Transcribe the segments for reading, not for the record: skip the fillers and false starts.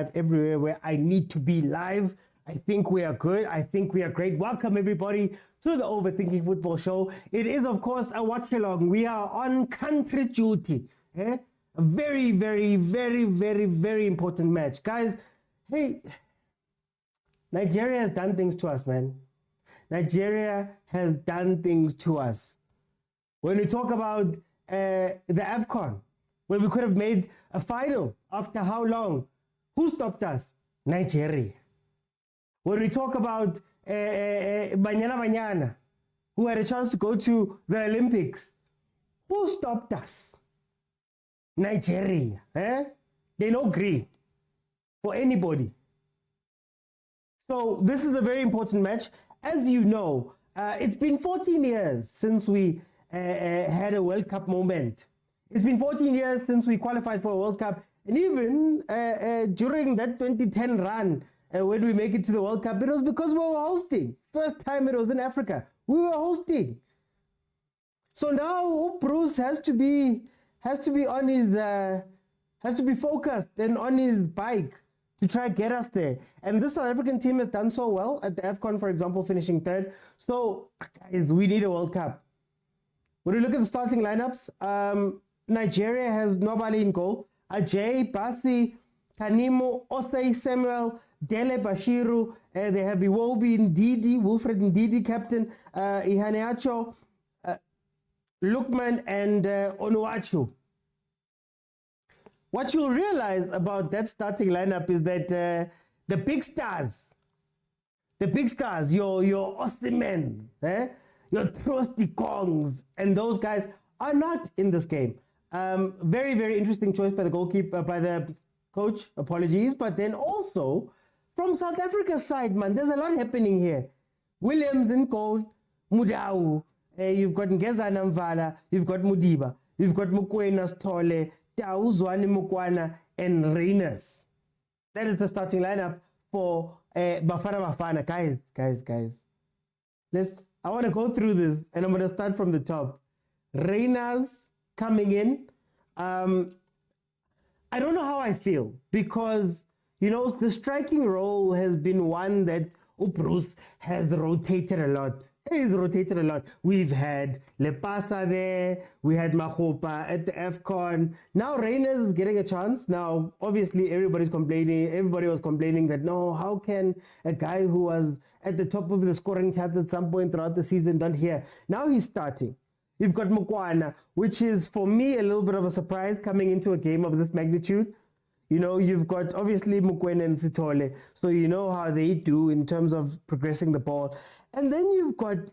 live everywhere where I need to be live. I think we are good. I think we are great. Welcome everybody to the Overthinking Football Show. It is, of course, a watch-along. We are on country duty. A very, very, very, very, very important match. Guys, hey, Nigeria has done things to us, man. Nigeria has done things to us. When we talk about the AFCON, where we could have made a final after how long? Who stopped us? Nigeria. When we talk about Banyana, who had a chance to go to the Olympics, who stopped us? Nigeria. They no agree for anybody. So this is a very important match. As you know, it's been 14 years since we had a World Cup moment. It's been 14 years since we qualified for a World Cup. And even during that 2010 run, when we make it to the World Cup, it was because we were hosting. First time it was in Africa. We were hosting. So now Bruce has to be on his, has to be focused and on his bike to try to get us there. And this South African team has done so well at the AFCON, for example, finishing third. So, guys, we need a World Cup. When we look at the starting lineups, Nigeria has nobody in goal. Ajay, Basi, Tanimo, Osei, Samuel, Dele Bashiru. They have Iwobi, Ndidi, Wilfred Ndidi, captain, Ihaneacho, Lukman, and Onuachu. What you'll realize about that starting lineup is that the big stars, your Osimhen, your Trusty Kongs, and those guys are not in this game. Very, very interesting choice by the goalkeeper, by the coach, apologies. But then also, from South Africa's side, man, there's a lot happening here. Williams in goal, Mudau, you've got Ngezana Mvala, you've got Mudiba, you've got Mokwena, Stole, Tauzwani Mokwena, and Reyners. That is the starting lineup for Bafana Bafana. Guys. I want to go through this, and I'm going to start from the top. Reyners coming in. I don't know how I feel, because, you know, the striking role has been one that Bruce has rotated a lot. He's rotated a lot. We've had Lepasa there. We had Mahopa at the AFCON. Now Reyners is getting a chance. Now, obviously, everybody's complaining. Everybody was complaining that, no, how can a guy who was at the top of the scoring chart at some point throughout the season not here? Now he's starting. You've got Mokwena, which is, for me, a little bit of a surprise coming into a game of this magnitude. You know, you've got, obviously, Mokwena and Sitole. So you know how they do in terms of progressing the ball. And then you've got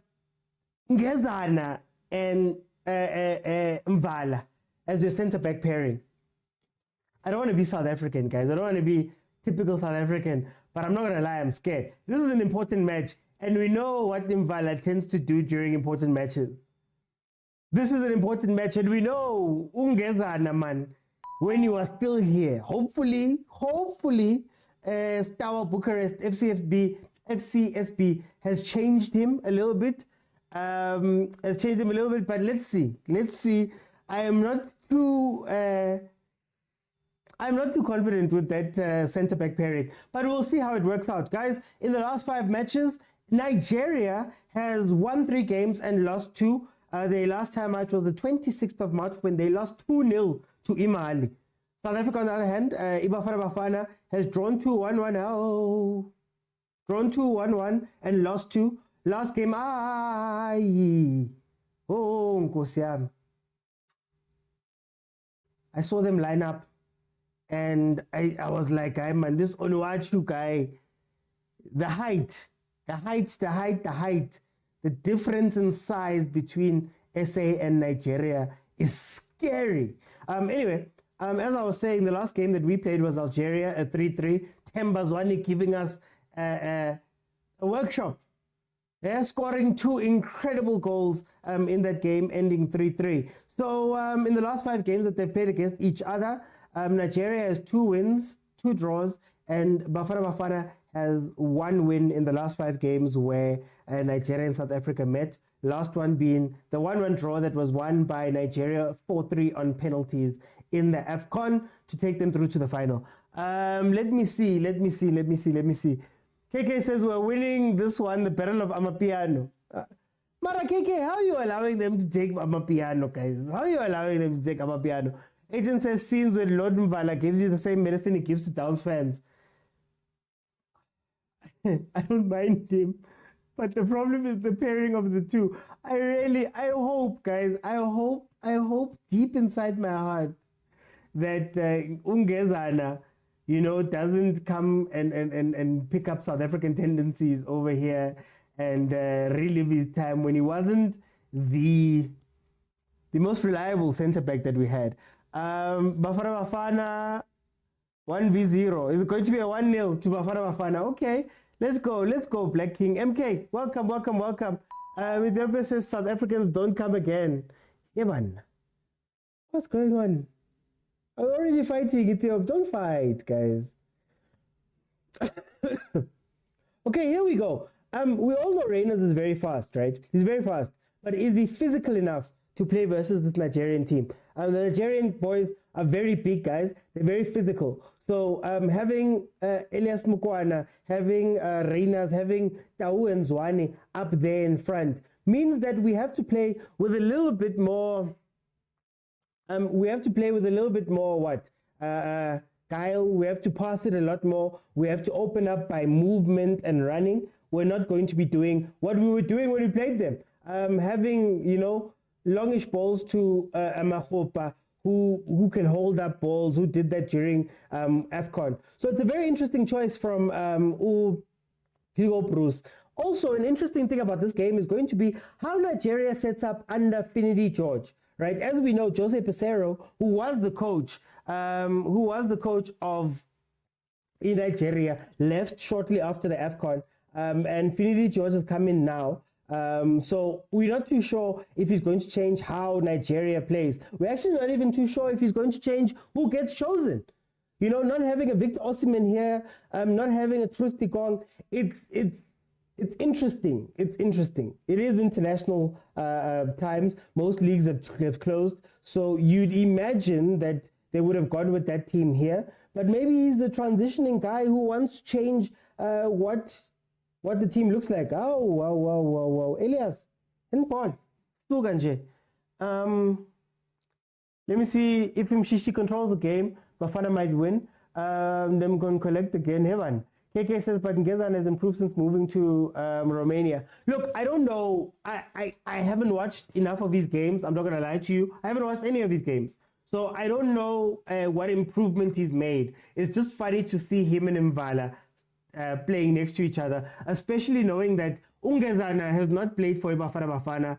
Ngezana and Mvala as your centre-back pairing. I don't want to be South African, guys. I don't want to be typical South African, but I'm not going to lie, I'm scared. This is an important match, and we know what Mvala tends to do during important matches. This is an important match, and we know Ngezana, man, when you are still here, hopefully, Steaua Bucharest, FCSB has changed him a little bit. But let's see. I am not too confident with that centre-back pairing, but we'll see how it works out. Guys, in the last 5 matches, Nigeria has won 3 games and lost 2. Their last time match was the 26th of March when they lost 2-0 to Ahly. South Africa, on the other hand, Bafana Bafana has drawn 2-1-1. Oh, drawn 2-1-1 and lost 2. Last game, Nkosi yami. I saw them line up, and I was like, man, this Onuachu guy, the height, the difference in size between SA and Nigeria is scary. Anyway, as I was saying, the last game that we played was Algeria at 3-3. Tembazwani giving us a workshop. They're scoring 2 incredible goals in that game, ending 3-3. So in the last 5 games that they've played against each other, Nigeria has 2 wins, 2 draws, and Bafana Bafana has 1 win in the last 5 games where Nigeria and South Africa met. Last one being the 1-1 draw that was won by Nigeria 4-3 on penalties in the AFCON to take them through to the final. Let me see. KK says we're winning this one, the Battle of Amapiano. Mara KK, how are you allowing them to take Amapiano, guys? How are you allowing them to take Amapiano? Agent says scenes when Lord Mvala gives you the same medicine he gives to Downs fans. I don't mind him, but the problem is the pairing of the two. I hope, guys, I hope deep inside my heart that Ungezana, doesn't come and pick up South African tendencies over here and relive his time when he wasn't the most reliable centre back that we had. Bafana Bafana 1v0. Is it going to be a 1-0 to Bafana Bafana? Okay, let's go, Black King. MK, welcome. Ethiopia says South Africans don't come again. Yeman, what's going on? I'm already fighting Ethiopia. Don't fight, guys. Okay, here we go. We all know Reynolds is very fast, right? He's very fast. But is he physical enough to play versus the Nigerian team? The Nigerian boys are very big guys. They're very physical. So having Elias Mokwena, having Reynolds, having Tau and Zwane up there in front means that we have to play with a little bit more... guile. We have to pass it a lot more. We have to open up by movement and running. We're not going to be doing what we were doing when we played them. Having, longish balls to Amahopa, who can hold up balls, who did that during AFCON. So it's a very interesting choice from Hugo Bruce. Also, an interesting thing about this game is going to be how Nigeria sets up under Finidi George. Right, as we know, Jose Pesero, who was the coach of Nigeria, left shortly after the AFCON, and Finidi George has come in now. So we're not too sure if he's going to change how Nigeria plays. We're actually not even too sure if he's going to change who gets chosen. Not having a Victor Osimhen here, not having a Trusty Kong, it's interesting. It's interesting. It is international times. Most leagues have closed. So you'd imagine that they would have gone with that team here. But maybe he's a transitioning guy who wants to change what the team looks like. Oh, wow. Elias, handball. Let me see if Mshishi controls the game. Bafana might win. Then I'm going to collect again. Hey, man. KK says, but Ngezan has improved since moving to Romania. Look, I don't know. I haven't watched enough of his games. I'm not going to lie to you. I haven't watched any of his games. So I don't know what improvement he's made. It's just funny to see him and Mvala playing next to each other, especially knowing that Ungezana has not played for Bafana Bafana,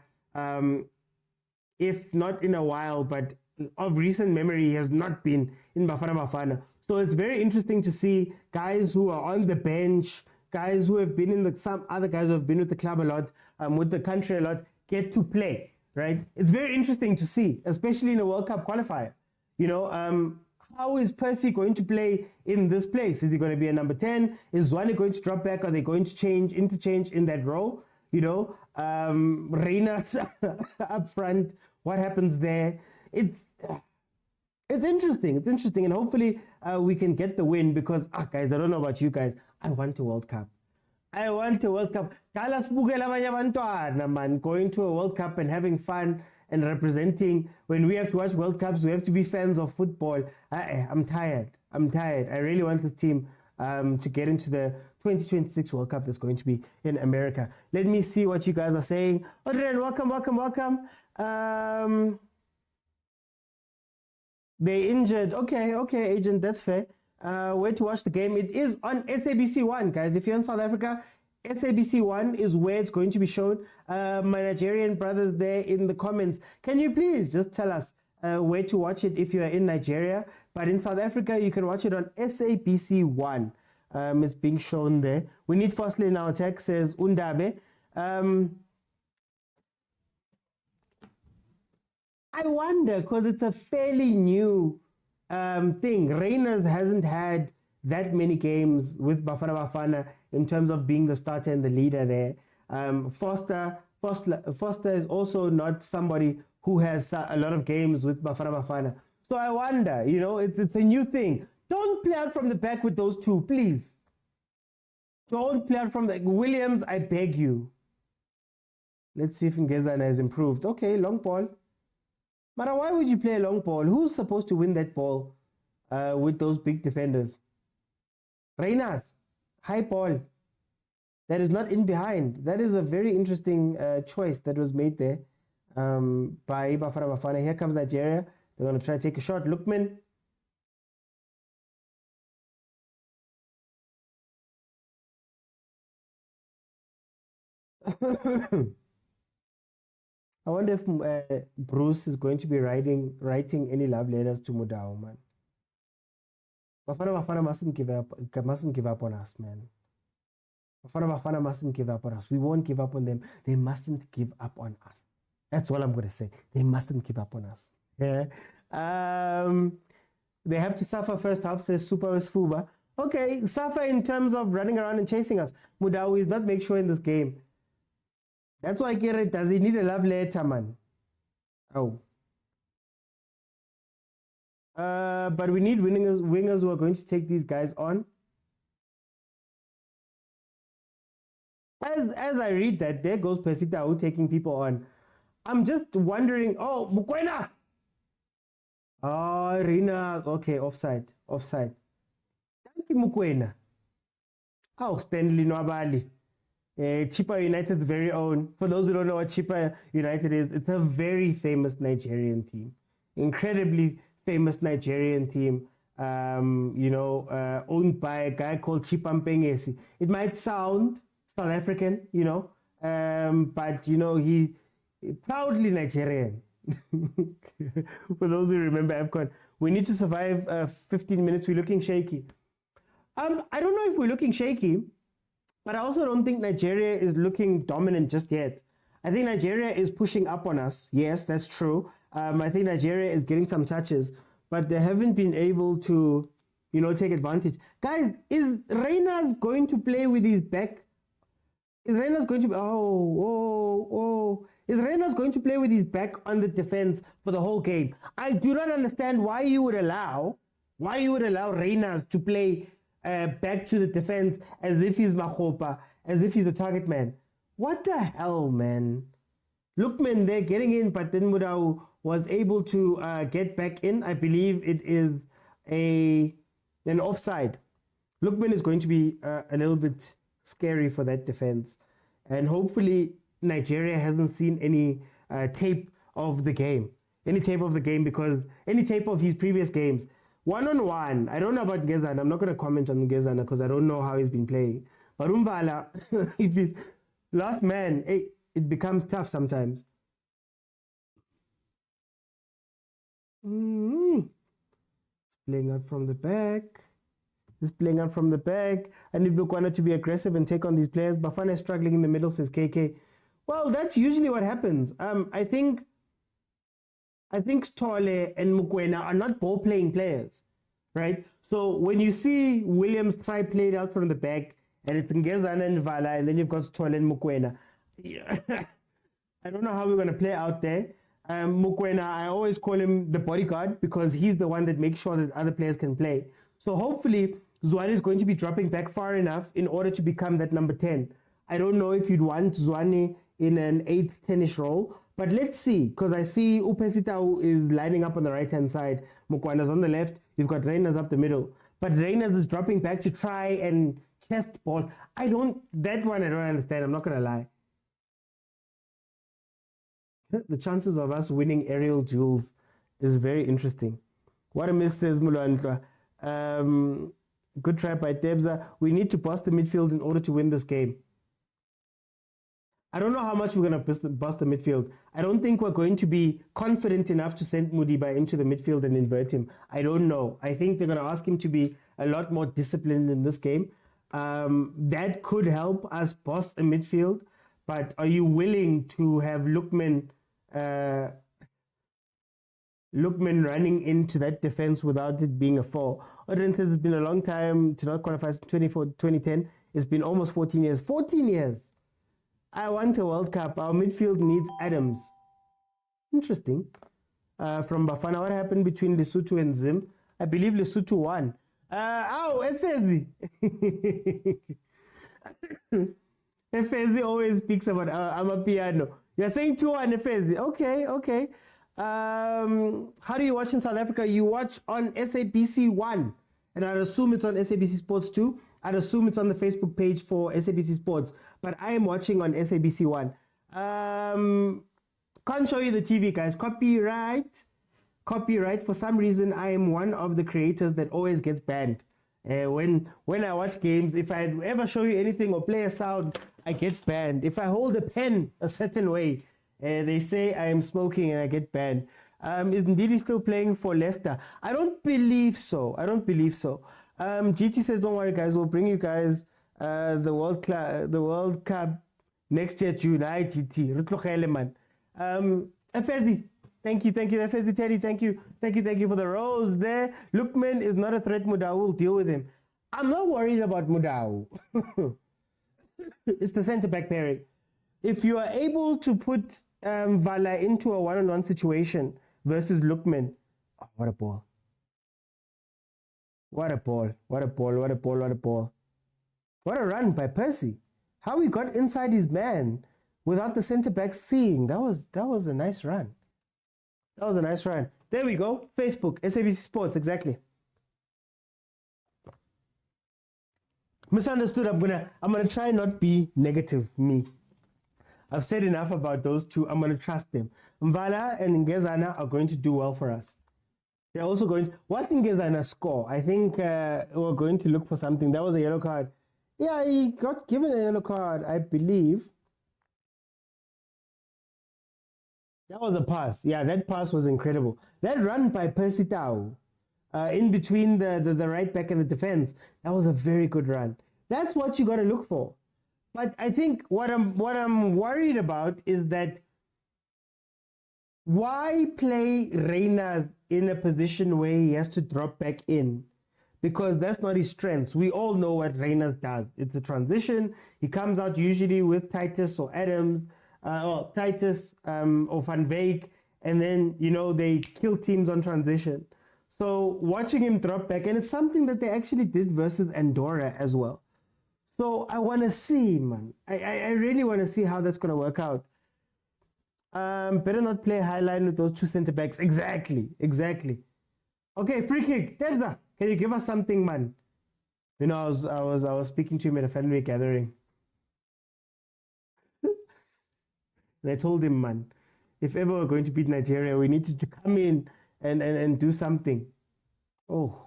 if not in a while, but of recent memory, he has not been in Bafana Bafana. So it's very interesting to see guys who are on the bench, guys who have been some other guys who have been with the club a lot, with the country a lot, get to play, right? It's very interesting to see, especially in a World Cup qualifier. How is Percy going to play in this place? Is he going to be a number 10? Is Zwane going to drop back? Are they going to interchange in that role? Reina up front, what happens there? It's interesting, and hopefully we can get the win because, guys, I don't know about you guys, I want a World Cup. Going to a World Cup and having fun and representing. When we have to watch World Cups, we have to be fans of football. I'm tired. I really want the team to get into the 2026 World Cup that's going to be in America. Let me see what you guys are saying. Adrian, welcome. They injured. Okay, agent, that's fair. Where to watch the game? It is on SABC 1, guys. If you're in South Africa, SABC 1 is where it's going to be shown. My Nigerian brothers there in the comments, can you please just tell us where to watch it if you are in Nigeria? But in South Africa, you can watch it on SABC 1. It's being shown there. We need firstly in our attack, says Undabe. I wonder, because it's a fairly new thing. Reynolds hasn't had that many games with Bafana Bafana in terms of being the starter and the leader there. Foster is also not somebody who has a lot of games with Bafana Bafana. So I wonder, it's a new thing. Don't play out from the back with those two, please. Don't play out from the... Williams, I beg you. Let's see if Ngezana has improved. Okay, long ball. Mara, why would you play a long ball? Who's supposed to win that ball with those big defenders? Reynas, high ball. That is not in behind. That is a very interesting choice that was made there by Bafana Bafana. Here comes Nigeria. They're going to try to take a shot. Lookman. I wonder if Bruce is going to be writing any love letters to Motaung, man. Bafana Bafana mustn't give up on us, man. Bafana Bafana mustn't give up on us. We won't give up on them. They mustn't give up on us. That's all I'm going to say. They mustn't give up on us. Yeah. They have to suffer first half, says Super Sfuba. Okay, suffer in terms of running around and chasing us. Motaung is not make sure in this game. That's why Kere does he need a love letter, man. Oh. But we need wingers who are going to take these guys on. As I read that, there goes Pesita taking people on. I'm just wondering, oh, Mokwena! Oh, Rina, okay, offside. Thank you, Mokwena. Oh, Stanley Nwabali. Chippa United's very own. For those who don't know what Chippa United is, it's a very famous Nigerian team. Incredibly famous Nigerian team. Owned by a guy called Chippa Mpengesi. It might sound South African, but he proudly Nigerian. For those who remember AFCON, we need to survive 15 minutes. We're looking shaky. I don't know if we're looking shaky, but I also don't think Nigeria is looking dominant just yet. I think Nigeria is pushing up on us. Yes, that's true. I think Nigeria is getting some touches, but they haven't been able to, take advantage. Guys, is Reynas going to play with his back? Is Reynas going to be... Is Reynas going to play with his back on the defense for the whole game? I do not understand why you would allow Reynas to play back to the defense as if he's Mahopa, as if he's a target man. What the hell, man? Lookman, they're getting in, but then Motaung was able to get back in. I believe it is an offside. Lookman is going to be a little bit scary for that defense. And hopefully Nigeria hasn't seen any tape of the game. Because any tape of his previous games. One-on-one, I don't know about Ngezana. I'm not going to comment on Ngezana because I don't know how he's been playing. But Umbala, if he's last man, it becomes tough sometimes. It's playing out from the back. I need Mokwena to be aggressive and take on these players. Bafana is struggling in the middle, says KK. Well, that's usually what happens. I think Stole and Mokwena are not ball-playing players, right? So when you see Williams try play it out from the back, and it's Ngezana and Vala, and then you've got Stole and Mokwena. Yeah. I don't know how we're going to play out there. Mokwena, I always call him the bodyguard because he's the one that makes sure that other players can play. So hopefully, Zwane is going to be dropping back far enough in order to become that number 10. I don't know if you'd want Zwane in an 8th, 10ish role, but let's see, because I see Upesitau is lining up on the right-hand side. Mokwena's on the left. You've got Reynas up the middle. But Reynas is dropping back to try and chest ball. That one I don't understand. I'm not going to lie. The chances of us winning aerial duels is very interesting. What a miss, says Mulantwa. Good try by Debza. We need to bust the midfield in order to win this game. I don't know how much we're going to bust the midfield. I don't think we're going to be confident enough to send Mudiba into the midfield and invert him. I don't know. I think they're going to ask him to be a lot more disciplined in this game. That could help us bust a midfield. But are you willing to have Lookman running into that defense without it being a foul? Odin says it's been a long time to not qualify since 2010. It's been almost 14 years. 14 years! I want a World Cup. Our midfield needs Adams. Interesting. From Bafana, what happened between Lesotho and Zim? I believe Lesotho won. Efezi. Efezi always speaks about Amapiano. You're saying 2-1 Efezi. Okay. How do you watch in South Africa? You watch on SABC 1. And I'd assume it's on SABC Sports 2. I'd assume it's on the Facebook page for SABC Sports. But I am watching on SABC 1. Can't show you the TV, guys. Copyright. For some reason, I am one of the creators that always gets banned. When I watch games, if I ever show you anything or play a sound, I get banned. If I hold a pen a certain way, they say I am smoking and I get banned. Is Ndidi still playing for Leicester? I don't believe so. GT says, don't worry, guys. We'll bring you guys the World Cup next year, July. GT. FSD. Thank you. FSD Teddy, thank you for the rose there. Lookman is not a threat, Mudau. We'll deal with him. I'm not worried about Mudau. It's the centre-back pairing. If you are able to put Vala into a one-on-one situation versus Lookman, oh, what a ball. What a run by Percy. How he got inside his man without the centre-back seeing. That was a nice run. There we go. Facebook, SABC Sports, exactly. Misunderstood. I'm gonna try not be negative. Me. I've said enough about those two. I'm gonna trust them. Mvala and Ngezana are going to do well for us. They're also going. What did Ngezana score? I think we're going to look for something. That was a yellow card. Yeah, he got given a yellow card, I believe. That was a pass. Yeah, that pass was incredible. That run by Percy Tau in between the right back and the defense, that was a very good run. That's what you got to look for. But I think what I'm worried about is that why play Reina in a position where he has to drop back in? Because that's not his strengths. We all know what Reina does. It's a transition. He comes out usually with Titus or Adams. Or Titus or Van Beek, and then, they kill teams on transition. So watching him drop back, and it's something that they actually did versus Andorra as well. So I want to see, man. I really want to see how that's going to work out. Better not play high line with those two center backs. Exactly. Okay, free kick. Terza, can you give us something, man? I was speaking to him at a family gathering. And I told him, man, if ever we're going to beat Nigeria, we need to come in and do something. Oh.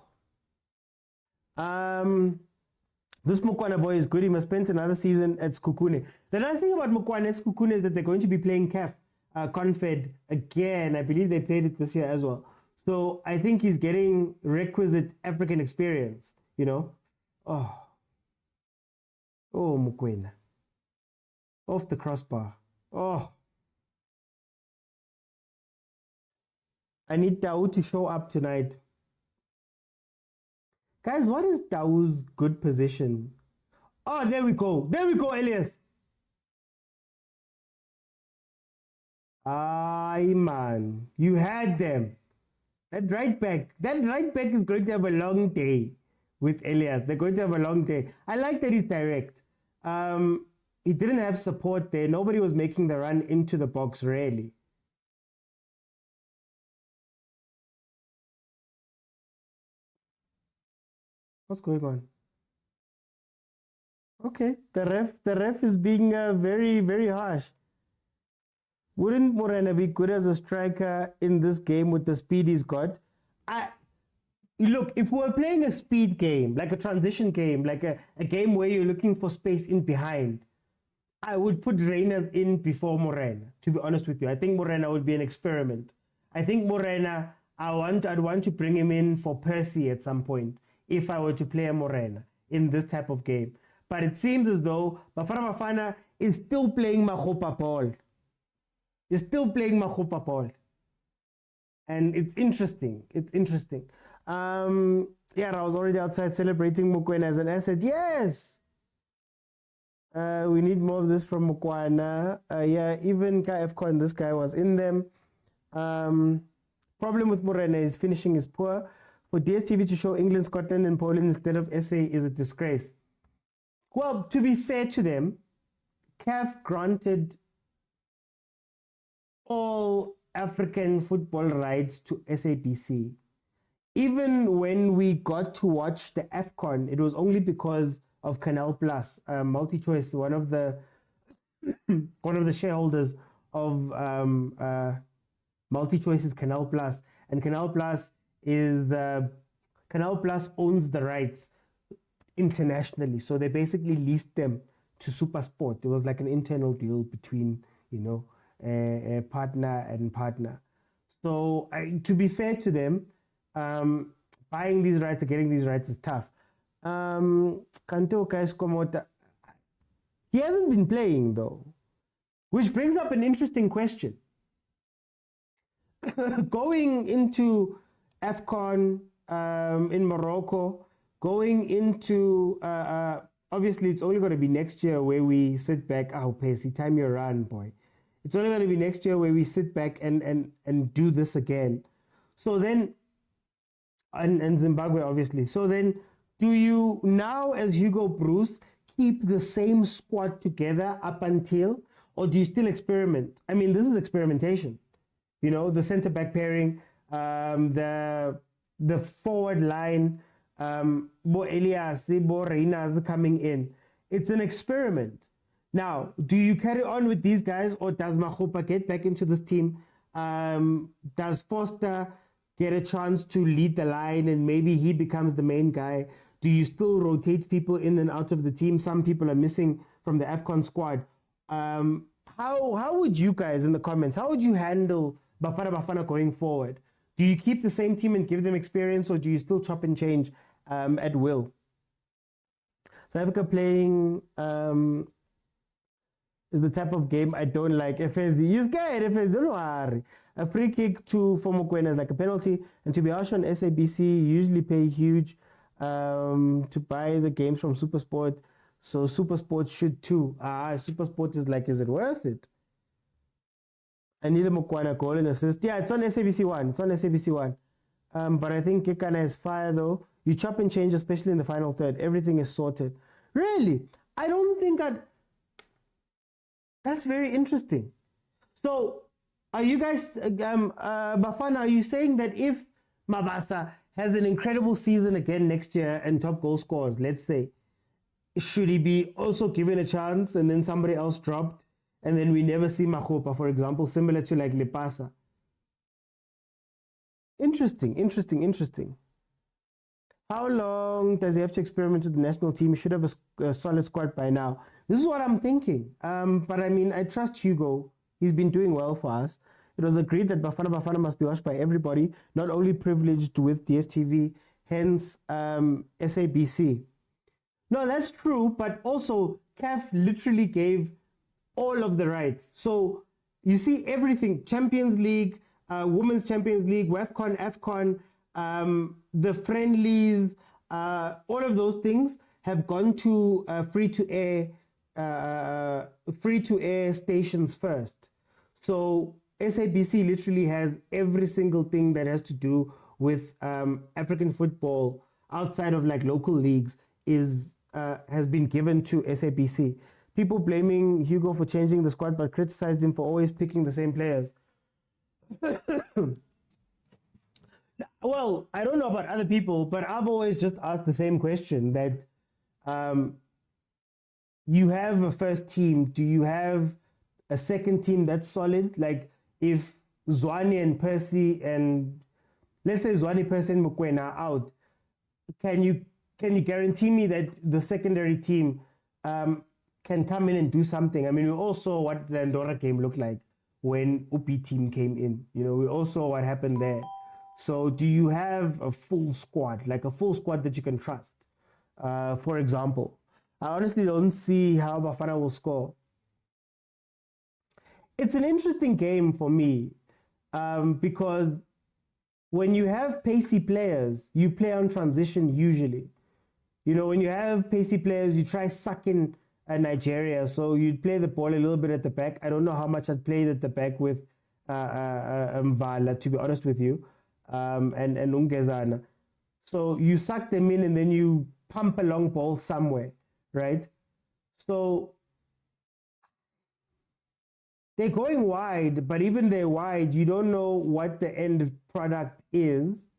This Mokwena boy is good. He must spend another season at Skukune. The nice thing about Mokwena and Skukune is that they're going to be playing CAF Confed again. I believe they played it this year as well. So I think he's getting requisite African experience, Oh, Mokwena. Off the crossbar. Oh, I need Tau to show up tonight. Guys, what is Tau's good position? Oh, there we go, Elias. Ay, man, you had them. That right back is going to have a long day with Elias. They're going to have a long day. I like that he's direct. He didn't have support there. Nobody was making the run into the box, really. What's going on? Okay, the ref is being very, very harsh. Wouldn't Morena be good as a striker in this game with the speed he's got? Look, if we're playing a speed game, like a transition game, like a game where you're looking for space in behind, I would put Reina in before Morena, to be honest with you. I think Morena would be an experiment. I think Morena, I'd want to bring him in for Percy at some point, if I were to play a Morena in this type of game. But it seems as though Bafana Bafana is still playing Mahopa Paul. And it's interesting. Yeah, I was already outside celebrating Mokwena as an asset. Yes! We need more of this from Mokwena. Yeah, even KFCon, this guy was in them. Problem with Morena is finishing is poor. For DSTV to show England, Scotland, and Poland instead of SA is a disgrace. Well, to be fair to them, CAF granted all African football rights to SABC. Even when we got to watch the AFCON, it was only because of Canal Plus, MultiChoice, one of the shareholders of MultiChoice is Canal Plus, and Canal Plus owns the rights internationally, so they basically leased them to SuperSport. It was like an internal deal between a partner and partner. So to be fair to them, buying these rights or getting these rights is tough. Kanto Kaiskomota, he hasn't been playing though, which brings up an interesting question. Going into AFCON in Morocco, going into obviously it's only going to be next year where we sit back. Oh, Pacey, time your run, boy. It's only going to be next year where we sit back and do this again. So then, and Zimbabwe obviously. So then, do you now, as Hugo Bruce, keep the same squad together up until, or do you still experiment? I mean, this is experimentation. The center back pairing, the forward line, Bo Elias, Bo Reina coming in. It's an experiment. Now, do you carry on with these guys, or does Makgopa get back into this team? Does Foster get a chance to lead the line and maybe he becomes the main guy? Do you still rotate people in and out of the team? Some people are missing from the AFCON squad. How would you guys, in the comments, how would you handle Bafana Bafana going forward? Do you keep the same team and give them experience, or do you still chop and change at will? South Africa playing is the type of game I don't like. FSD, you scared FSD, don't worry. A free kick for mokwena is like a penalty, and to be harsh on SABC, you usually pay huge to buy the games from SuperSport, so SuperSport should too. SuperSport is like, is it worth it? I need a mokwena goal and assist. Yeah, it's on SABC 1. It's on SABC 1. But I think Kekana is fire though. You chop and change, especially in the final third. Everything is sorted. Really? I don't think that's very interesting. So, are you guys, Bafana, are you saying that if Mabasa has an incredible season again next year and top goal scorers, let's say, should he be also given a chance and then somebody else dropped and then we never see Makgopa, for example, similar to like Lepasa? Interesting. How long does he have to experiment with the national team? He should have a solid squad by now. This is what I'm thinking. But I mean, I trust Hugo. He's been doing well for us. It was agreed that Bafana Bafana must be watched by everybody, not only privileged with DSTV, hence SABC. No, that's true, but also CAF literally gave all of the rights. So you see everything, Champions League, Women's Champions League, WAFCON, AFCON, the friendlies, all of those things have gone to free-to-air stations first. So SABC literally has every single thing that has to do with African football outside of like local leagues has been given to SABC. People blaming Hugo for changing the squad but criticized him for always picking the same players. Well, I don't know about other people, but I've always just asked the same question that you have a first team. Do you have a second team that's solid? Like if Zwane and Percy and let's say Zwane, Percy and Mokwena are out, can you guarantee me that the secondary team can come in and do something? I mean, we all saw what the Andorra game looked like when Upi team came in. We all saw what happened there. So do you have a full squad, like a full squad that you can trust? For example, I honestly don't see how Bafana will score. It's an interesting game for me because when you have pacey players, you play on transition usually. When you have pacey players, you try sucking Nigeria, so you'd play the ball a little bit at the back. I don't know how much I'd play at the back with Mbala, to be honest with you, and Ungezana. So you suck them in and then you pump a long ball somewhere, right? So they're going wide, but even they're wide, you don't know what the end product is,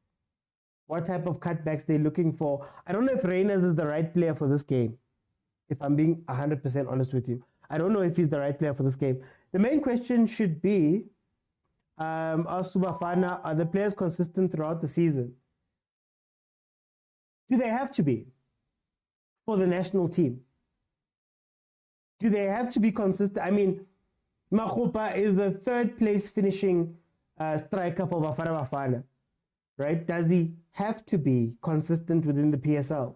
what type of cutbacks they're looking for. I don't know if Reyners is the right player for this game, if I'm being 100% honest with you. I don't know if he's the right player for this game. The main question should be, are Bafana, are the players consistent throughout the season? Do they have to be for the national team? Do they have to be consistent? I mean, Makhupa is the third place finishing striker for Bafana Bafana, right? Does he have to be consistent within the PSL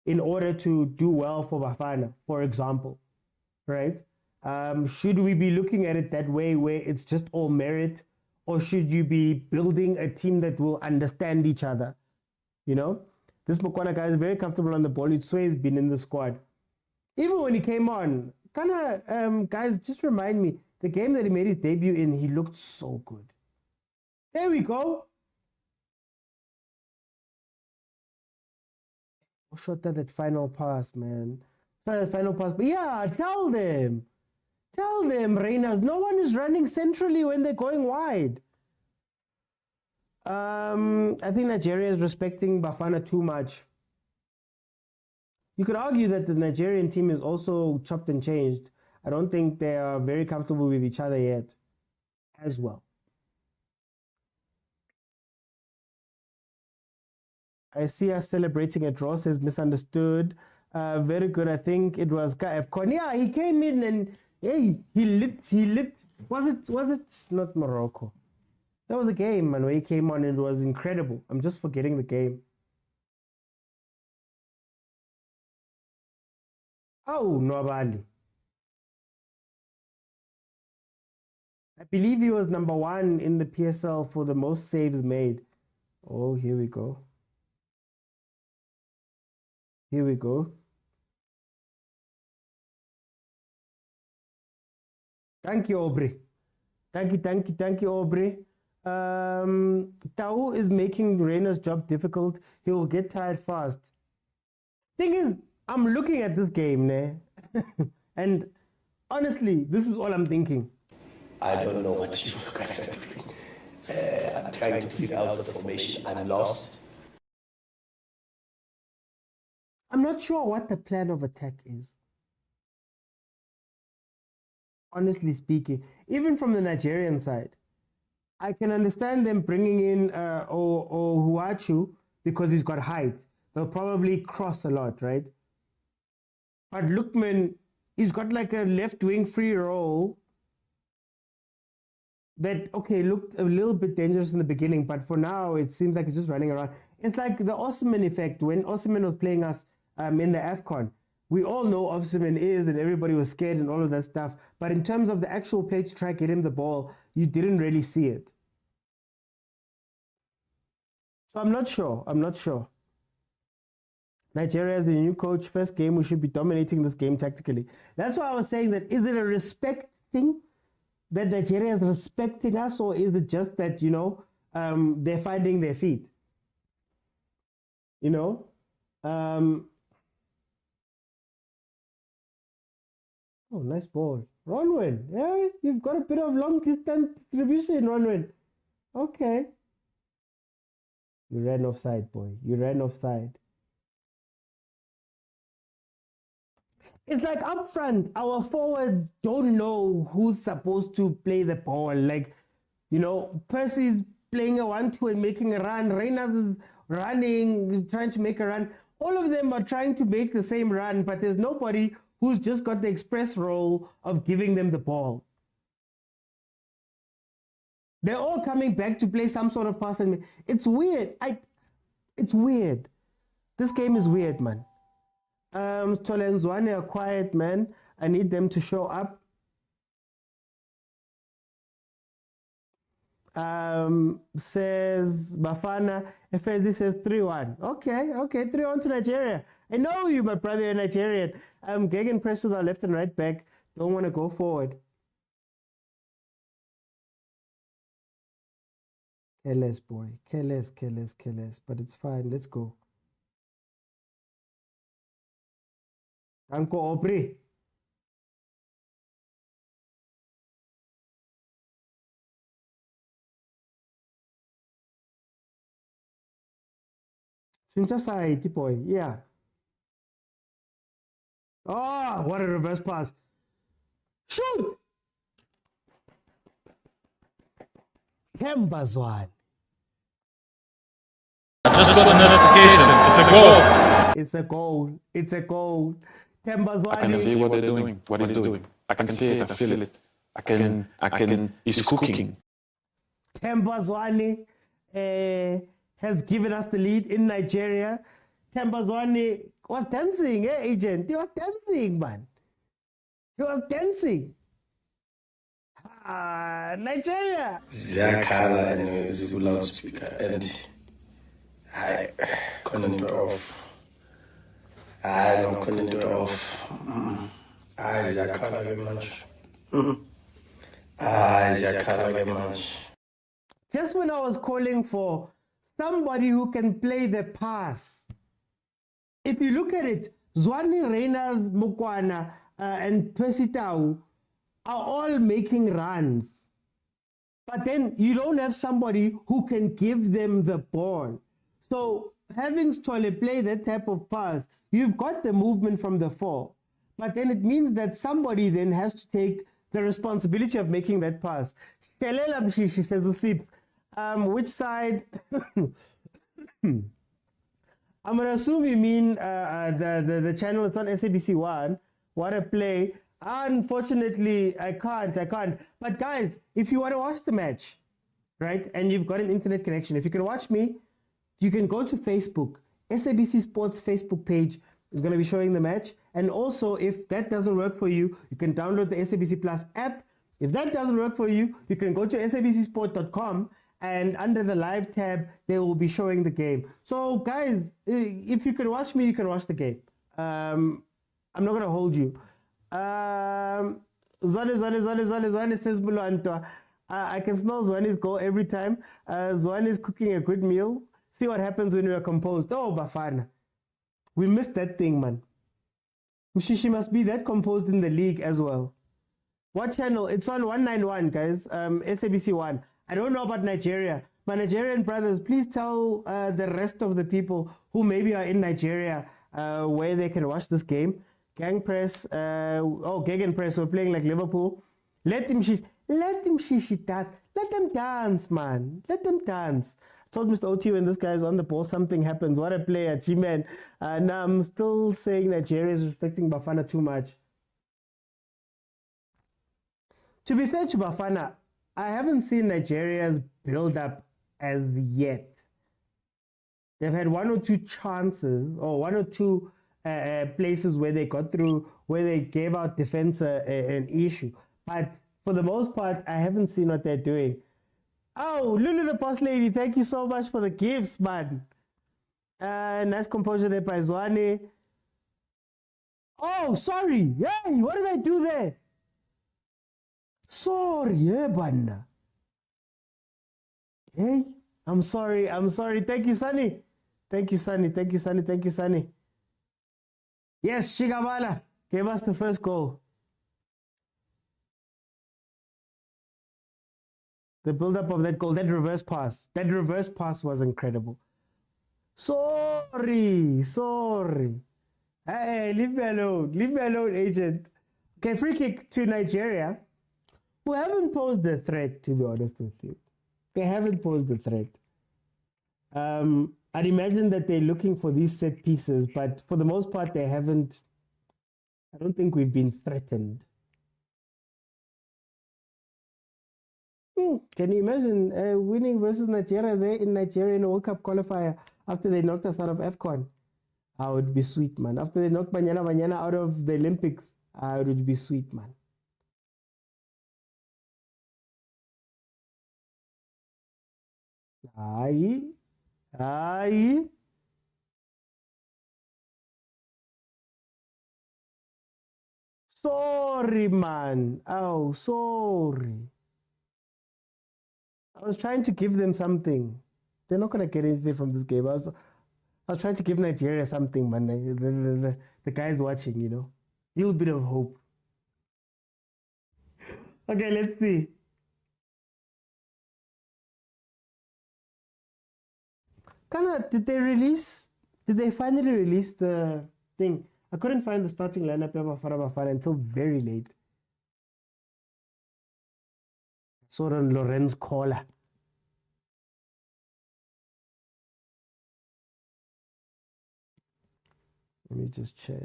in order to do well for Bafana, for example, right? Should we be looking at it that way, where it's just all merit, or should you be building a team that will understand each other? You know, this Mokwena guy is very comfortable on the ball. He's been in the squad. Even when he came on, guys, just remind me, the game that he made his debut in, he looked so good. There we go. Shot that final pass, man. That final pass. But yeah, tell them, Reyners, no one is running centrally when they're going wide. I think Nigeria is respecting Bafana too much. You could argue that the Nigerian team is also chopped and changed. I don't think they are very comfortable with each other yet as well. I see us celebrating a draw, says misunderstood. Very good. I think it was CAF. Yeah, he came in and hey, he lit. Was it not Morocco? That was a game, man, where he came on and it was incredible. I'm just forgetting the game. Oh, Nwabali. I believe he was number 1 in the PSL for the most saves made. Oh, here we go. Here we go. Thank you, Aubrey. Thank you, Aubrey. Tau is making Reina's job difficult. He will get tired fast. Thing is, I'm looking at this game, ne? And honestly, this is all I'm thinking. I don't know what you guys are doing. I'm trying to figure out the formation. I'm lost. I'm not sure what the plan of attack is. Honestly speaking, even from the Nigerian side, I can understand them bringing in Huachu because he's got height. They'll probably cross a lot, right? But Lookman, he's got like a left wing free role that, okay, looked a little bit dangerous in the beginning, but for now, it seems like he's just running around. It's like the Osimhen effect when Osimhen was playing us in the AFCON. We all know Osimhen is, and everybody was scared and all of that stuff. But in terms of the actual play to try get him the ball, you didn't really see it. So I'm not sure. Nigeria has a new coach. First game, we should be dominating this game tactically. That's why I was saying that, is it a respect thing? That Nigeria is respecting us, or is it just that, you know, they're finding their feet? You know? Oh, nice ball. Ronwen. Yeah, you've got a bit of long distance distribution, Ronwen. Okay. You ran offside, boy. You ran offside. It's like up front, our forwards don't know who's supposed to play the ball. Like, you know, Percy's playing a 1-2 and making a run. Reina's running, trying to make a run. All of them are trying to make the same run, but there's nobody who's just got the express role of giving them the ball. They're all coming back to play some sort of pass. And it's weird. It's weird. This game is weird, man. Tolenzwane are quiet, man. I need them to show up. Says Bafana. FSD says 3-1. Okay, 3-1 to Nigeria. I know you, my brother, you're Nigerian. Gegen press with our left and right back. Don't want to go forward. Careless, boy. Careless, careless, careless. But it's fine. Let's go. Uncle Aubrey. Society, boy. Yeah. Oh, what a reverse pass. Shoot! Kembazwan. I just got a notification. It's a goal. It's a goal. It's a goal. Kembazwan. I can see what they're doing, what he's doing. I can see it, I feel it. He's cooking. Tembazwane has given us the lead in Nigeria. Tembazwane was dancing, agent? He was dancing, man. He was dancing. Nigeria. Ziyakhala and Zulu loudspeaker and I couldn't do it off. I don't couldn't do it off. I Ziyakhala very much. Ziyakhala very much. Just when I was calling for somebody who can play the pass, if you look at it, Zwani, Reyners, Mokwena, and Pesitau are all making runs. But then you don't have somebody who can give them the ball. So having Stole play that type of pass, you've got the movement from the four. But then it means that somebody then has to take the responsibility of making that pass. Shelela Mshishi says, Usips, which side? I'm going to assume you mean the channel that's on SABC 1. What a play. Unfortunately, I can't. But guys, if you want to watch the match, right, and you've got an internet connection, if you can watch me, you can go to Facebook. SABC Sports Facebook page is going to be showing the match. And also, if that doesn't work for you, you can download the SABC Plus app. If that doesn't work for you, you can go to sabcsport.com, and under the live tab, they will be showing the game. So guys, if you can watch me, you can watch the game. I'm not going to hold you. Zwani says, I can smell Zwani's goal every time. Zwani's cooking a good meal. See what happens when we are composed. Oh, Bafana. We missed that thing, man. Mshishi must be that composed in the league as well. What channel? It's on 191, guys. SABC 1. I don't know about Nigeria. My Nigerian brothers, please tell the rest of the people who maybe are in Nigeria where they can watch this game. Gang press, Gegen press, we're playing like Liverpool. Let them shishi dance. Let them dance, man. Let them dance. I told Mr. OT when this guy's on the ball, something happens. What a player, G-Man. Now I'm still saying Nigeria is respecting Bafana too much. To be fair to Bafana, I haven't seen Nigeria's build-up as yet. They've had one or two chances, or one or two places where they got through, where they gave out defense an issue. But for the most part, I haven't seen what they're doing. Oh, Lulu the boss lady, thank you so much for the gifts, man. Nice composure there by Zwane. Oh, sorry. Hey, what did I do there? Sorry, banna. Hey, I'm sorry. Thank you, Sunny. Thank you, Sunny. Yes, Shigabala gave us the first goal. The build-up of that goal, that reverse pass was incredible. Sorry. Hey, leave me alone, agent. Okay, free kick to Nigeria, who haven't posed the threat, to be honest with you. They haven't posed the threat. I'd imagine that they're looking for these set pieces, but for the most part, they haven't. I don't think we've been threatened. Can you imagine winning versus Nigeria there in Nigeria in a World Cup qualifier after they knocked us out of AFCON? It would be sweet, man. After they knocked Banyana out of the Olympics, it would be sweet, man. Aye. Sorry, man. Oh, sorry. I was trying to give them something. They're not going to get anything from this game. I was trying to give Nigeria something, man. The guy's watching, you know. A little bit of hope. Okay, let's see. Did they finally release the thing? I couldn't find the starting lineup of Bafana Bafana until very late. Saw on Lorenz Kohler. Let me just check.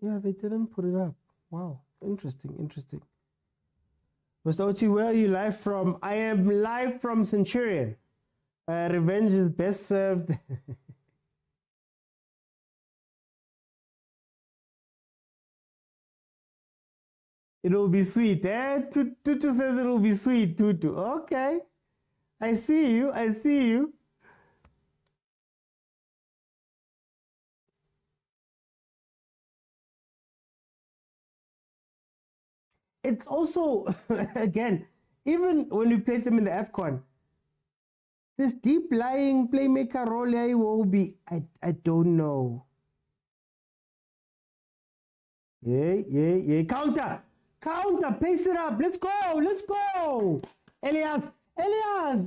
Yeah, they didn't put it up. Wow, interesting. Mr. Oti, where are you live from? I am live from Centurion. Revenge is best served. It'll be sweet, eh? Tutu says it'll be sweet, Tutu. Okay. I see you. It's also, again, even when we played them in the AFCON, this deep lying playmaker role will be, I don't know. Yeah. Counter, pace it up. Let's go. Elias. Elias.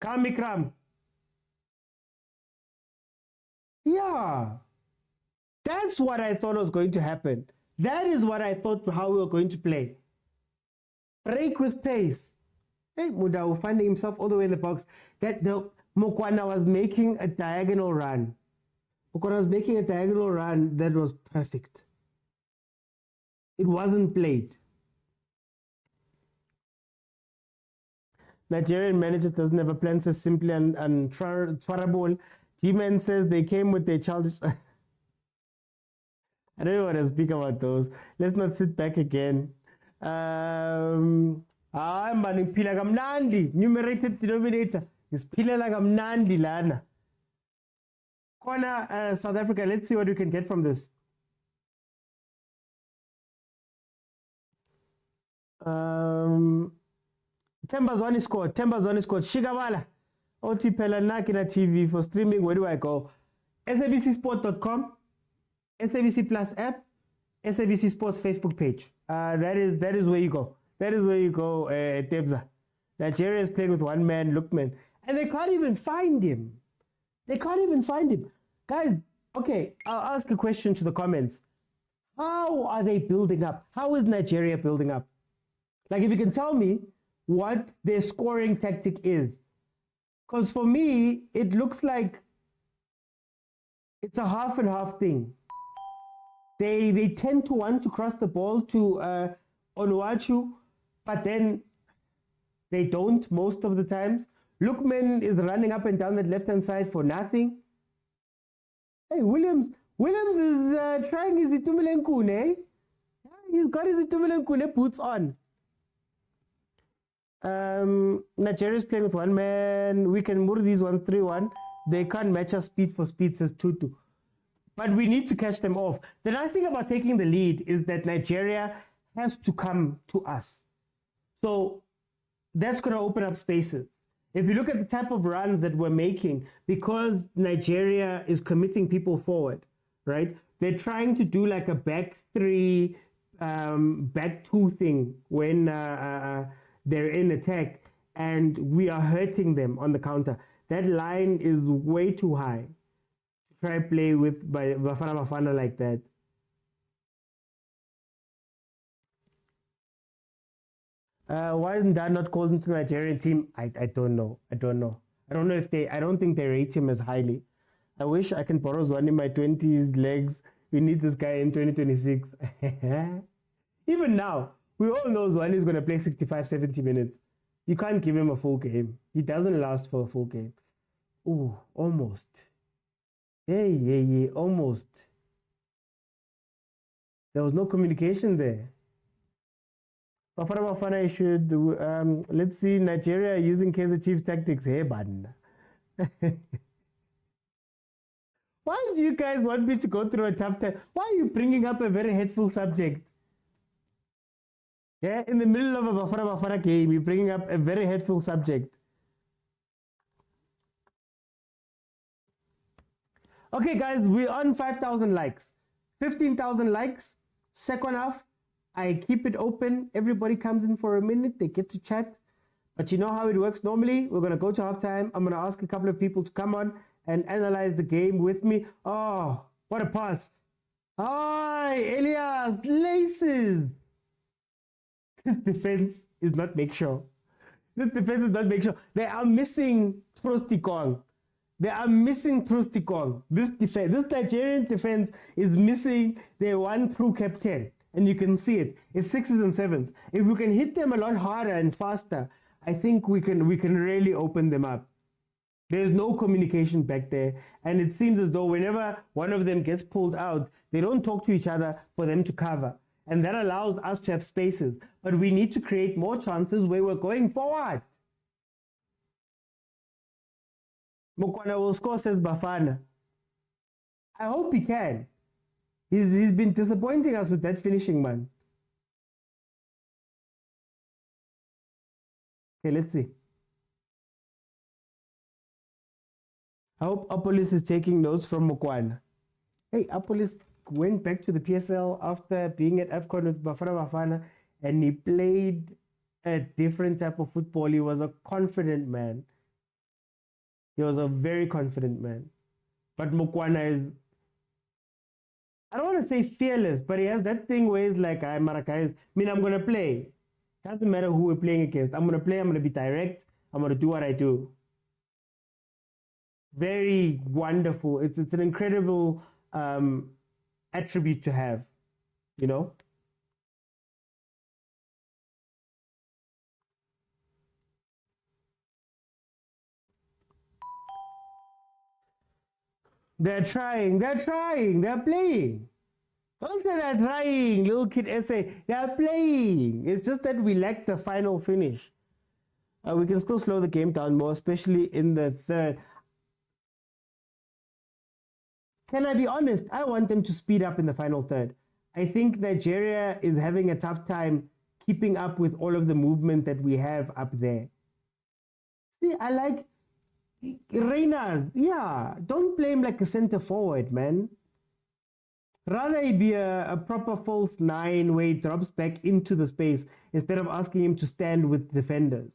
Kamikram. Yeah. That's what I thought was going to happen. That is what I thought how we were going to play. Break with pace. Hey, Mudau finding himself all the way in the box. That the Mokwena was making a diagonal run. That was perfect. It wasn't played. Nigerian manager doesn't have a plan, says simply and Twarabol. G-Man says they came with their childish... I don't want to speak about those. Let's not sit back again. Numerated denominator. Is pila kamnandi lana. Corner, South Africa. Let's see what we can get from this. Temba's one is scored. Shigawala. OT Pelanakina TV for streaming. Where do I go? sabcsport.com. SABC Plus app, SABC Sports Facebook page. That is where you go. Tebza. Nigeria is playing with one man, Lookman, and they can't even find him. Guys, okay, I'll ask a question to the comments. How are they building up? How is Nigeria building up? Like, if you can tell me what their scoring tactic is. Because for me, it looks like it's a half and half thing. They tend to want to cross the ball to Onuachu, but then they don't most of the times. Lookman is running up and down that left-hand side for nothing. Hey, Williams is trying his Itumilenkune, eh? Yeah, he's got his Itumilenkune boots on. Nigeria is playing with one man. We can move these 1-3-1. They can't match us speed for speed, says Tutu. But we need to catch them off. The nice thing about taking the lead is that Nigeria has to come to us. So that's going to open up spaces. If you look at the type of runs that we're making, because Nigeria is committing people forward, right? They're trying to do like a back three, back two thing when they're in attack, and we are hurting them on the counter. That line is way too high. Try play with Bafana Bafana like that. Why isn't that not called into the Nigerian team? I don't know. I don't think they rate him as highly. I wish I can borrow one in my 20s legs. We need this guy in 2026. Even now, we all know Zwane is going to play 65, 70 minutes. You can't give him a full game. He doesn't last for a full game. Oh, almost. Hey, almost. There was no communication there. Bafana Bafana should, let's see Nigeria using Kaizer Chiefs tactics. Hey, man. Why do you guys want me to go through a tough time? Why are you bringing up a very hateful subject? Yeah, in the middle of a Bafana Bafana game, you're bringing up a very hateful subject. Okay, guys, we're on 5,000 likes. 15,000 likes. Second half, I keep it open. Everybody comes in for a minute. They get to chat. But you know how it works normally? We're going to go to halftime. I'm going to ask a couple of people to come on and analyze the game with me. Oh, what a pass. Hi, Elias, laces. This defense is not make sure. This defense is not make sure. They are missing Trostikong. They are missing Trostikong. This Nigerian defense is missing their one true captain. And you can see it. It's 6s and 7s. If we can hit them a lot harder and faster, I think we can really open them up. There's no communication back there. And it seems as though whenever one of them gets pulled out, they don't talk to each other for them to cover. And that allows us to have spaces. But we need to create more chances where we're going forward. Mokwena will score, says Bafana. I hope he can. He's been disappointing us with that finishing, man. Okay, let's see. I hope Apolis is taking notes from Mokwena. Hey, Apolis went back to the PSL after being at AFCON with Bafana Bafana, and he played a different type of football. He was a confident man. He was a very confident man. But Mokwena is, I don't want to say fearless, but he has that thing where he's like, I'm going to play. Doesn't matter who we're playing against. I'm going to play. I'm going to be direct. I'm going to do what I do. Very wonderful. It's an incredible attribute to have, you know. They're trying, they're playing. Don't say they're trying, little kid essay. They're playing. It's just that we lack the final finish. We can still slow the game down more, especially in the third. Can I be honest? I want them to speed up in the final third. I think Nigeria is having a tough time keeping up with all of the movement that we have up there. See, I like Reyners. Yeah, don't play him like a center forward, man. Rather he be a proper false nine where he drops back into the space instead of asking him to stand with defenders.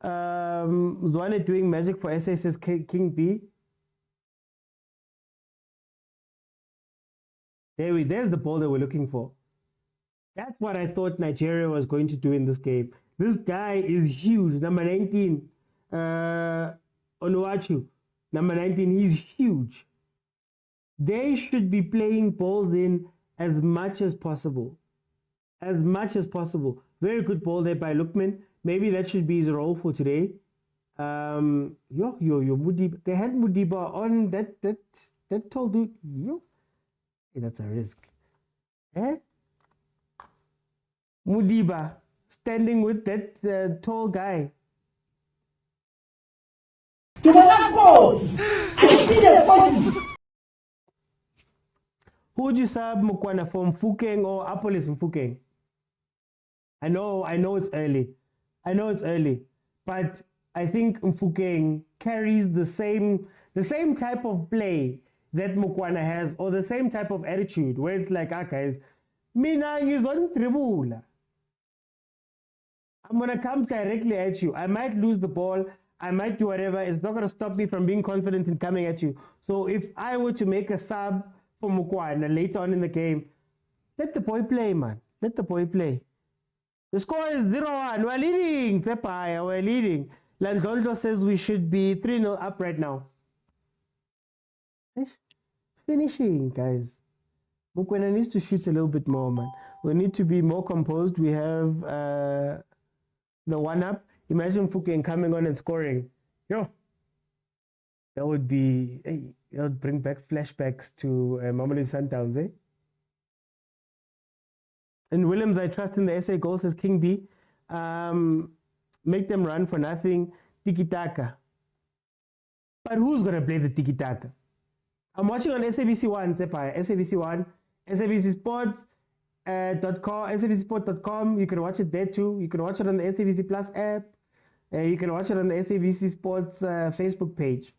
Zwane doing magic for SA, says King B. There's the ball that we're looking for. That's what I thought Nigeria was going to do in this game. This guy is huge. Number 19, Onuachu. Number 19, he's huge. They should be playing balls in as much as possible. As much as possible. Very good ball there by Lukman. Maybe that should be his role for today. Mudiba. They had Mudiba on that tall dude. Hey, that's a risk. Mudiba standing with that tall guy. Who would you sub, Mokwena, from Mfukeng or Apolis Mfukeng? I know it's early. But I think Mfukeng carries the same type of play that Mokwena has, or the same type of attitude where it's like, guys, mina ngizwa dribula. I'm gonna come directly at you. I might lose the ball, I might do whatever. It's not gonna stop me from being confident in coming at you. So if I were to make a sub for Mokwena later on in the game, let the boy play, man. Let the boy play. The score is 0-1. We're leading. Tepaya, we're leading. Landoldo says we should be 3-0 up right now. Finishing, guys. Mokwena needs to shoot a little bit more, man. We need to be more composed. We have the 1-up. Imagine Mfukeng coming on and scoring. That would be, that would bring back flashbacks to Mamelodi Sundowns, In Williams, I trust in the SA goal, says King B. Make them run for nothing. Tiki-taka. But who's going to play the tiki-taka? I'm watching on SABC One, SABC One, SABC Sports. SABCsport.com. You can watch it there too. You can watch it on the SABC Plus app. You can watch it on the SABC Sports Facebook page.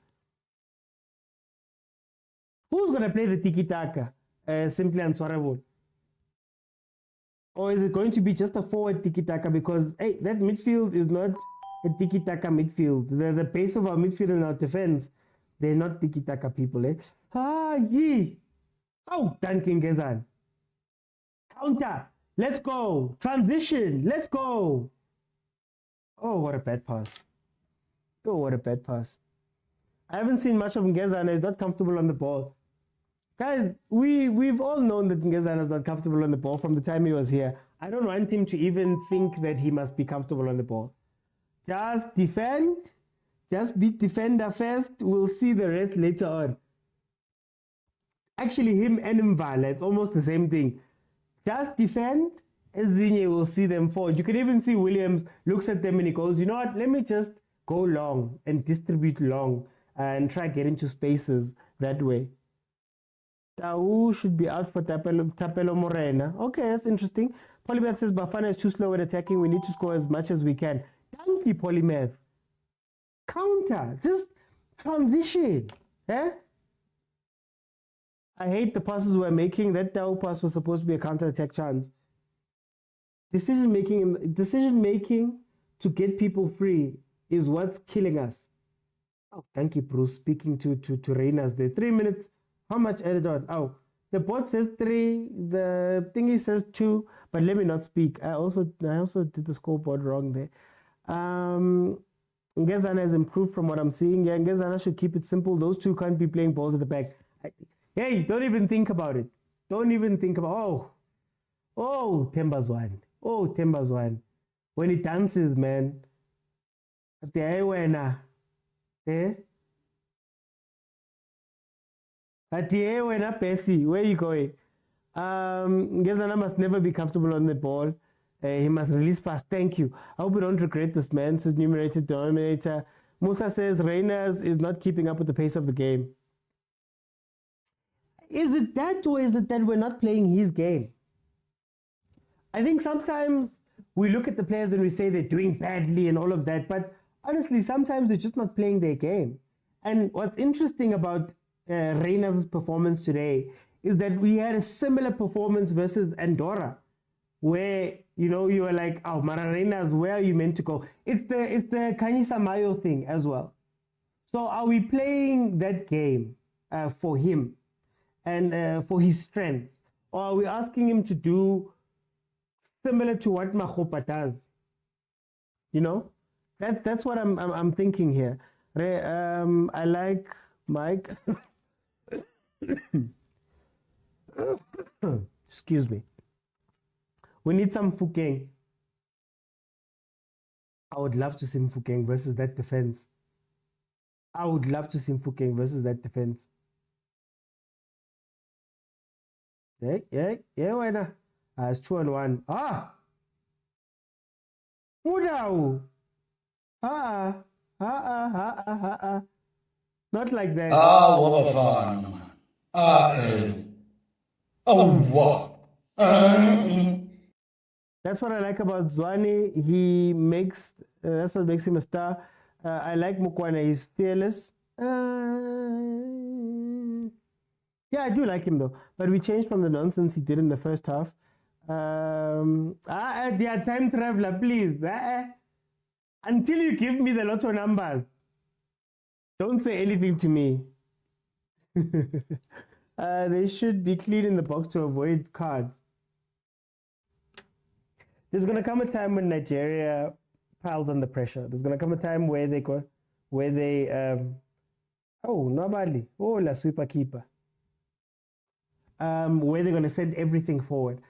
Who's going to play the tiki-taka? Simply Answarable. Or is it going to be just a forward tiki-taka? Because hey, that midfield is not a tiki-taka midfield. The base of our midfield and our defense, they're not tiki-taka people. Oh, Duncan Gezan. Counter. Let's go. Transition. Let's go. Oh, what a bad pass. Oh, what a bad pass. I haven't seen much of Ngezana. He's not comfortable on the ball. Guys, we've all known that Ngezana is not comfortable on the ball from the time he was here. I don't want him to even think that he must be comfortable on the ball. Just defend. Just beat defender first. We'll see the rest later on. Actually, him and Mvala, it's almost the same thing. Just defend, and then you will see them forward. You can even see Williams looks at them and he goes, you know what, let me just go long and distribute long and try get into spaces that way. Tau should be out for Tapelo Morena. Okay, that's interesting. Polymath says Bafana is too slow at attacking. We need to score as much as we can. Thank you, Polymath. Counter, just transition. Eh? I hate the passes we're making. That Tau pass was supposed to be a counter-attack chance. Decision making to get people free is what's killing us. Oh, thank you, Bruce. Speaking to Reyners there. 3 minutes. How much added on? Oh, the bot says 3. The thingy says 2. But let me not speak. I also did the scoreboard wrong there. Ngezana has improved from what I'm seeing. Yeah, Ngezana should keep it simple. Those two can't be playing balls at the back. Hey, don't even think about it. Don't even think about, oh, Tembazwan. Oh, Tembazwan. When he dances, man. Eh? Where are you going? Ngezana must never be comfortable on the ball. He must release fast. Thank you. I hope we don't regret this, man, says Numerated Dominator. Musa says Reyners is not keeping up with the pace of the game. Is it that, or is it that we're not playing his game? I think sometimes we look at the players and we say they're doing badly and all of that, but honestly, sometimes they're just not playing their game. And what's interesting about Reyners' performance today is that we had a similar performance versus Andorra, where, you know, you were like, oh, Mara Reyners, where are you meant to go? It's the Khanye Samayo thing as well. So are we playing that game for him? And for his strengths, or are we asking him to do similar to what Mahopa does? You know, that's what I'm thinking here. I like Mike. Excuse me. We need some Fukeng. I would love to see Fukeng versus that defense. I would love to see Fukeng versus that defense. Yeah, why not? It's 2-1. Mudau. Not like that. Bafana. What? That's what I like about Zwane. He makes, that's what makes him a star. I like Mokwena. He's fearless. Yeah, I do like him though. But we changed from the nonsense he did in the first half. Dear time traveler, please. Until you give me the lotto numbers, don't say anything to me. They should be clean in the box to avoid cards. There's going to come a time when Nigeria piles under pressure. There's going to come a time where they go, nobody. Oh, la sweeper keeper. Where they're going to send everything forward.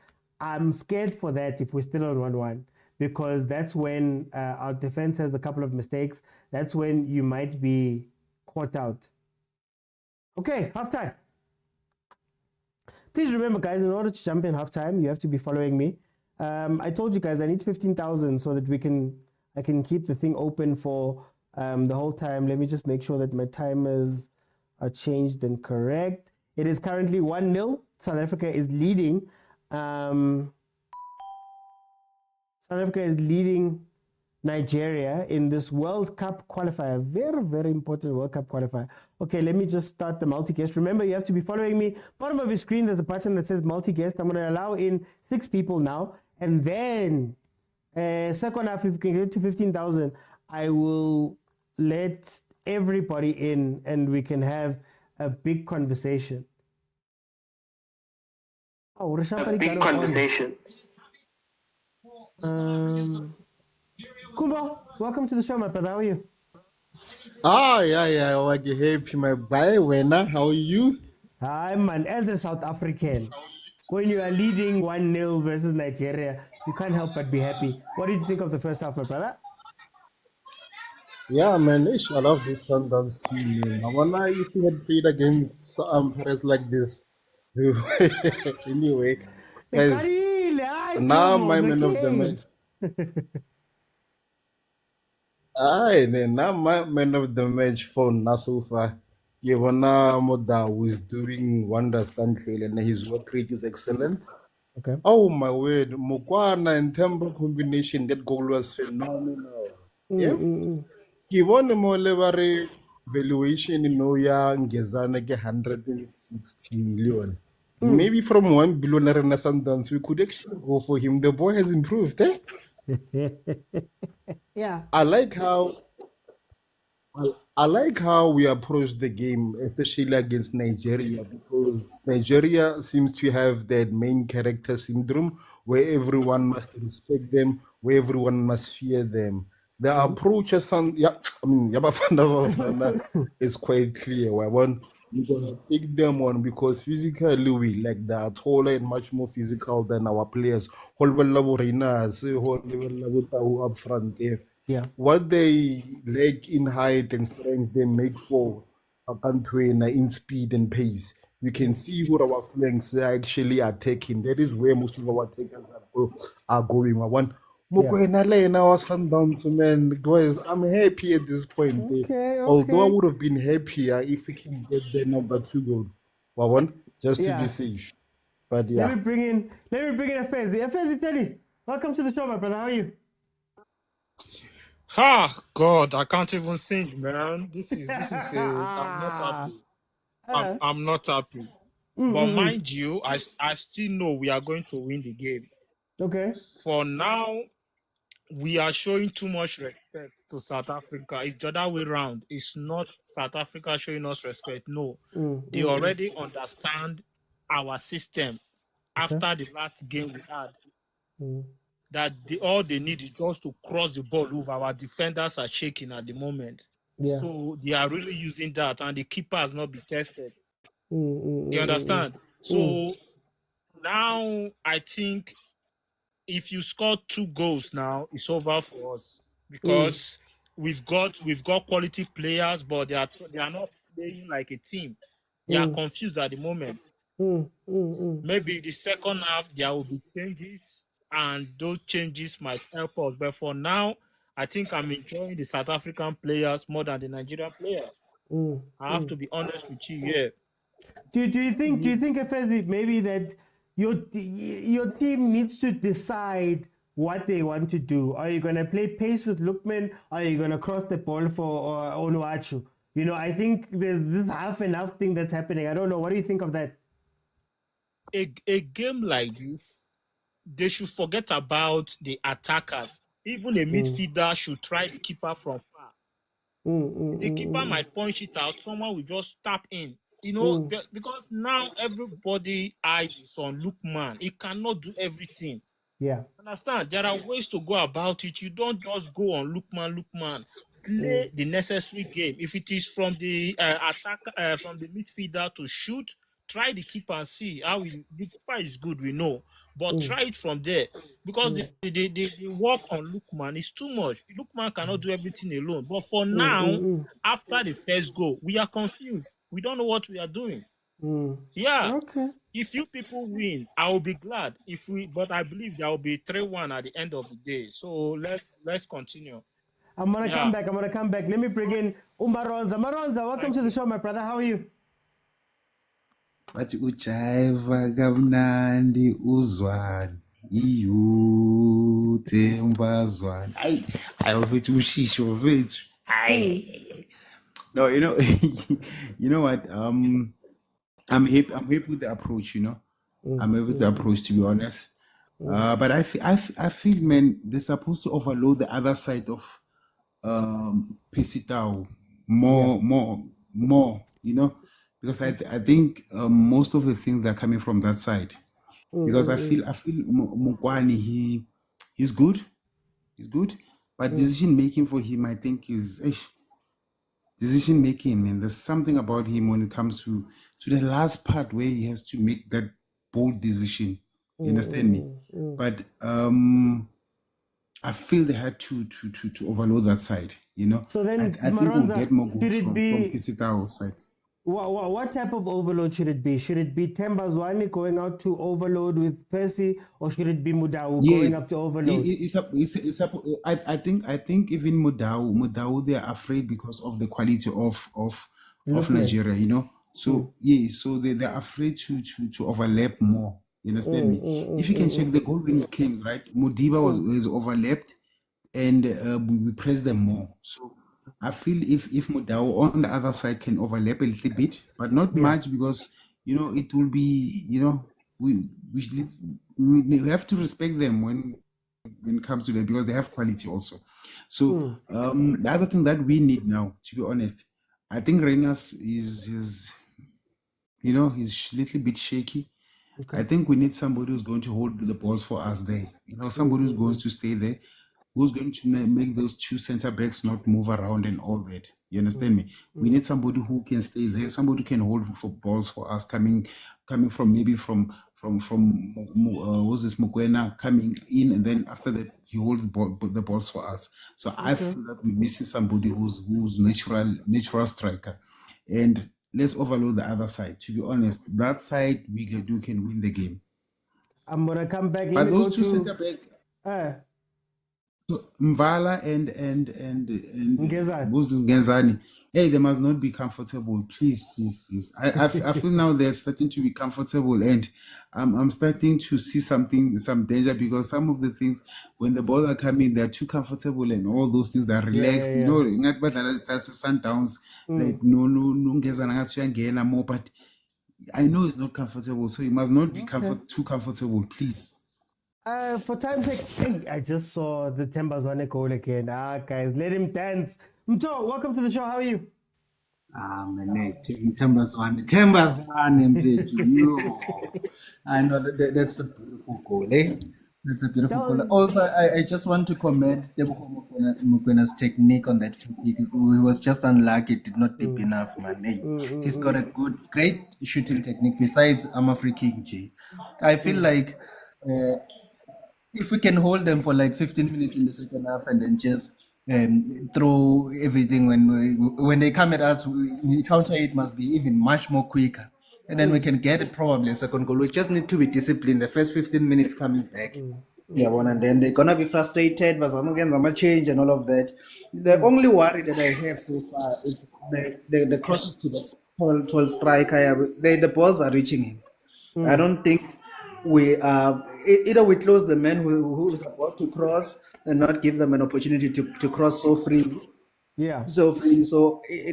I'm scared for that if we're still on 1-1, because that's when our defense has a couple of mistakes. That's when you might be caught out. Okay, halftime. Please remember, guys, in order to jump in halftime, you have to be following me. I told you guys I need 15,000 so that I can keep the thing open for the whole time. Let me just make sure that my timers are changed and correct. It is currently 1-0. South Africa is leading. South Africa is leading Nigeria in this World Cup qualifier. Very, very important World Cup qualifier. Okay, let me just start the multi-guest. Remember, you have to be following me. Bottom of your screen, there's a button that says multi-guest. I'm going to allow in 6 people now. And then, second half, if you can get to 15,000, I will let everybody in and we can have a big conversation. Oh, a big conversation. Kumbo, welcome to the show, my brother. How are you? Yeah. What you happy, my boy? Wena, how are you? Hi, man. As a South African, when you are leading 1-0 versus Nigeria, you can't help but be happy. What did you think of the first half, my brother? Yeah, man. I love this Sundowns team, man. I wonder if he had played against players like this. Anyway, guys, now my man of the match. Now my man of the match for Nasufa. Yevana Moda was doing wonders, and his work rate is excellent. Okay. Oh my word, Mokwena and Temple combination, that goal was phenomenal. Yeah. Given more level valuation in Oya Ngezana get 160 million. Maybe from 1 billion Sundowns, we could actually go for him. The boy has improved, eh? Yeah. I like how we approach the game, especially against Nigeria, because Nigeria seems to have that main character syndrome where everyone must respect them, where everyone must fear them. The approach is Bafana Bafana is quite clear. We're going to take them on because physically we like they are taller and much more physical than our players. Whole level up front there. Yeah. What they lack in height and strength, they make for in speed and pace. You can see who our flanks are actually attacking. That is where most of our attackers are going. Mokwena was Sundowns, man. Guys, I'm happy at this point. Okay. Although I would have been happier if we can get the number 2 goal. Just to be safe. But yeah. Let me bring in Affairs. The Affairs, Italy. Welcome to the show, my brother. How are you? God, I can't even sing, man. This is I'm not happy. I'm not happy. But mind you, I still know we are going to win the game. Okay. For now, we are showing too much respect to South Africa. It's the other way around. It's not South Africa showing us respect. No. They already understand our system after the last game we had. That all they need is just to cross the ball over. Our defenders are shaking at the moment. Yeah. So they are really using that, and the keeper has not been tested. You understand? So now I think if you score 2 goals now, it's over for us because we've got quality players, but they are not playing like a team. They are confused at the moment. Maybe the second half there will be changes, and those changes might help us. But for now, I think I'm enjoying the South African players more than the Nigerian players. I have to be honest with you. Yeah. Do you think Efezi, maybe that your team needs to decide what they want to do? Are you going to play pace with Lookman? Are you going to cross the ball for Onuachu? You know, I think there's this half and half thing that's happening. I don't know. What do you think of that? A game like this, they should forget about the attackers. Even a midfielder should try the keeper from far. The keeper might punch it out. Someone will just tap in. You know, because now everybody eyes is on Lookman. He cannot do everything. Yeah. Understand? There are ways to go about it. You don't just go on Lookman. Play the necessary game. If it is from the attack, from the midfielder to shoot, try the keeper and see how the keeper is good. We know, but try it from there because the work on Lookman is too much. Lookman cannot do everything alone. But for now, after the first goal, we are confused. We don't know what we are doing. Yeah. Okay. if you people win, I will be glad. But I believe there will be 3-1 at the end of the day. So let's continue. I'm gonna come back. Let me bring in Maronza. Maronza, welcome to the show, my brother. How are you? But uchaiva kamnandi uzwani iyute mbazwani I ofethu ushisho ofethu no you know what I'm happy with the approach, I'm happy with the approach, to be honest. But I feel, man, they're supposed to overload the other side of Pesitao more, because I think most of the things that are coming from that side. Because I feel Mokwena, he's good, but decision making for him, I think, is decision making, man. There's something about him when it comes to the last part where he has to make that bold decision. You understand me? But I feel they had to overload that side, So then, I think we'll get more goals from Pesitao side. What type of overload should it be? Should it be Tembazwane going out to overload with Percy, or should it be Motaung going up to overload? I think even Motaung, they are afraid because of the quality of Nigeria, So so they're afraid to overlap more. You understand me? If you can check the goal when it came, right? Modiba was overlapped, and we pressed them more. So I feel if Motaung on the other side can overlap a little bit, but not much, because it will be we have to respect them when it comes to that, because they have quality also. So the other thing that we need now, to be honest, I think Renas is he's a little bit shaky. Okay. I think we need somebody who's going to hold the balls for us there. Somebody who's going to stay there, who's going to make those two center backs not move around and all that. You understand me? We need somebody who can stay there, somebody who can hold for balls for us, coming from maybe from who's this Mokwena coming in, and then after that you hold the balls for us. So I feel that we're missing somebody who's natural striker, and let's overload the other side. To be honest, that side we can win the game. I'm gonna come back. But those two center back, so Mvala and Ngezani, hey, they must not be comfortable. Please. I feel now they're starting to be comfortable, and I'm starting to see some danger, because some of the things when the ball are coming, they're too comfortable, and all those things that are relaxed. That's Sundowns. Like no Ngezani more, but I know it's not comfortable, so it must not be too comfortable, please. For time's sake, I just saw the Tembazwane goal again. Guys, let him dance. Mto, welcome to the show. How are you? Tembazwane, I know that's a beautiful goal, eh? That's a beautiful goal. Also, I just want to commend Mokwena's technique on that kick. He was just unlucky; it did not dip enough, man. Hey, he's got a great shooting technique. Besides, I'm a free kick, G. I feel like if we can hold them for like 15 minutes in the second half, and then just throw everything when they come at us, we counter it must be even much more quicker, and then we can get probably a second goal. We just need to be disciplined the first 15 minutes coming back. And then they're gonna be frustrated, but some change and all of that. The only worry that I have so far is the crosses to the tall striker. The balls are reaching him. I don't think we either we close the man who is about to cross and not give them an opportunity to cross so freely. So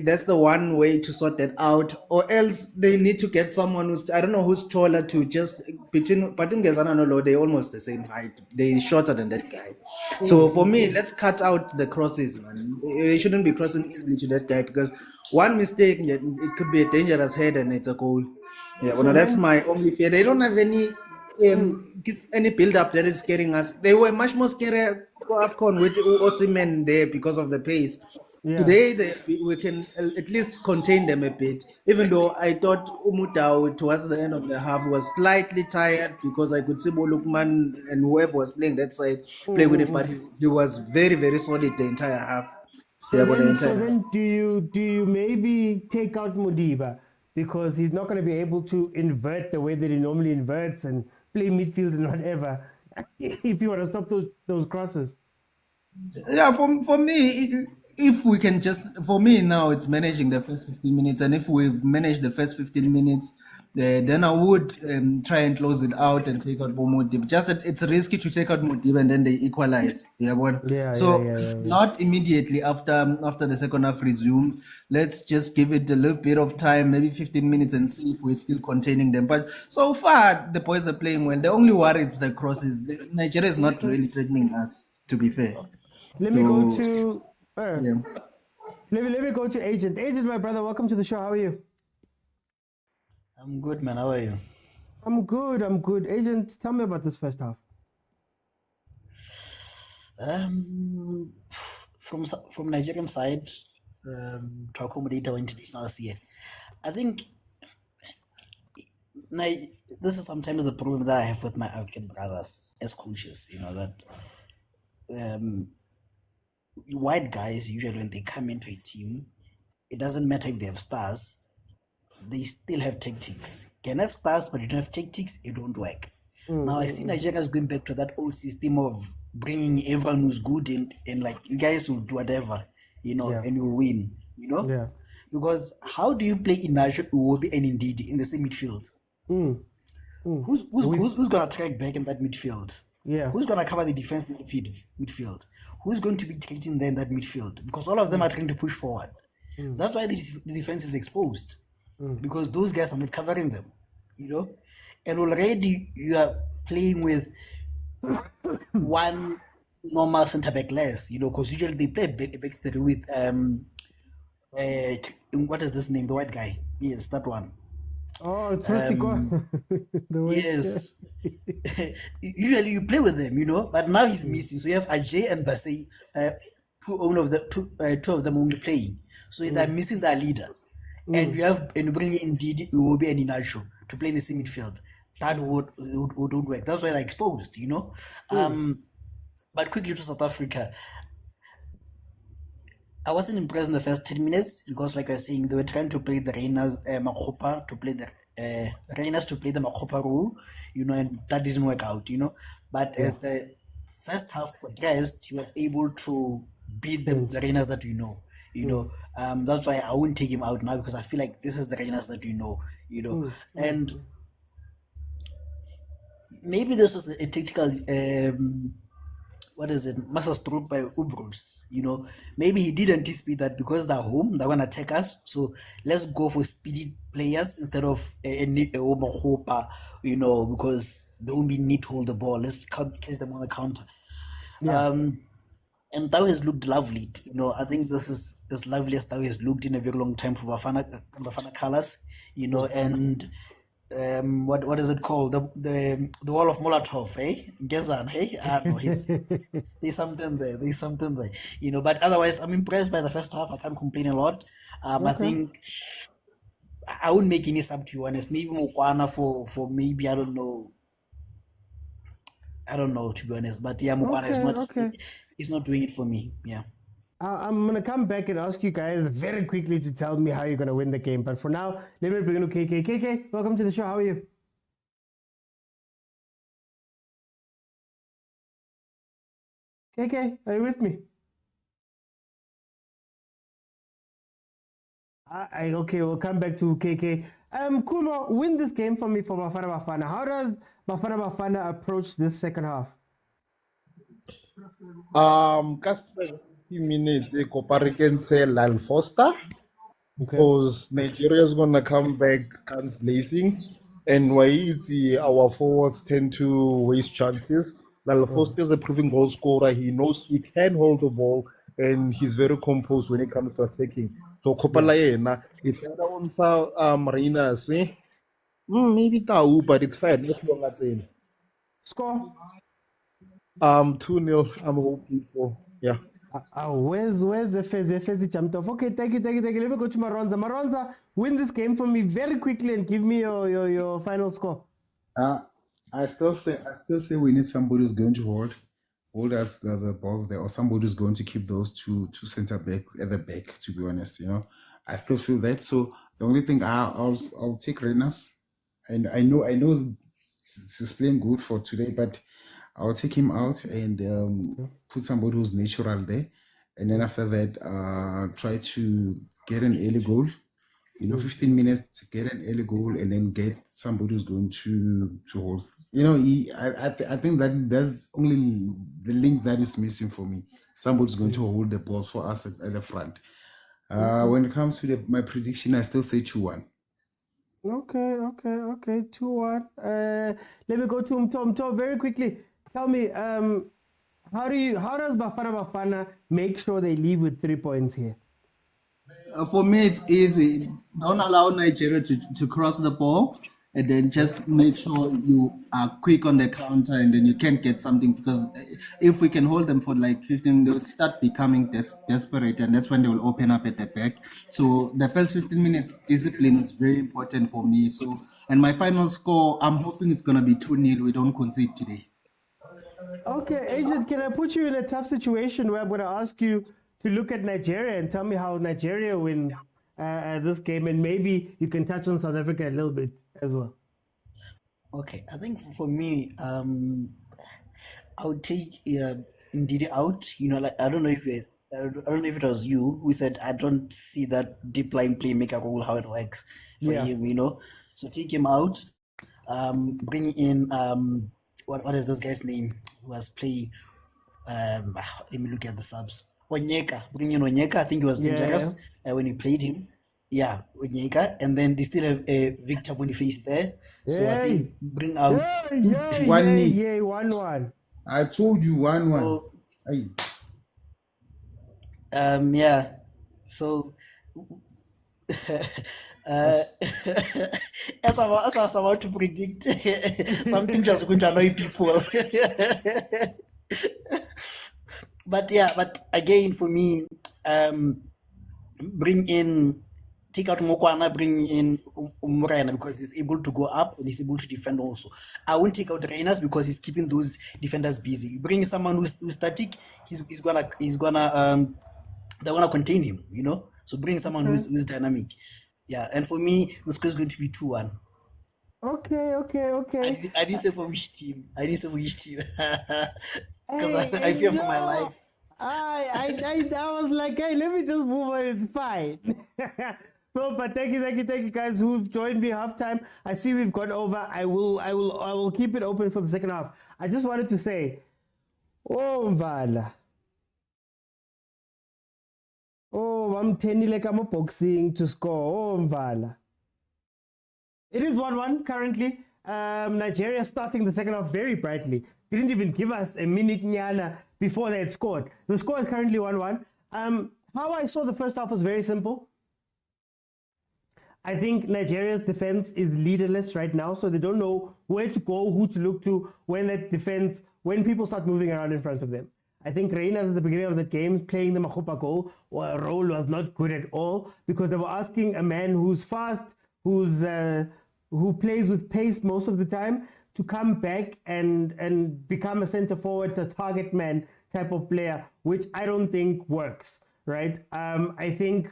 that's the one way to sort that out, or else they need to get someone who's, I don't know, who's taller, to just between Ngezana and Olo, they're almost the same height. They're shorter than that guy. So for me, let's cut out the crosses, man. They shouldn't be crossing easily to that guy, because one mistake, it could be a dangerous head and it's a goal. That's my only fear. They don't have any build up that is scaring us. They were much more scary AFCON with Osimhen there because of the pace. Today we can at least contain them a bit, even though I thought Motaung towards the end of the half was slightly tired, because I could see Bolukman and whoever was playing that side play with it, but he was very, very solid the entire half. So then do you maybe take out Modiba? because he's not going to be able to invert the way that he normally inverts and play midfield and whatever if you want to stop those crosses. Yeah, for me, if we can just, for me now, it's managing the first 15 minutes. And if we've managed the first 15 minutes, then I would try and close it out and take out Modib. Just that it's risky to take out Modib and then they equalize. Not immediately after the second half resumes. Let's just give it a little bit of time, maybe 15 minutes, and see if we're still containing them. But so far, the boys are playing well. The only worry is the crosses. Nigeria is not really threatening us, to be fair. Let me go to Agent. Agent, my brother, welcome to the show. How are you? I'm good, man. How are you? I'm good. Agent, tell me about this first half. From Nigerian side, to accommodate our internationals here, I think this is sometimes the problem that I have with my African brothers as coaches. You know that white guys usually when they come into a team, it doesn't matter if they have stars, they still have tactics. Can have stars, but you don't have tactics, it won't work. Now I see Nigerians going back to that old system of bringing everyone who's good and like you guys will do whatever, and you'll win, Because how do you play Inacho, Iwobi, and Ndidi in the same midfield? Who's gonna track back in that midfield? Yeah. Who's gonna cover the defense in the midfield? Who's going to be creating there in that midfield? Because all of them are trying to push forward. That's why the defense is exposed. Because those guys are not covering them, And already you are playing with one normal centre back less, because usually they play back three with what is this name? The white guy. Yes, that one. Oh, yes. Usually you play with them, but now he's missing. So you have Ajay and Basay, two of them only playing. So they're missing their leader. And you bring in Didi, Iwobi, and Inacho to play in the same midfield. That wouldn't work. That's why they're exposed, But quickly to South Africa. I wasn't impressed in the first 10 minutes because, like I was saying, they were trying to play the Reinas Makopa to play the Reinas to play the Makopa rule, and that didn't work out, But as the first half progressed, he was able to beat the Reinas that we know, That's why I won't take him out now because I feel like this is the Reinas that we know, And maybe this was a tactical. Master stroke by Ubruls, Maybe he did anticipate that because they're home, they're going to attack us. So let's go for speedy players instead of a Hopa, because they won't be need to hold the ball. Let's catch them on the counter. Yeah. And that has looked lovely. I think this is as lovely as that has looked in a very long time for Bafana colors, and what is it called? The wall of Molotov, Gezan, I don't know. There's something there. But otherwise, I'm impressed by the first half. I can't complain a lot. I think I wouldn't make any sub, to be honest. Maybe Mokwena for maybe I don't know, to be honest. But yeah, Mokwena is not. He's not doing it for me. Yeah. I'm going to come back and ask you guys very quickly to tell me how you're going to win the game. But for now, let me bring in KK. KK, welcome to the show. How are you? KK, are you with me? Okay, we'll come back to KK. Kuno, win this game for me for Bafana Bafana. How does Bafana Bafana approach this second half? 70 minutes Copa-Rican say Lal Foster because Nigeria is gonna come back guns blazing, and our forwards tend to waste chances. Lal Foster is a proven goal scorer. He knows he can hold the ball and he's very composed when it comes to attacking. So Copa Laena, it's either on Marina say maybe Tau, but it's fine. Let's go at saying. Score 2-0. I'm hoping for where's the Fezi jumped off? Okay, thank you. Let me go to Maronza. Maronza, win this game for me very quickly and give me your final score. I still say we need somebody who's going to hold us the balls there, or somebody who's going to keep those two center back at the back. To be honest, I still feel that. So The only thing I'll take Renas, and I know he's playing good for today, but I'll take him out and put somebody who's natural there, and then after that, try to get an early goal. 15 minutes to get an early goal, and then get somebody who's going to hold. I think that's only the link that is missing for me. Somebody's going to hold the balls for us at the front. When it comes to my prediction, I still say 2-1. Okay. 2-1. Let me go to Tom very quickly. Tell me, how does Bafana Bafana make sure they leave with 3 points here? For me, it's easy. Don't allow Nigeria to cross the ball, and then just make sure you are quick on the counter, and then you can get something. Because if we can hold them for like 15, they'll start becoming desperate, and that's when they will open up at the back. So the first 15 minutes discipline is very important for me. So, and my final score, I'm hoping it's gonna be 2-0. We don't concede today. Okay, Agent, can I put you in a tough situation where I'm going to ask you to look at Nigeria and tell me how Nigeria wins this game, and maybe you can touch on South Africa a little bit as well. Okay, I think for me, I would take Ndidi out. I don't know if it was you who said I don't see that deep line playmaker role how it works for him. So take him out. Bring in what is this guy's name who was playing? Let me look at the subs. Onyeka, bring in Onyeka. I think he was dangerous when he played him. Yeah, Onyeka, and then they still have Victor Boniface there. So I think bring out 1-1. I told you 1-1. Yeah. So as I was about to predict, something just going to annoy people. But again, for me, take out Mokwena, bring in Mokwena because he's able to go up and he's able to defend also. I won't take out Renas because he's keeping those defenders busy. Bring someone who's static, they're gonna contain him, So bring someone who's dynamic. Yeah, and for me, the score is going to be 2-1. Okay. I didn't say for which team. Because I fear for my life. I was like, hey, let me just move on. It's fine. No, but thank you guys who've joined me halftime. I see we've gone over. I will keep it open for the second half. I just wanted to say, Mvala. I'm 10 like I'm boxing to score. Mvala. It is 1-1 currently. Nigeria starting the second half very brightly. Didn't even give us a minute nyana before they had scored. The score is currently 1-1. How I saw the first half was very simple. I think Nigeria's defense is leaderless right now, so they don't know where to go, who to look to when people start moving around in front of them. I think Reina at the beginning of the game playing the Mahopa goal or role was not good at all because they were asking a man who's fast, who plays with pace most of the time, to come back and become a center forward, a target man type of player, which I don't think works, right? I think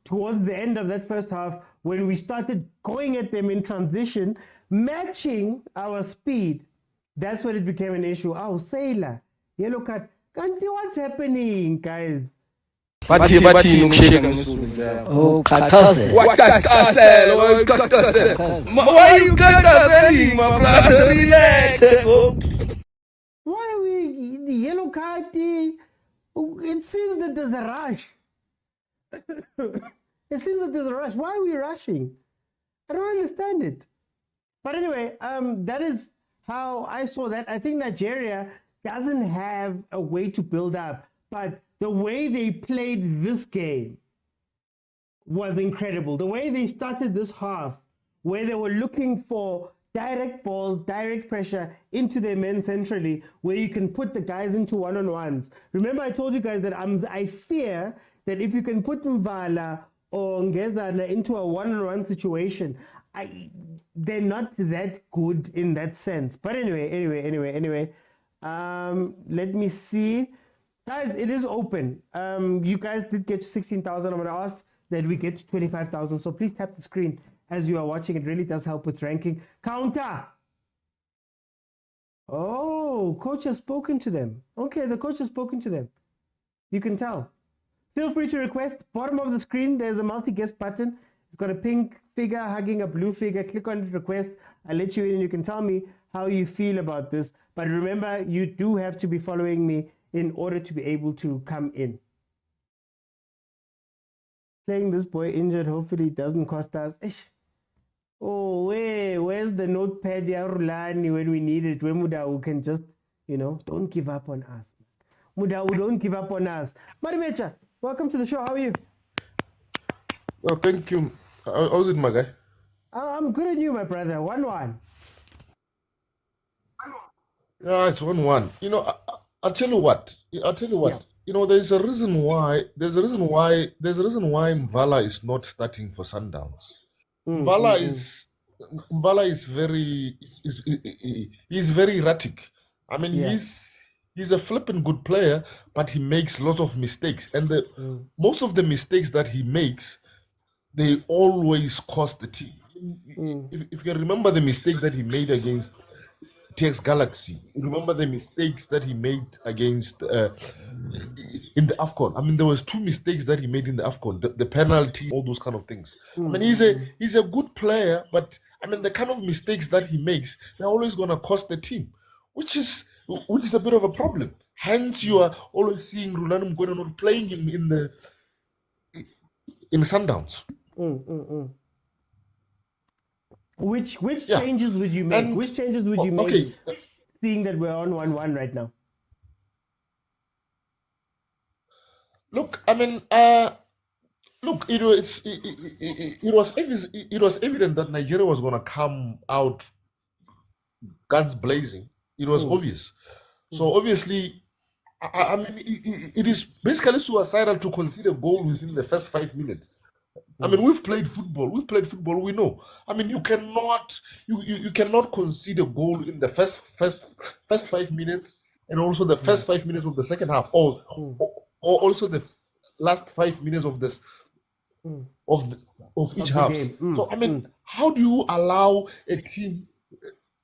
towards the end of that first half, when we started going at them in transition, matching our speed, that's when it became an issue. Sailor, yellow card. What's happening, guys? Why you my brother? Relax. Why are we the yellow card? It seems that there's a rush. Why are we rushing? I don't understand it. But anyway, that is how I saw that. I think Nigeria doesn't have a way to build up, but the way they played this game was incredible. The way they started this half, where they were looking for direct balls, direct pressure into their men centrally, where you can put the guys into one-on-ones. Remember, I told you guys that I fear that if you can put Mvala or Ngezana into a one-on-one situation, they're not that good in that sense. But anyway, let me see. Guys, it is open. You guys did get 16,000. I'm going to ask that we get to 25,000. So please tap the screen as you are watching. It really does help with ranking. Counter. Oh, coach has spoken to them. Okay, the coach has spoken to them. You can tell. Feel free to request. Bottom of the screen, there's a multi-guest button. It's got a pink figure hugging a blue figure. Click on it, request. I'll let you in and you can tell me how you feel about this. But remember, you do have to be following me in order to be able to come in. Playing this boy injured, hopefully it doesn't cost us. Ish. Oh, where's the notepad, rulani, when we need it? When Mudau can just, don't give up on us. Mudau, don't give up on us. Marimecha, welcome to the show. How are you? Oh, thank you. How's it, my guy? I'm good at you, my brother. 1-1. Yeah, it's 1-1. I'll tell you what. Yeah. There's a reason why Mvala is not starting for Sundowns. Mvala is he's very erratic. I mean, Yeah. he's a flipping good player, but he makes lots of mistakes, and most of the mistakes that he makes, they always cost the team. If you can remember the mistake that he made against TX Galaxy, remember the mistakes that he made against in the AFCON. I mean, there was 2 mistakes that he made in the AFCON, the penalty, all those kind of things. I mean, he's a good player, but I mean, the kind of mistakes that he makes, they're always going to cost the team, which is a bit of a problem. Hence, you are always seeing Rulani Mokwena not playing him in Sundowns. Which changes would you make? Which changes would you make? Okay. Seeing that we're on 1-1 right now. Look, I mean, it was evident that Nigeria was going to come out guns blazing. It was obvious. So obviously, I mean, it is basically suicidal to concede a goal within the first 5 minutes. I mean, we've played football. We know. I mean, you cannot concede a goal in the first 5 minutes, and also the first 5 minutes of the second half, or also the last 5 minutes of this of each half. So I mean, how do you allow a team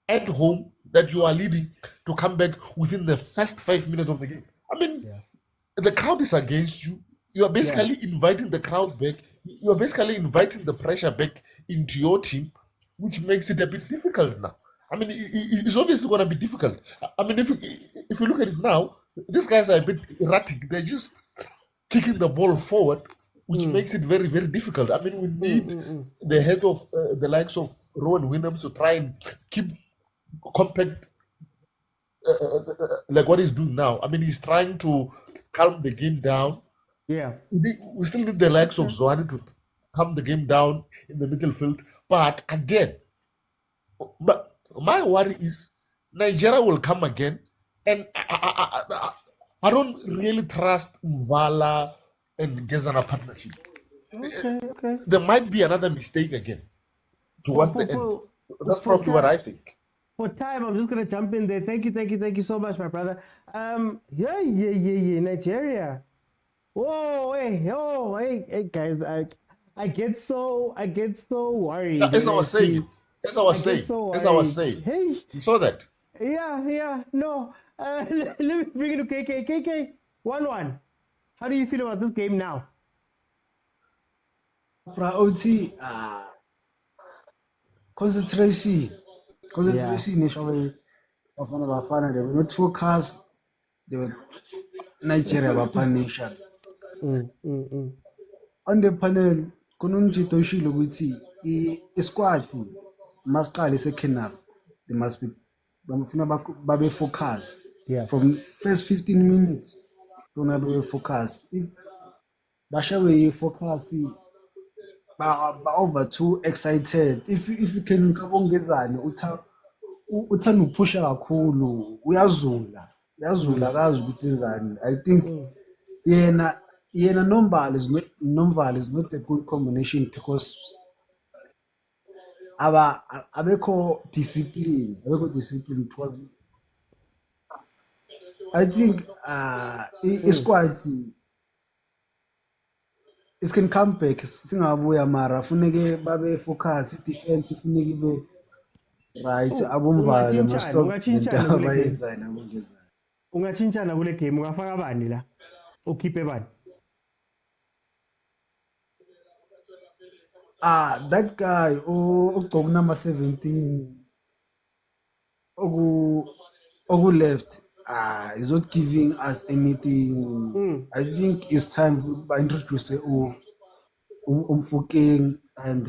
at home that you are leading to come back within the first 5 minutes of the game? I mean, the crowd is against you. You are basically inviting the crowd back. You are basically inviting the pressure back into your team, which makes it a bit difficult now. I mean, it's obviously going to be difficult. I mean, if you look at it now, these guys are a bit erratic. They're just kicking the ball forward, which makes it very, very difficult. I mean, we need the head of the likes of Rowan Williams to try and keep compact like what he's doing now. I mean, he's trying to calm the game down. Yeah. We still need the likes of Zoani to calm the game down in the midfield. But again, my worry is Nigeria will come again, and I don't really trust Mvala and Gezana partnership. Okay. There might be another mistake again towards the end. That's probably what I think. For time, I'm just gonna jump in there. Thank you so much, my brother. Nigeria. Hey, guys! I get so worried. As I was saying. Hey, you saw that? Yeah. No, let me bring it to KK. KK, 1-1. How do you feel about this game now? Priority, concentration. Initially, Bafana Bafana, they were not focused. They were Nigeria Bafana nation. On the panel, Konunjito Shilo Witsi, a squad must call second half. They must be Babe focus. Yeah. From first 15 minutes, don't be focus. If Bashawe focus, over too excited. If you can look upon Gezani, uthanda upusha kakhulu, uyazula kazi ukuthi enzani. I think yena Nombal is not a good combination because abekho discipline because I think it's quite it can come back singabuya mara funeke babe focus defense funeke ibe right abomvale must stop ungachintshana lento kule game. abayenzayo nabongeza Ungachintshana kule game ungafaka bani la? Ukhiphe bani? that guy ugqoka number 17 oku left is not giving us anything. I think it's time to introduce Umfukeng and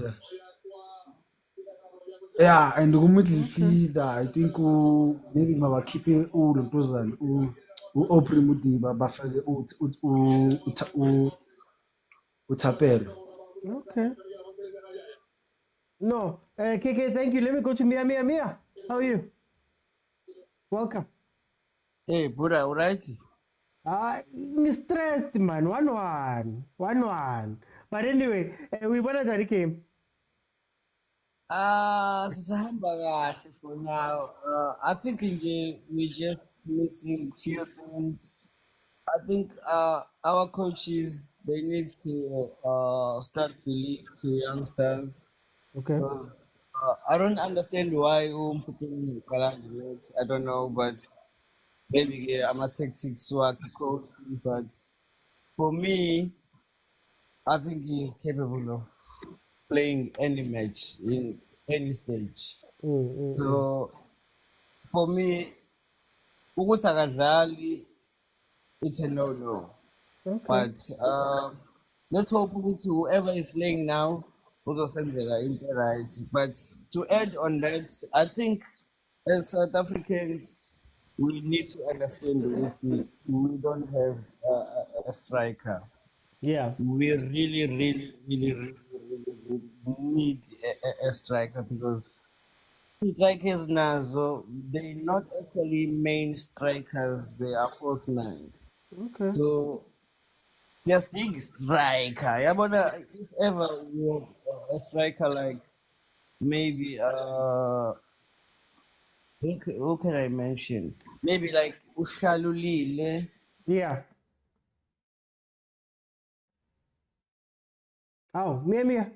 and midfielder I think maybe mabakhiphe uLontozana uOpri Mudiba bafake uThapelo. Okay. No, KK, thank you. Let me go to Mia. Mia, how are you? Welcome. Hey, Buddha, alright? Stressed, man. 1-1. But anyway, we won a game. Sisahamba kahle for now. I think we're just missing few things. I think our coaches, they need to start believe to youngsters. Okay. Because I don't understand why Mfukeni Kalandi late. I don't know, but maybe I'm a tactics work coach. But for me, I think he's capable of playing any match in any stage. So for me, Ugusagadali, it's a no-no. Okay. But let's hope whoever is playing now also sends it right. But to add on that, I think as South Africans, we need to understand that we don't have a striker. Yeah. We really need a striker because strikers now, they're not actually main strikers, they are fourth line. Okay. So just think striker. Yeah, but if ever we have a striker like maybe who can I mention? Maybe like Ushalulile. Yeah. Oh, Mia.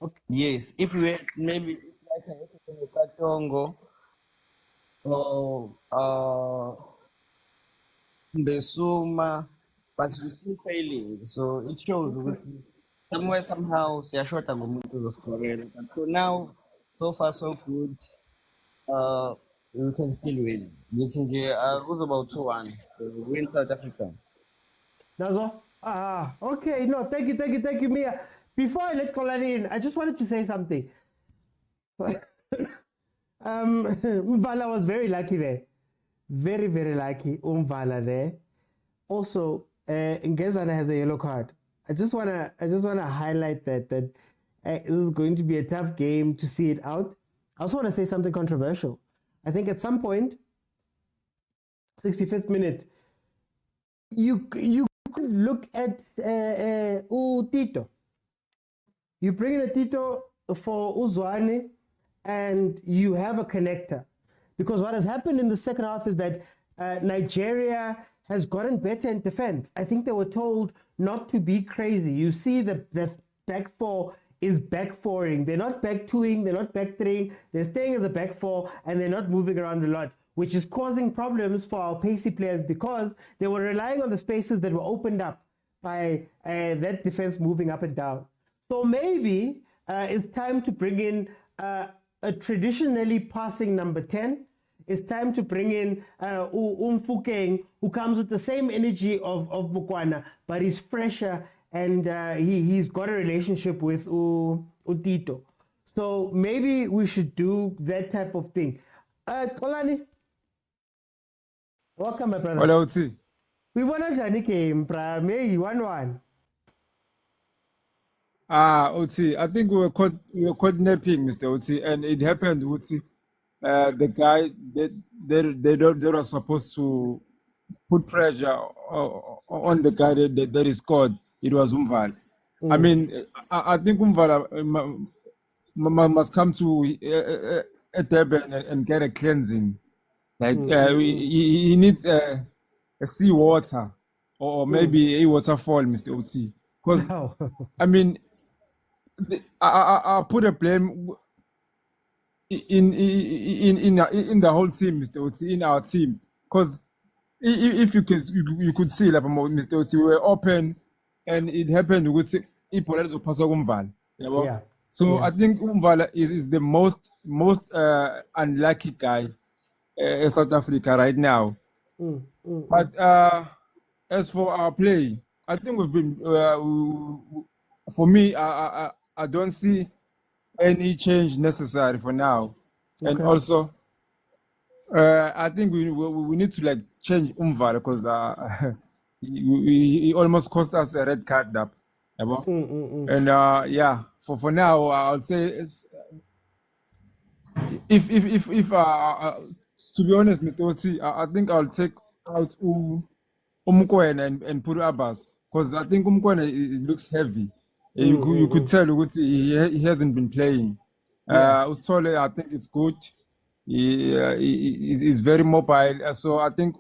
Okay. Yes, if we had maybe like a Katongo or Besuma, but we're still failing. So it shows somewhere somehow they are short of scoring. But for now, so far so good. We can still win. This goes about 2-1. Win South Africa. That's all? Okay. No, thank you, Mia. Before I let Kolani in, I just wanted to say something. Mbala was very lucky there. Very, very lucky. Mbala there. Also, Ngezana has a yellow card. I just wanna highlight that it is going to be a tough game to see it out. I also want to say something controversial. I think at some point, 65th minute, you could look at Tito. You bring in a Tito for Uzwane and you have a connector. Because what has happened in the second half is that Nigeria has gotten better in defense. I think they were told not to be crazy. You see the back four is back fouring. They're not back twoing, they're not back threeing, they're staying as a back four and they're not moving around a lot, which is causing problems for our pacey players because they were relying on the spaces that were opened up by that defense moving up and down. So maybe it's time to bring in a traditionally passing number 10. It's time to bring in Umfukeng, who comes with the same energy of Mokwena, but he's fresher and he's got a relationship with Tito. So maybe we should do that type of thing. Kolani, welcome, my brother. Hola, Otsi. We won a journey game, maybe 1-1. Otsi, I think we were coordinating, Mr. Otsi, and it happened with the guy they were supposed to put pressure on the guy that he scored. It was Umval. I mean, I think Umval must come to a Durban and get a cleansing. Like he needs a sea water or maybe a waterfall, Mr. OT. Because No. I mean, I put a blame in the whole team, Mr. OT, in our team. Because if you could see, like Mr. OT, we were open, and it happened. We could see Ipolezo Pasogumval. Yeah. So I think Umvala is the most unlucky guy in South Africa right now. But as for our play, I think we've been. For me, I don't see any change necessary for now, and also I think we need to like change Umvala because he almost cost us a red card up. And yeah, for now, I'll say if to be honest, Mr. Oti, I think I'll take out Mokwena and put Abbas because I think Mokwena it looks heavy. You could tell he hasn't been playing. Usole, I think it's good. He's very mobile, so I think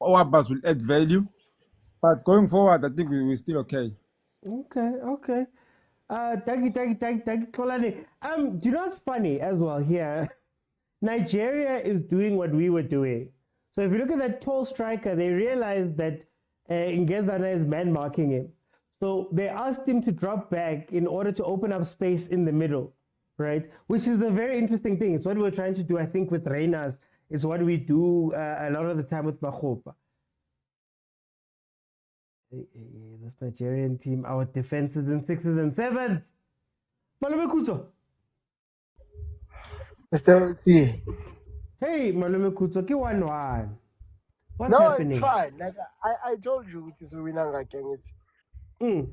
Abbas will add value. But going forward, I think we're still okay. Okay. Thank you, Xolani. Do you know what's funny as well here? Nigeria is doing what we were doing. So if you look at that tall striker, they realized that Ngezana is man marking him. So they asked him to drop back in order to open up space in the middle, right? Which is a very interesting thing. It's what we're trying to do, I think, with Reynas. It's what we do a lot of the time with Makgopa. This Nigerian team, our defenses in 6s and 7s. Malume Kutso. Mr. T. Hey, Malume Kutso, ki 1-1. What's no, happening? It's fine. Like I told you, it is winning against it.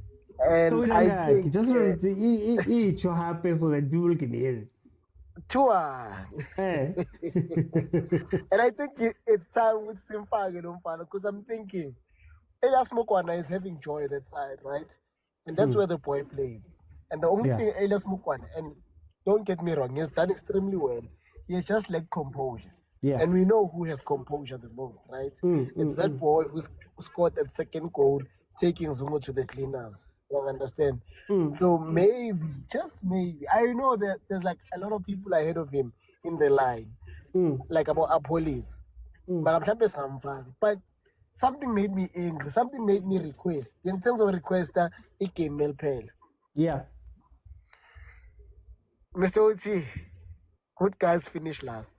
And So I think just eat your happy so that people can hear it. 2-1. And I think it's time with Simfage because I'm thinking Elias Mokwena is having joy that side, right? And that's where the boy plays. And the only thing Elias Mokwena, and don't get me wrong, he has done extremely well. He has just lacked composure. Yeah. And we know who has composure the most, right? It's that boy who scored that second goal, taking Zungu to the cleaners. You understand? So maybe, just maybe, I know that there's like a lot of people ahead of him in the line, like about our police. But something made me angry. Something made me request. In terms of request, it came Melpel. Yeah. Mr. Oti, good guys finish last.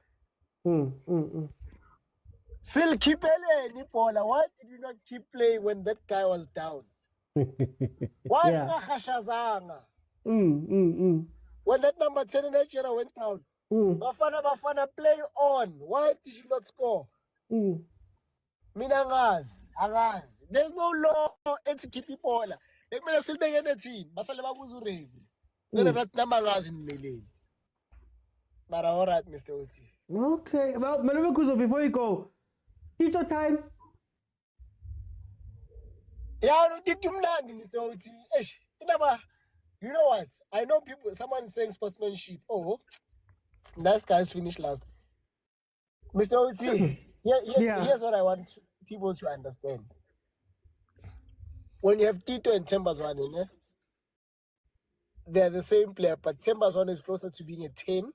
Still keep playing, Paula. Why did you not keep playing when that guy was down? Why is when that number 10 in Nigeria went down, Bafana play on. Why did you not score? Minangaz. There's no law to keep people. Like me, still be in the team. Basale babuzu revi. No, that namangaz in Melin. But all right, Mr. Oti. Okay. Well, Malume Kuzo, before you go, teacher time. Yeah, no, take him land, Mr. Oti. You know what? I know people. Someone is saying sportsmanship. Oh, that guy's finished last. Mr. Oti. Here's what I want people to understand. When you have Tito and Tembazwane, they're the same player, but Tembazwane is closer to being a 10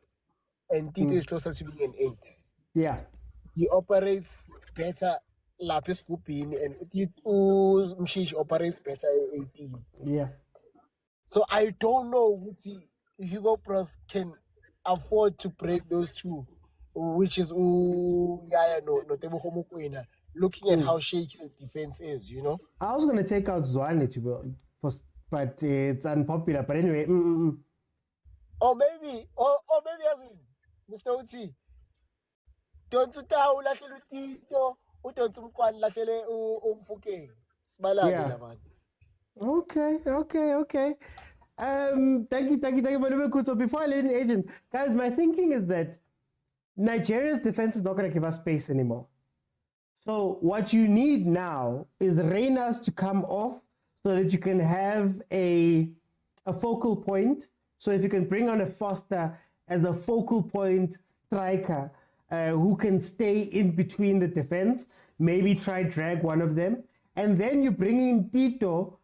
and Tito is closer to being an 8. Yeah. He operates better Lapis Kupin and Tito Mshish operates better at 18. Yeah. So I don't know Hugo Pros can afford to break those two, which is looking at how shaky the defense is, you know. I was gonna take out Zwane but it's unpopular. But anyway, or maybe as in Mr. Oti, don't you tell Tito, don't Okay. Thank you, Malume Kutso. Before I let in agent, guys, my thinking is that Nigeria's defense is not going to give us space anymore. So what you need now is Reynas to come off so that you can have a focal point. So if you can bring on a Foster as a focal point striker who can stay in between the defense, maybe try drag one of them, and then you bring in Tito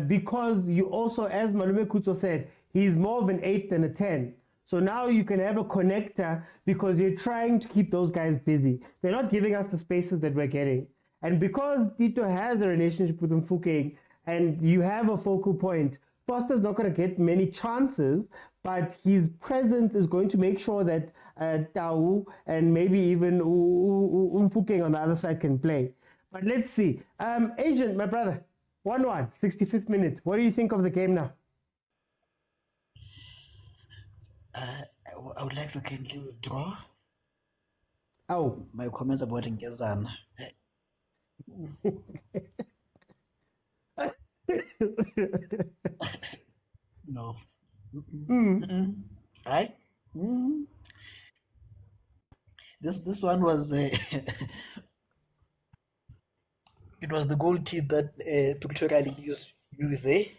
because you also, as Malume Kutso said, he's more of an 8 than a 10. So now you can have a connector because you're trying to keep those guys busy. They're not giving us the spaces that we're getting. And because Tito has a relationship with Mfukeng and you have a focal point, Foster's not going to get many chances, but his presence is going to make sure that Tau and maybe even Mfukeng on the other side can play. But let's see. Agent, my brother, 1-1, 65th minute. What do you think of the game now? I would like to kindly withdraw. Oh. My comments about Ngezana. No. Right? This one was it was the goal teeth that pictorially used is a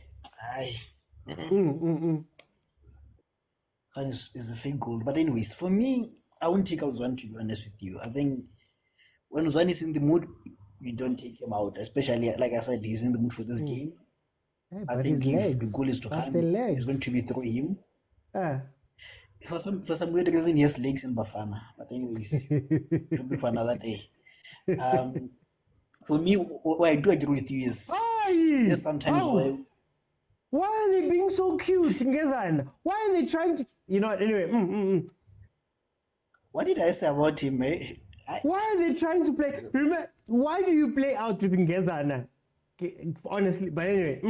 fake goal. But anyways, for me, I won't take out Zwan, to be honest with you. I think when Zwan is in the mood, you don't take him out, especially like I said, he's in the mood for this game. Yeah, I think if the goal is to come, it's going to be through him. For some weird reason, he has legs in Bafana. But anyways, it'll be for another day. For me, what I do agree with you is there's sometimes why are they being so cute together? Why are they trying to, you know, anyway. What did I say about him, Why are they trying to play? Remember, why do you play out with Ngezana? Honestly, but anyway.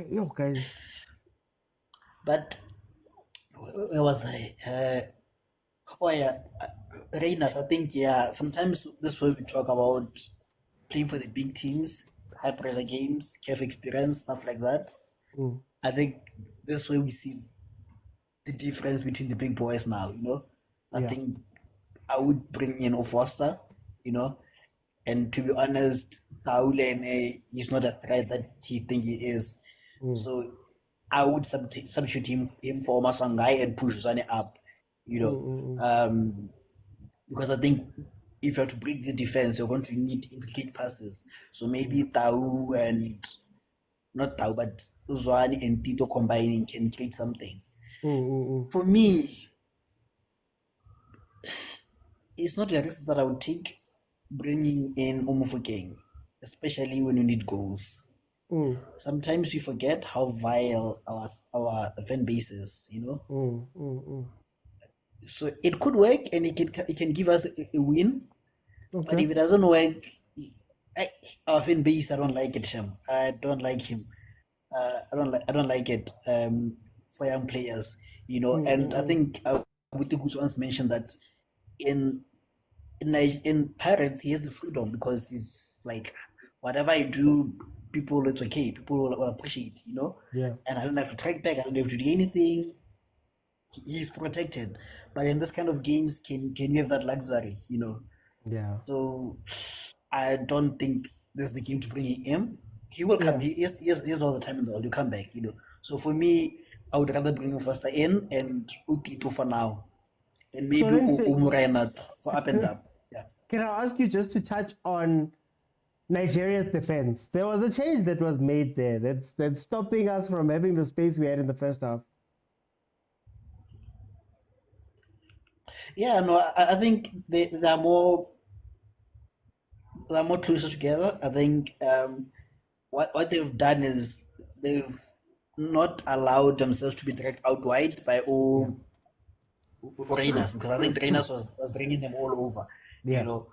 Yo, guys. But where was I? Reyners, I think, sometimes this way we talk about playing for the big teams, high pressure games, CAF experience, stuff like that. I think this way we see the difference between the big boys now, you know. I think I would bring in Foster, you know, and to be honest, Taule is not a threat that he think he is. So I would substitute him for Masangai and push Zane up, you know, because I think if you have to break the defense, you're going to need intricate passes. So maybe Tau and not Tau, but Zwane and Tito combining can create something. For me, it's not a risk that I would take bringing in Omufukeng, especially when you need goals. Sometimes we forget how vile our fan base is, you know. So it could work and it can give us a win. But if it doesn't work, our fan base, I don't like it, Shem. I don't like him. I don't like it for young players, you know. And I think Abutikus once mentioned that in Pirates he has the freedom because he's like, whatever I do, people, it's okay. People will appreciate, you know. And I don't have to track back. I don't have to do anything. He's protected. But in this kind of games, can you have that luxury, you know? So I don't think this is the game to bring him in. He will come. He is all the time in the world. You come back, you know. So for me, I would rather bring him Foster in and Utito for now, and maybe Umurena for up and up. Can I ask you just to touch on Nigeria's defense? There was a change that was made there that's stopping us from having the space we had in the first half. I think they're more closer together. I think what they've done is they've not allowed themselves to be dragged out wide by all Reiners, because I think Reiners was bringing them all over, you know.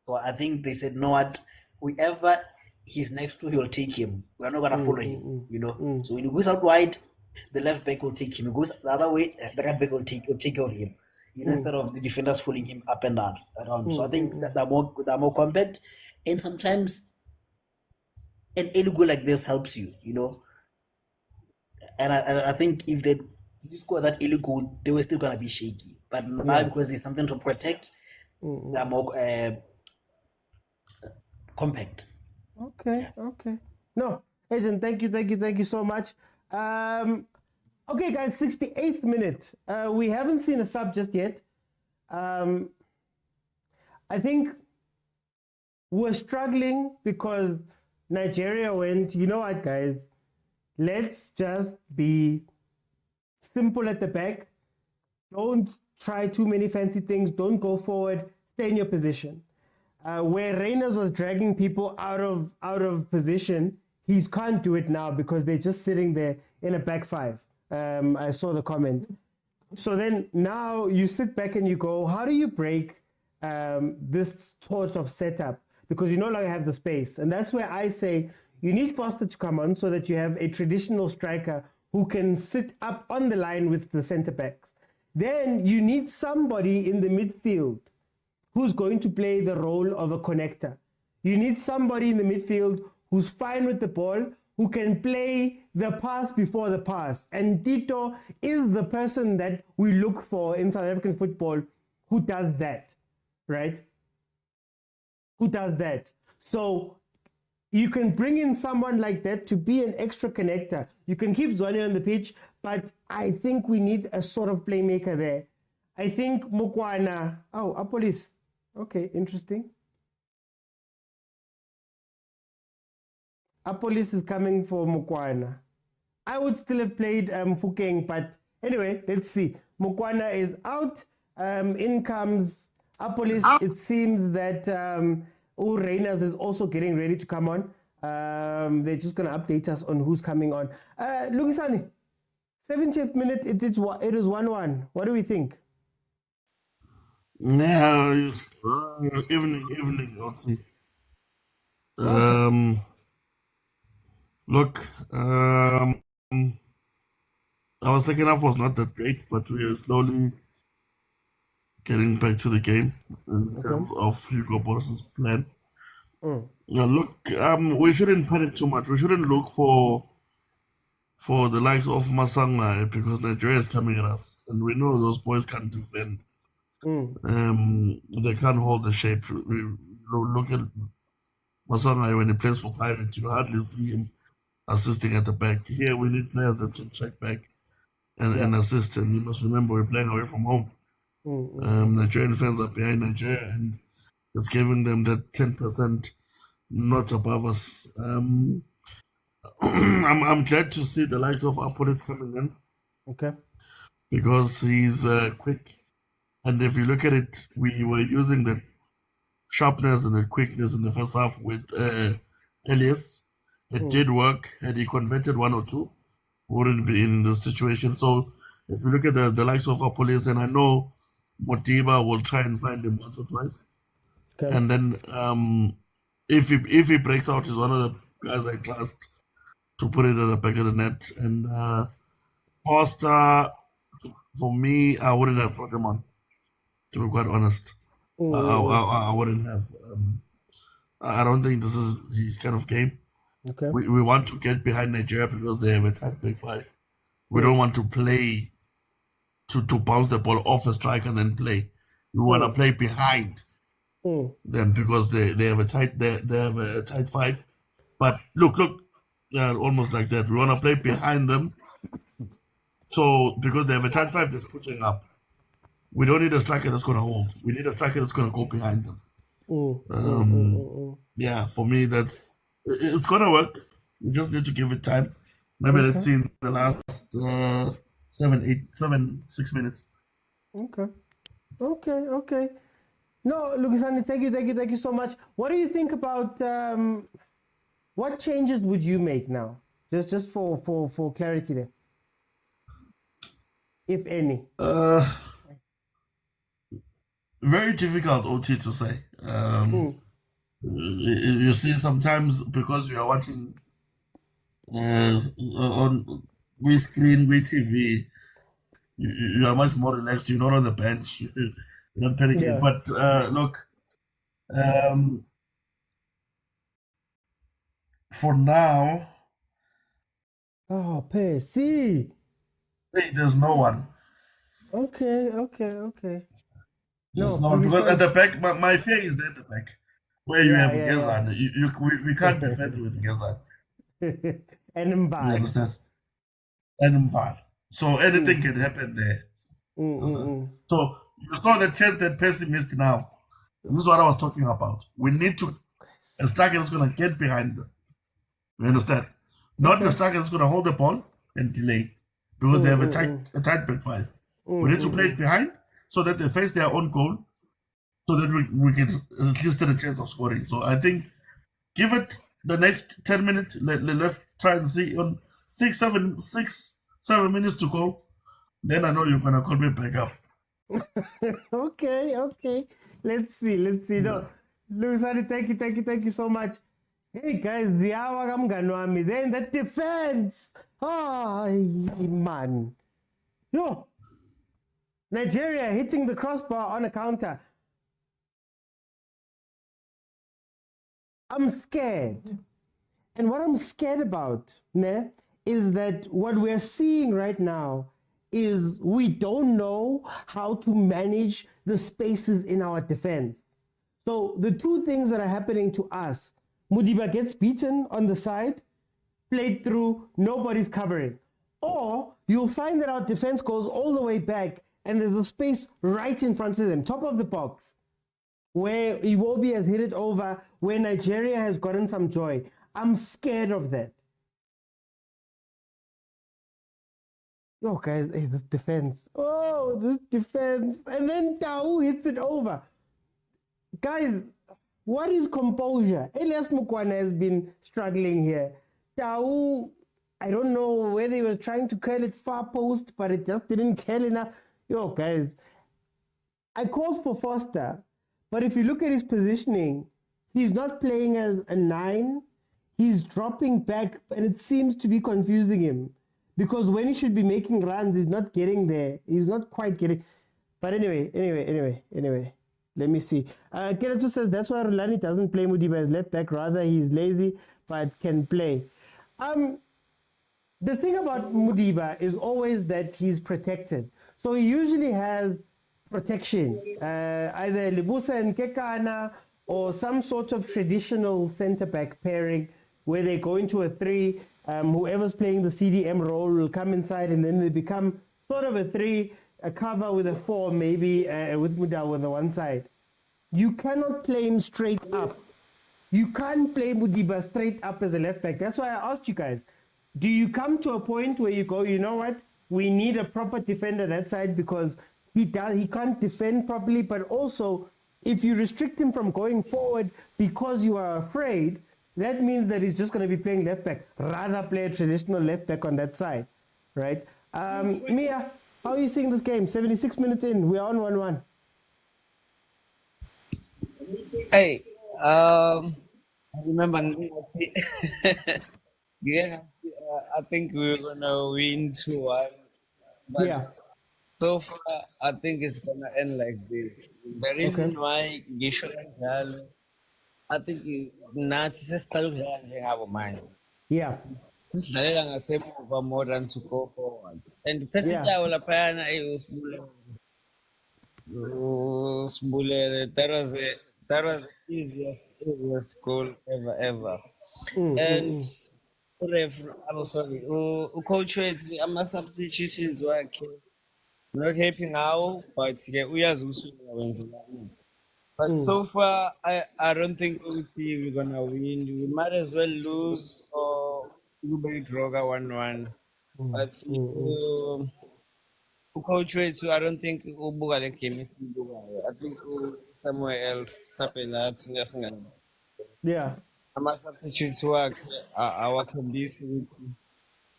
So I think they said, no, what, whoever he's next to, he'll take him. We're not gonna follow him, you know. So when he goes out wide, the left back will take him. He goes the other way, the right back will take care of him. You know, instead of the defenders following him up and down around. So I think that they're more compact, and sometimes an early goal like this helps you, you know. And I think if they score that early goal, they were still gonna be shaky. But now because there's something to protect, they're more compact. Okay. No, Agent, thank you so much. Okay, guys, 68th minute. We haven't seen a sub just yet. I think were struggling because Nigeria went, you know what, guys? Let's just be simple at the back. Don't try too many fancy things. Don't go forward. Stay in your position. Where Reyners was dragging people out of position, he can't do it now because they're just sitting there in a back five. I saw the comment. So then now you sit back and you go, how do you break this sort of setup? Because you no longer have the space. And that's where I say you need Foster to come on so that you have a traditional striker who can sit up on the line with the center backs. Then you need somebody in the midfield who's going to play the role of a connector. You need somebody in the midfield who's fine with the ball, who can play the pass before the pass. And Tito is the person that we look for in South African football who does that, right? Who does that. So you can bring in someone like that to be an extra connector. You can keep Zwane on the pitch, but I think we need a sort of playmaker there. I think Mokwena, Apolis. Okay, interesting. Apolis is coming for Mokwena. I would still have played Fukeng, but anyway, let's see. Mokwena is out. In comes Apolis. It seems that Reyners is also getting ready to come on. They're just going to update us on who's coming on. Lugisani, 70th minute, it is 1-1. What do we think? Yeah, evening, Otzi. Look, our second half was not that great, but we are slowly getting back to the game in terms of Hugo Boss's plan. Look, we shouldn't panic too much. We shouldn't look for the likes of Masanga because Nigeria is coming at us, and we know those boys can't defend. They can't hold the shape. We look at Masanga when he plays for Pirates, you hardly see him assisting at the back. Here we need players that can check back and assist. And you must remember we're playing away from home. Nigerian fans are behind Nigeria, and it's giving them that 10% not above us. I'm glad to see the likes of Apolit coming in. Okay. Because he's quick. And if you look at it, we were using the sharpness and the quickness in the first half with Elias. It did work. Had he converted one or two, wouldn't be in the situation. So if you look at the likes of our police, and I know Motiba will try and find him once or twice. Okay. And then if he breaks out, he's one of the guys I trust to put it at the back of the net. And Foster, for me, I wouldn't have brought him on, to be quite honest. I wouldn't have. I don't think this is his kind of game. Okay. We want to get behind Nigeria because they have a tight big five. We don't want to play to bounce the ball off a strike and then play. We want to play behind them because they have a tight five. But look, almost like that. We want to play behind them. So because they have a tight five that's pushing up, we don't need a striker that's going to hold. We need a striker that's going to go behind them. Yeah, for me, it's going to work. We just need to give it time. Maybe let's see in the last 6 minutes. Okay. No, Lugisani, thank you so much. What do you think about what changes would you make now? Just for clarity there, if any. Very difficult, OT, to say. You see, sometimes because we are watching on we screen, we TV, you are much more relaxed. You're not on the bench. You're not panicking. Yeah. But look, for now, see, there's no one. Okay. No, because at the back, my fear is at the back, where you have Gezan. We can't defend with Gezan. And Mbad. You understand? And Mbad. So anything can happen there. So you saw the chance that Percy missed now. This is what I was talking about. We need to A striker that's going to get behind them. You understand? Not the striker that's going to hold the ball and delay because they have a tight back five. We need to play it behind so that they face their own goal so that we can at least stand a chance of scoring. So I think give it the next 10 minutes. Let's try and see on 7 minutes to go. Then I know you're going to call me back up. Okay. Let's see. No, Lusani, thank you so much. Hey guys, then that defense. Oh man. Yo. Nigeria hitting the crossbar on a counter. I'm scared. And what I'm scared about, is that what we're seeing right now is we don't know how to manage the spaces in our defense. So the two things that are happening to us, Modiba gets beaten on the side, played through, nobody's covering. Or you'll find that our defense goes all the way back and there's a space right in front of them, top of the box, where Iwobi has hit it over, where Nigeria has gotten some joy. I'm scared of that. Yo, guys, hey, this defense. Oh, this defense. And then Tau hits it over. Guys, what is composure? Elias Mokwena has been struggling here. Tau, I don't know whether he was trying to curl it far post, but it just didn't curl enough. Yo, guys, I called for Foster, but if you look at his positioning, he's not playing as a 9. He's dropping back, and it seems to be confusing him. Because when he should be making runs, he's not getting there. He's not quite getting. But anyway. Let me see. Keleto says that's why Rulani doesn't play Modiba as left back. Rather, he's lazy, but can play. The thing about Modiba is always that he's protected. So he usually has protection, either Libusa and Kekana or some sort of traditional centre-back pairing where they go into a 3. Whoever's playing the CDM role will come inside and then they become sort of a 3, a cover with a 4, maybe with Modiba on the one side. You cannot play him straight up. You can't play Modiba straight up as a left back. That's why I asked you guys, do you come to a point where you go, you know what, we need a proper defender that side because he can't defend properly, but also if you restrict him from going forward because you are afraid, that means that he's just going to be playing left back. Rather play a traditional left back on that side, right? Mia, how are you seeing this game? 76 minutes in, we are on 1-1. Hey, I remember. Yeah, I think we're gonna win 2-1. But Yeah. so far, I think it's gonna end like this. The reason why Gisho I think nathi sesiqala ukudlala njengabomanje. Yeah. Sidlalela ngasemuva more than to go forward. And Pesitawo laphayana usibulele. That was the easiest goal ever. And I'm sorry, coach ama-substitutions wakhe not happy now, but uyazi usuku wenzekani. But so far, I don't think we're gonna win. We might as well lose or we draw 1-1. But coach wethu, I don't think ubuka le game isibukayo. I think somewhere else Yeah. ama-substitutes wakhe awakhombisi ukuthi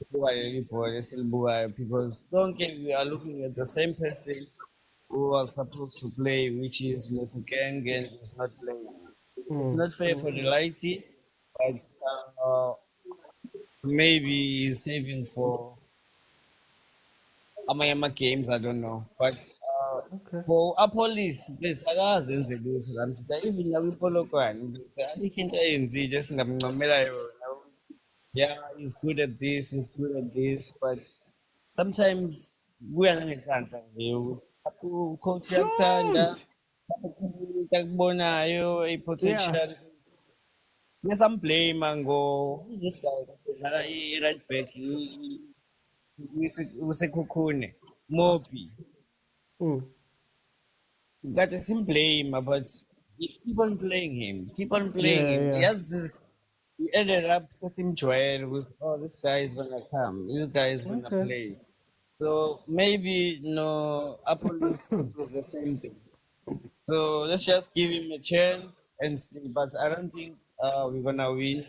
ubuka leli bhola esilibukayo because we are looking at the same person who was supposed to play, which is Mofokeng, and is not playing. It's not fair for the Lighty, but maybe he's saving for Amayama games, I don't know. But for our police, there's akazenze lutho kanti even nakwipolokwane alikho into ayenzile esingamncomela yona. Yeah, he's good at this, but sometimes kuya nangenhlanhla nje. Coach yakuthanda akubonayo i-potential. Yes, I'm playing Mango. This guy dlala i-right back usekhukhune Mopi. Kade simblame, but you keep on playing him. Keep on playing him. Yeah. Yes, you ended up putting Joel with, oh, this guy is gonna come. This guy is gonna Okay. play. So maybe Apollo is the same thing. So let's just give him a chance and see. But I don't think we're gonna win.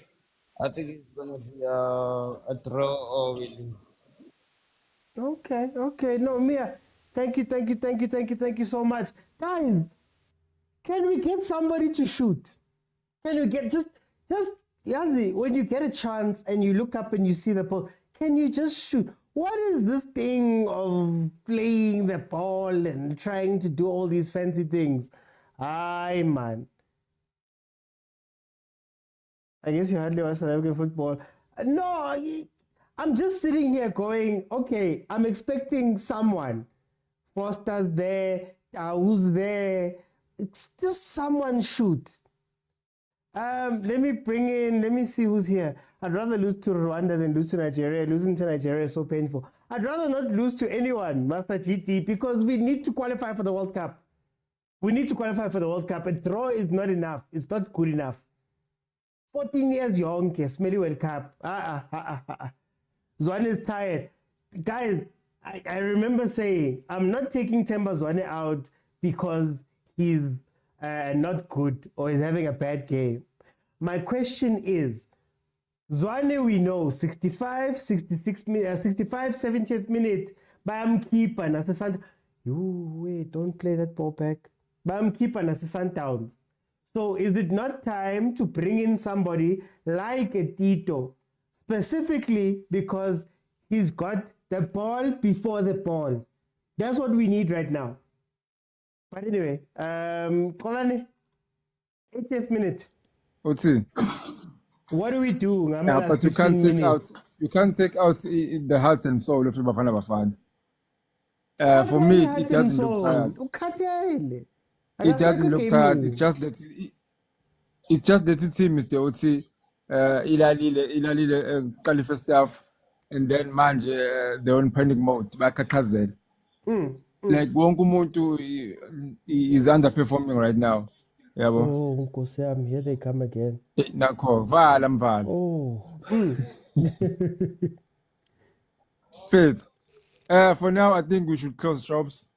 I think it's gonna be a draw or we lose. Okay. No, Mia. Thank you so much. Guys, can we get somebody to shoot? Can you get just Yazdi, when you get a chance and you look up and you see the ball, can you just shoot? What is this thing of playing the ball and trying to do all these fancy things? Aye, man. I guess you hardly watch South African football. No, I'm just sitting here going, okay, I'm expecting someone. Foster's there, who's there? It's just someone shoot. Let me see who's here. I'd rather lose to Rwanda than lose to Nigeria. Losing to Nigeria is so painful. I'd rather not lose to anyone, Master GT, because we need to qualify for the World Cup. We need to qualify for the World Cup. A draw is not enough. It's not good enough. 14 years young, smelly World Cup. Zwane is tired. Guys, I remember saying, I'm not taking Temba Zwane out because he's not good or he's having a bad game. My question is, Zwane, we know, 65, 66 minutes, 65, 70th minute, Bam keeper, don't play that ball back. Bam keeper, Sundowns. So is it not time to bring in somebody like a Tito, specifically because he's got the ball before the ball? That's what we need right now. But anyway, Kolani, 80th minute. Oti. What do we do? Yeah, but you can't take out the heart and soul of Bafana Bafana. For me, it doesn't look tired. It doesn't look tired. It's just that the team is the OT, Ilalile, Khalifa staff, and then manje they're on panic mode. Bakakazel. Like Wonku Muntu is underperforming right now. Yeah, oh, Nkosam, here they come again. Nako, Val. Oh. Fit. For now, I think we should close shops.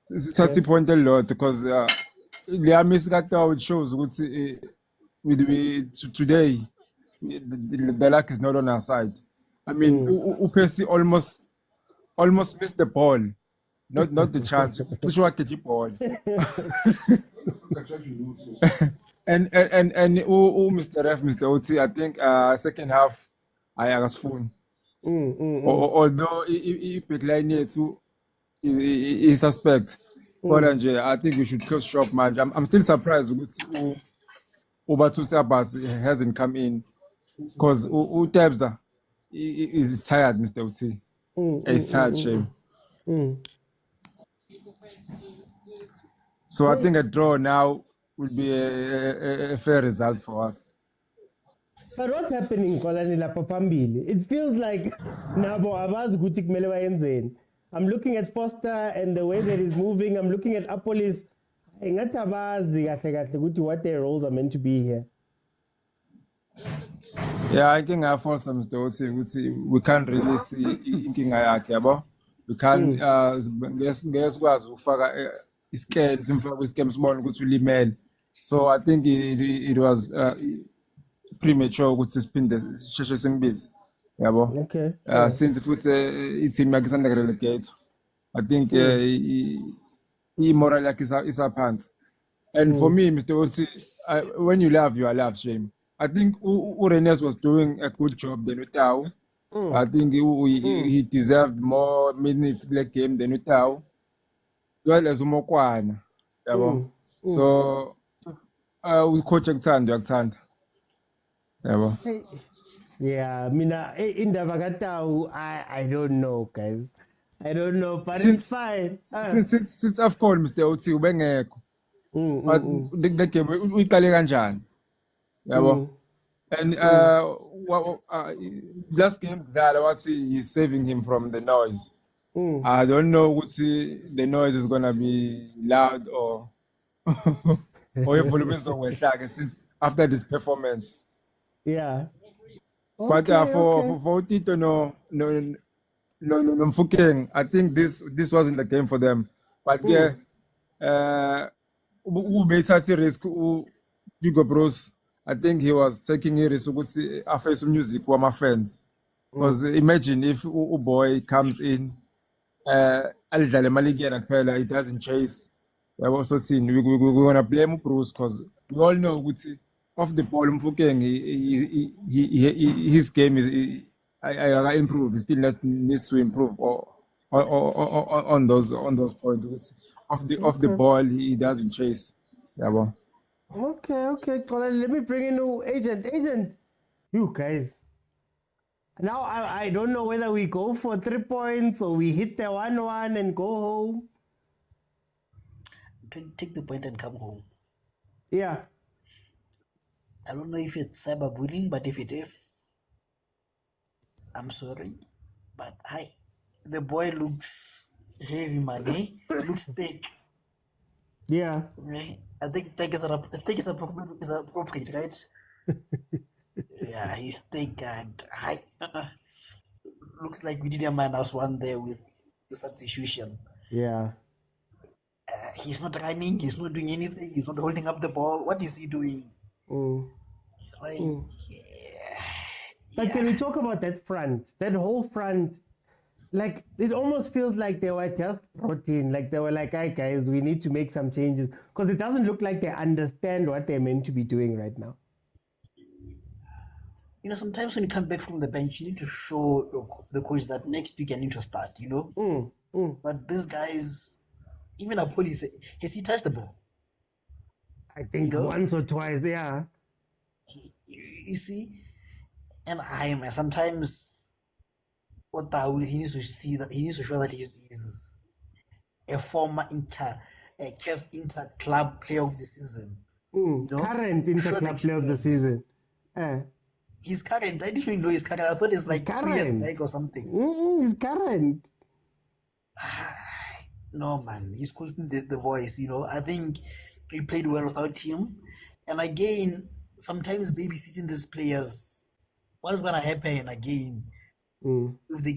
It's 30 point a lot because they are missing out with shows. Today, the luck is not on our side. I mean, Upesi almost missed the ball. Not the chance. Ball. and Mr. F, Mr. OT, I think second half I was full. Although he picked line here too, he suspect. But I think we should close shop, man. I'm still surprised with Ubatu Sabas hasn't come in because Utebza is tired, Mr. OT. It's tired, shame. So I think a draw now would be a fair result for us. But what's happening, Kolani Lapapambili? It feels like Nabo Abaz Gutik Melewayenzen. I'm looking at Foster and the way that he's moving. I'm looking at Apolis. What their roles are meant to be here. Yeah, I think I force them to we can't really see anything I care. We can't guess was small. So I think it was premature to spin the Shasha bits. Okay. Since it's in Alexander relegate, I think moral is a pants. And for me, Mr. Oti, when you laugh, you are laugh shame. I think Urenes was doing a good job than Utau. I think he deserved more minutes black game than Utau. Well as Mokwana. So we coach Aktand. Yeah, Mina in the Vagatau, I don't know, guys. I don't know, but it's fine. Since I've called Mr. Oti, but the game we call it and last game that I was he's saving him from the noise. I don't know what the noise is gonna be loud or or evolution since after this performance. Yeah. But for Tito no Mfukeng, I think this wasn't the game for them. But yeah, who made such a risk? Hugo Bros, I think he was taking a risk to affect some music with my friends. Because imagine if a boy comes in, it doesn't chase. We have also seen we're gonna blame Bruce because we all know off the ball Mfukeng, his game is I improve. He still needs to improve on those points. Off the ball, he doesn't chase. Yeah, well. Okay. Let me bring in new agent. You guys. Now I don't know whether we go for 3 points or we hit the 1-1 and go home. Take the point and come home. Yeah. I don't know if it's cyberbullying, but if it is, I'm sorry. But the boy looks heavy, man. Looks thick. Yeah. I think is appropriate, right? Yeah, he's thick and looks like we did a -1 there with the substitution. Yeah. He's not running, he's not doing anything, he's not holding up the ball. What is he doing? But can we talk about that front? That whole front, like it almost feels like they were just brought in. Like they were like, "Hey guys, we need to make some changes," because it doesn't look like they understand what they're meant to be doing right now. Sometimes when you come back from the bench, you need to show the coach that next week I need to start. But these guys, even Apollo, has he touched the ball? I think once or twice, yeah. You see, and sometimes he needs to see that he needs to show that he's a former CAF Inter Club Player of the Season. Current Inter Club Player of the Season. He's current. I didn't even know he's current. I thought it's like 2 years back or something. He's current. No, man. He's causing the voice, I think he played well without him. And again, sometimes babysitting these players, what is going to happen again? If the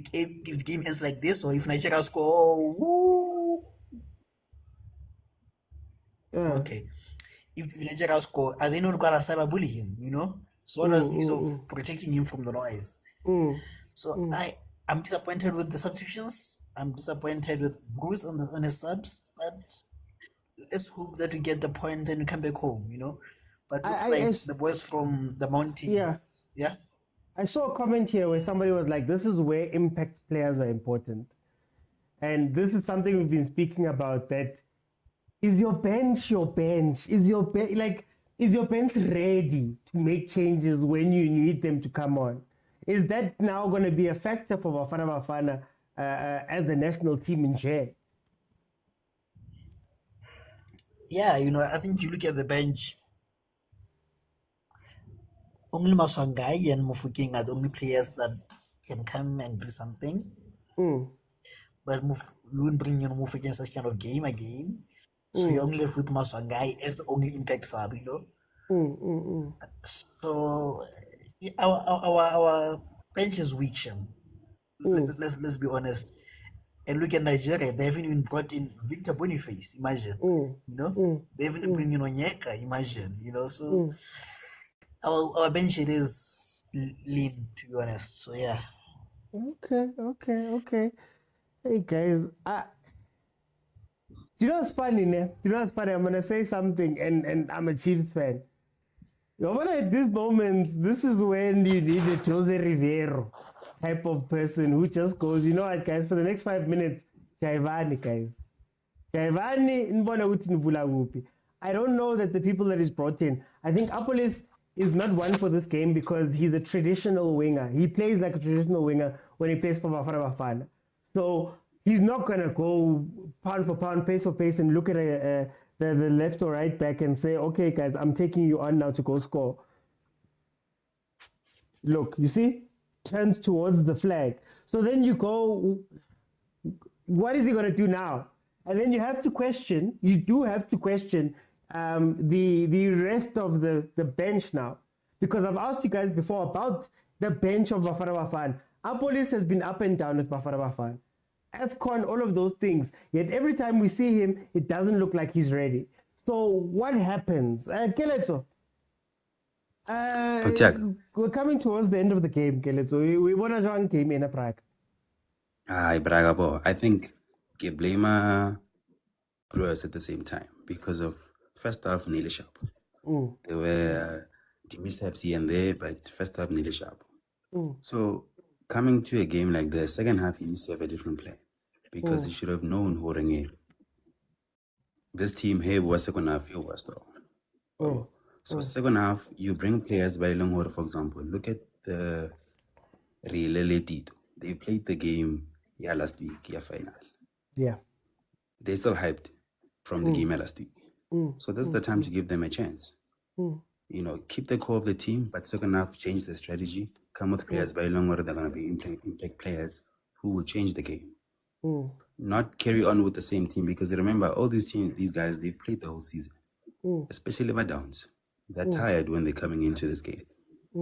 game ends like this, or if Nigeria score, okay. If Nigeria score, are they not going to cyberbully him, So what was the use of protecting him from the noise? So I'm disappointed with the substitutions. I'm disappointed with Bruce on his subs, but let's hope that we get the point and we come back home, But looks like the boys from the mountains. Yeah. I saw a comment here where somebody was like, "This is where impact players are important," and this is something we've been speaking about. That is your bench your bench? Is your bench ready to make changes when you need them to come on? Is that now going to be a factor for Bafana Bafana as the national team in share? Yeah, I think you look at the bench. Only Maswangai and Mufukeng are the only players that can come and do something. But you wouldn't bring Mufukeng such kind of game again. So you only left with Maswangai as the only impact sub, So our bench is weak, Shem. Let's be honest. And look at Nigeria, they haven't even brought in Victor Boniface, imagine. They haven't brought in Onyeka, imagine, so our bench it is lean, to be honest. So yeah. Okay. Hey guys, do you know what's funny, ne? I'm gonna say something, and I'm a Chiefs fan. At these moments, this is when you need a Jose Rivero type of person who just goes, you know what, guys, for the next 5 minutes, Jaivani, guys. Jaivani, I don't know that the people that he's brought in, I think Apolis is not one for this game because he's a traditional winger. He plays like a traditional winger when he plays for Bafana Bafana. So he's not going to go pound for pound, pace for pace, and look at the left or right back and say, okay, guys, I'm taking you on now to go score. Look, you see? Turns towards the flag. So then you go, what is he going to do now? And then you do have to question, the rest of the bench now? Because I've asked you guys before about the bench of Bafana Bafana. Our police has been up and down with Bafana Bafana. AFCON, all of those things. Yet every time we see him, it doesn't look like he's ready. So what happens? Keleto, we're coming towards the end of the game, Keleto. We want to join game in a Prague. I think I blame Brewers at the same time because of first half nearly sharp. There were the mishaps here and there, but first half nearly sharp. So coming to a game like the second half, he needs to have a different plan because he should have known who this team here was second half, it was though. So second half, you bring players by Longhor, for example. Look at the Real Tito. They played the game last week, final. Yeah. They're still hyped from the game last week. So that's the time to give them a chance. You know, keep the core of the team, but second half, change the strategy. Come with players by Longhor, they're going to be impact players who will change the game. Not carry on with the same team because remember, all these teams, these guys, they've played the whole season, especially my Downs. They're tired when they're coming into this game.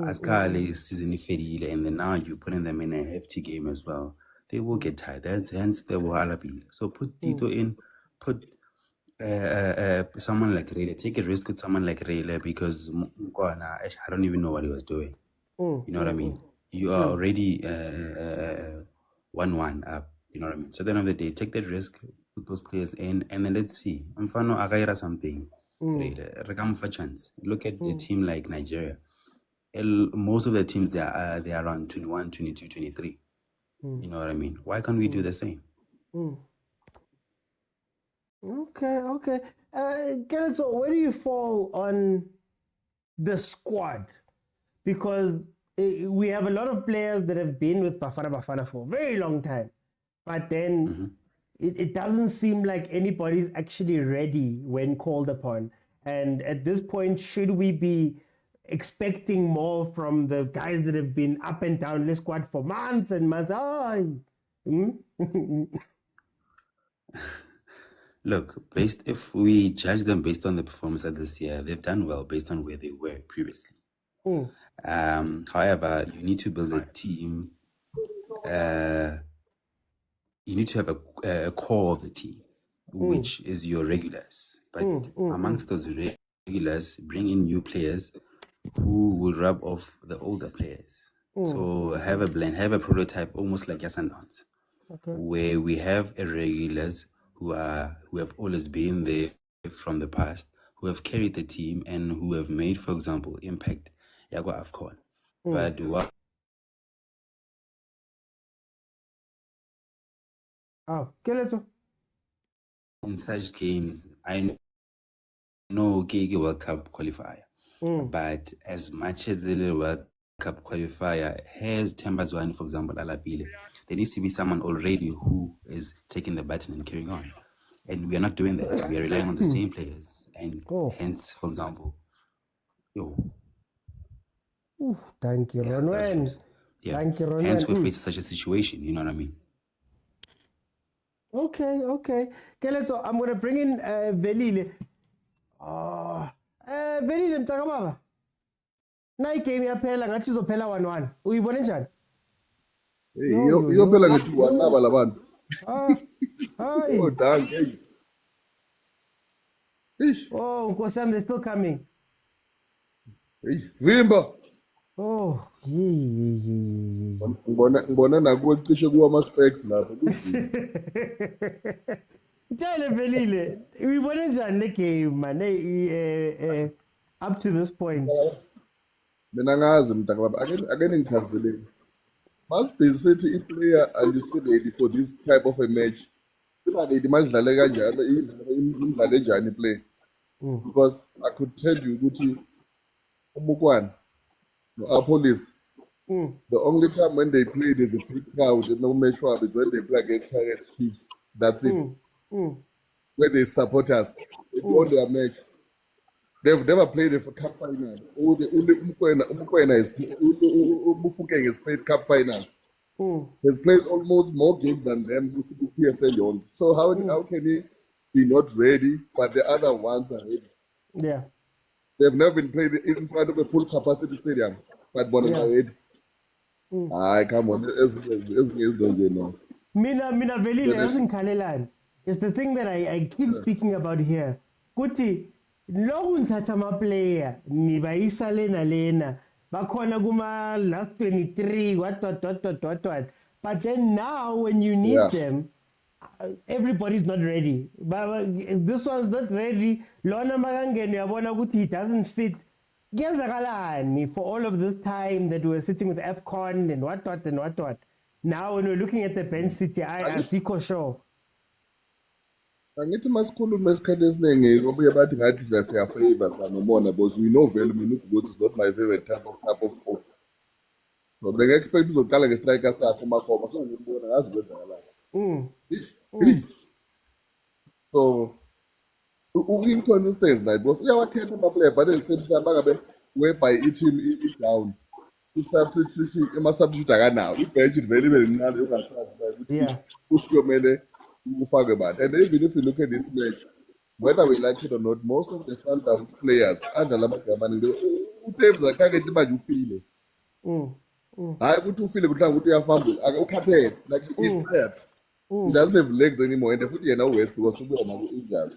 As Kale is season and then now you're putting them in a hefty game as well. They will get tired. Hence the Wahalabi. So put Tito in, put someone like Rayla. Take a risk with someone like Rayla because I don't even know what he was doing. You know what I mean? You are already 1-1 up. You know what I mean? So at the end of the day, take that risk, put those players in, and then let's see. Mfano Agaira something. Rekam for chance. Look at a team like Nigeria. Most of the teams they are around 21, 22, 23. You know what I mean? Why can't we do the same? Okay. So where do you fall on the squad? Because we have a lot of players that have been with Bafana Bafana for a very long time. But then it doesn't seem like anybody's actually ready when called upon. And at this point, should we be expecting more from the guys that have been up and down the squad for months and months? Look, if we judge them based on the performance of this year, they've done well based on where they were previously. However, you need to build a team. You need to have a core of the team, which is your regulars. But amongst those regulars, bring in new players who will rub off the older players. So have a blend, have a prototype, almost like Sundowns, where we have regulars who have always been there from the past, who have carried the team and who have made, for example, impact Yago AFCON. But what? In such games, I know Gigi World Cup qualifier, but as much as the World Cup qualifier has Tembazwani, for example, Alabile, there needs to be someone already who is taking the baton and carrying on. And we are not doing that. We are relying on the same players. And hence, for example, thank you, Ronwen. Thank you, Ronwen. Hence, we face such a situation. You know what I mean? Okay. So I'm going to bring in Velile. Velile, mtakababa. Na game yaphela ngathi izophela 1-1. Uyibone njani? Iyophela nge-2-1 naba labantu. Hi. Oh, dank. Hey. Oh, Nkosam, they're still coming. Hey, Vimba. Oh, ngibona nakuwe cishe kuwa ama-specs lapho. Tell Velile, uyibone njani le game man? Up to this point. Mina ngazi mntakababa ake ningichazeleni. Must be sithi i-player ready for this type of a match. Imali madlale kanjalo imidlalo enjani play. Because I could tell you ukuthi uMokwena no Police, the only time when they played is a big crowd and no match is when they play against Kaizer Chiefs. That's it. Where they support us. They won their match. They've never played a cup final. Mokwena has played cup finals. He's played almost more games than them. So how can he be not ready, but the other ones are ready? Yeah. They've never been played in front of a full capacity stadium. But I come on, no. Mina velile yazingikhalelani. It's the thing that I keep speaking about here. Kuti lo unthatha ama player nibayisa lena bakhona kuma last 23 what. But then now when you need them, everybody's not ready. But this one's not ready. Lona makangeni uyabona ukuthi he doesn't fit. For all of this time that we were sitting with AFCON and what. Now when we're looking at the bench city, I see sure. Angithi masikhuluma esikhathi esiningi ngoba uyabathi ngathi siyafavor sikanobona because we know very many goals is not my favorite type of so bengi-expect uzoqala nge-striker sakho umakhoma so ngibona ngazi kwenzakalani so u-inconsistency naye because uyawakhetha ama-player but at the same time bangabe whereby i-team i-down i-substitution ama-substitute akanawo i-bench vele ibe lincane ungasazi ukuthi kuyomele ufake bani. And even if you look at this match, whether we like it or not, most of the Sundowns players adlala amagama uTebza akakhehle manje ufile hayi ukuthi ufile kuhlanga ukuthi uyafamba ukhathele like he's tired. He doesn't have legs anymore and futhi yena uwest because ubuya nabo injury.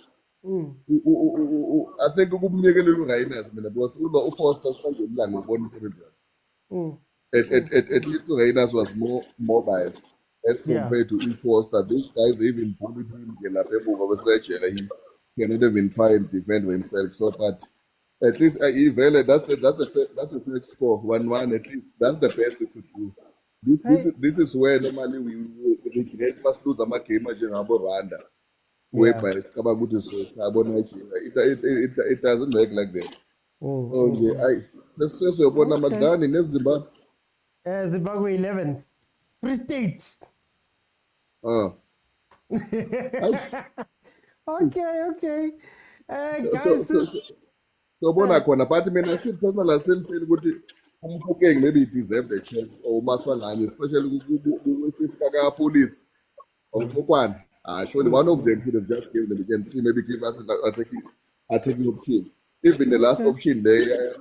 I think ukumnikela uRainers mina because uFoster sifanele umlanga ubona umsebenzi wakhe. At least uRainers was more mobile as compared to Foster. Those guys even bullied him. He cannot even try and defend himself. So, but at least that's a first score 1-1. At least that's the best we could do. This is where normally we regret must lose a game Rwanda. Whereby it doesn't work like that. Let's say so. Zimbabwe 11. Free State. Okay. Guys, so bona khona but I still feel ukuthi umfukeng maybe he deserved a chance or uMahlangani especially with police or Mokwena. Surely one of them should have just given them. You can see maybe give us attacking option. Even the last option there,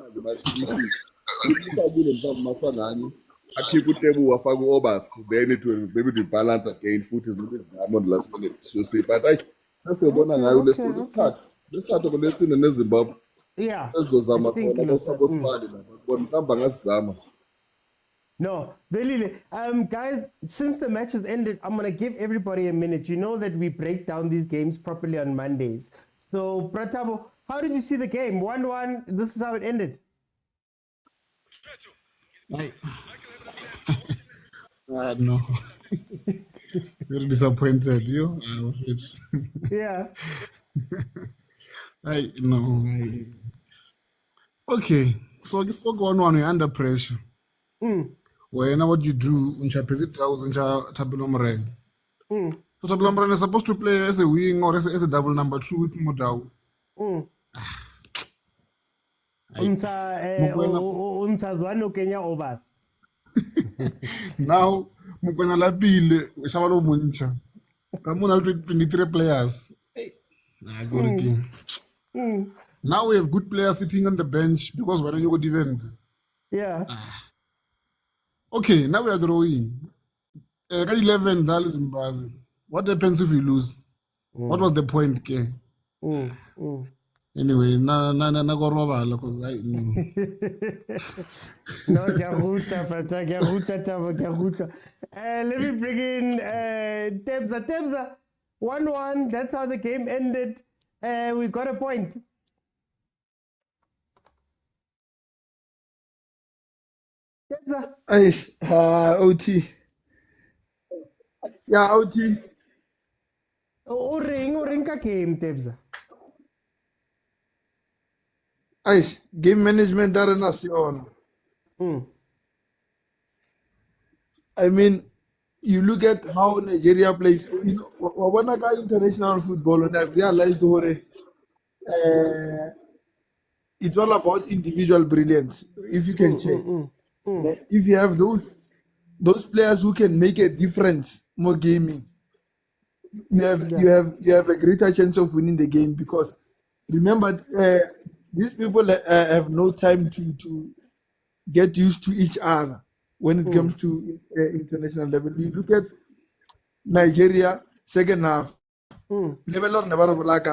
I keep with them overs. They need to maybe to balance again. Foot is maybe on the last minute. So see, but let's say one and I will let's start. Let's start over lesson in Zimbabwe. Yeah. No, Velile. Guys, since the match has ended, I'm gonna give everybody a minute. You know that we break down these games properly on Mondays. So, Pratabo, how did you see the game? 1-1. This is how it ended. No. Very disappointed. You? Yeah. Okay. So this spoke 1-1. We're under pressure. When what you do in Tabulomren. So Tabulomren is supposed to play as a wing or as a double number 2 with Motaung. Now Mokwena lapile shabalo muncha. Kamuna 23 players. That's what again. Now we have good players sitting on the bench because why don't you go defend? Yeah. Okay, now we are drawing. 11 Zimbabwe. What happens if we lose? What was the point, okay? Anyway, na because I know. No, let me bring in Tebza. 1-1. That's how the game ended. We got a point. Tebza. OT. Yeah, OT. Ring ka game, Tebza. Game management there in Nation. I mean, you look at how Nigeria plays. You know, when I got international football, and I've realized it's all about individual brilliance. If you can check, if you have those players who can make a difference, more gaming, you have a greater chance of winning the game. Because remember, these people have no time to get used to each other when it comes to international level. You look at Nigeria, second half, level of Navarro Black,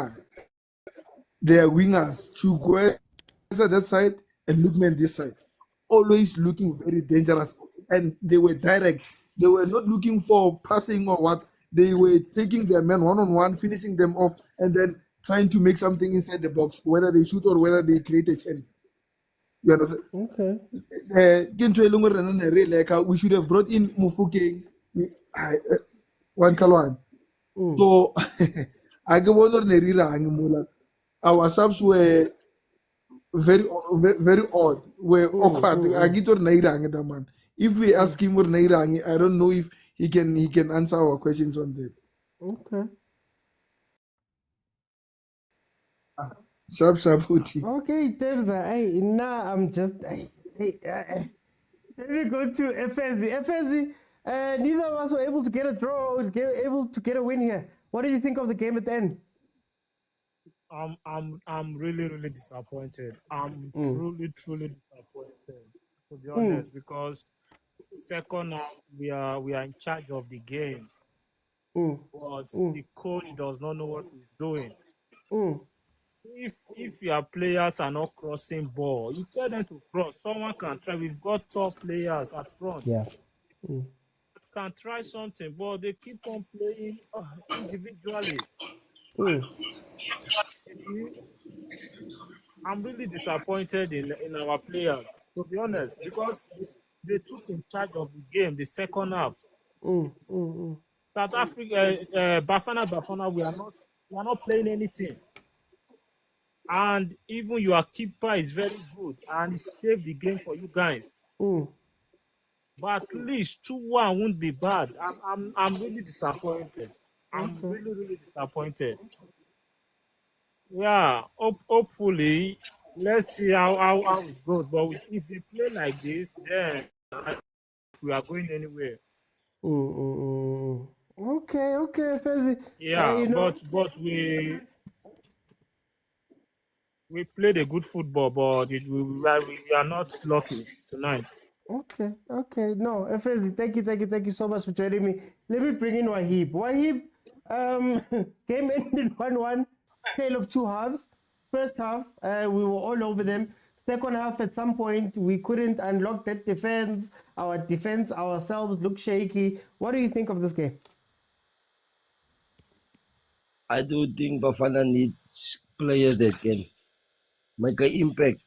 they are wingers, Chukwueze that side and Lookman this side, always looking very dangerous, and they were direct. They were not looking for passing or what. They were taking their men one-on-one, finishing them off, and then trying to make something inside the box, whether they shoot or whether they create a chance. You understand? Okay. We should have brought in Mufuke, one Kalwan. So, I go on our subs were very odd, were awkward. I get on man. If we ask him or Nairangi, I don't know if he can answer our questions on them. Okay. Sharp. Okay, Tevza. Hey, now I'm just. Let me go to FSD. FSD. Neither of us were able to get a draw, able to get a win here. What did you think of the game at the end? I'm really disappointed. I'm truly disappointed, to be honest, because second half we are in charge of the game, but the coach does not know what he's doing. If your players are not crossing ball, you tell them to cross. Someone can try. We've got top players at front. Yeah. Can try something, but they keep on playing individually. I'm really disappointed in our players, to be honest, because they took in charge of the game the second half. South Africa, Bafana Bafana, we are not playing anything, and even your keeper is very good and saved the game for you guys. But at least 2-1 won't be bad. I'm really disappointed. I'm really disappointed. Yeah, hopefully, let's see how it goes. But if they play like this, then we are going anywhere. Okay, Fezzi. Yeah, but we played a good football, but we are not lucky tonight. Okay. No, Fezzi, thank you so much for joining me. Let me bring in Wahib. Wahib, game ended 1-1. Tale of two halves. First half, we were all over them. Second half, at some point, we couldn't unlock that defense. Our defense ourselves looked shaky. What do you think of this game? I do think Bafana needs players that can make an impact.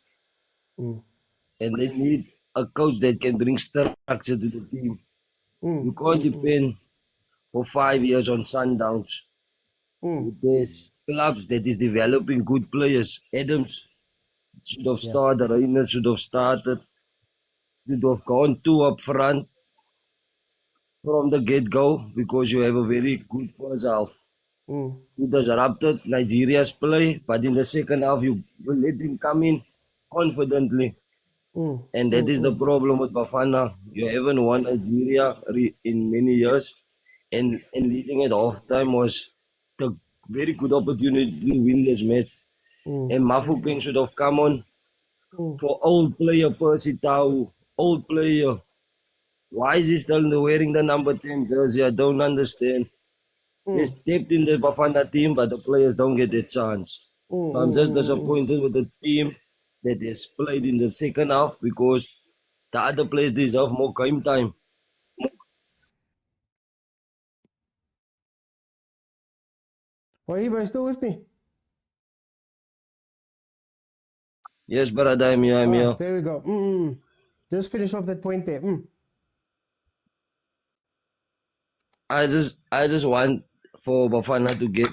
And they need a coach that can bring structure to the team. You can't depend for 5 years on Sundowns. There's clubs that is developing good players. Adams should have started, Reina should have started, should have gone 2 up front from the get-go because you have a very good first half. You disrupted Nigeria's play, but in the second half you will let him come in confidently. And that is the problem with Bafana. You haven't won Nigeria in many years, and leading at halftime was the very good opportunity to win this match. And Mafokeng should have come on for old player Percy Tau, old player. Why is he still wearing the number 10 jersey? I don't understand. There's depth in the Bafana team, but the players don't get a chance. So I'm just disappointed with the team that has played in the second half because the other players deserve more game time. Wahib, are you still with me? Yes, brother, I'm here. There we go. Just finish off that point there. I just want for Bafana to get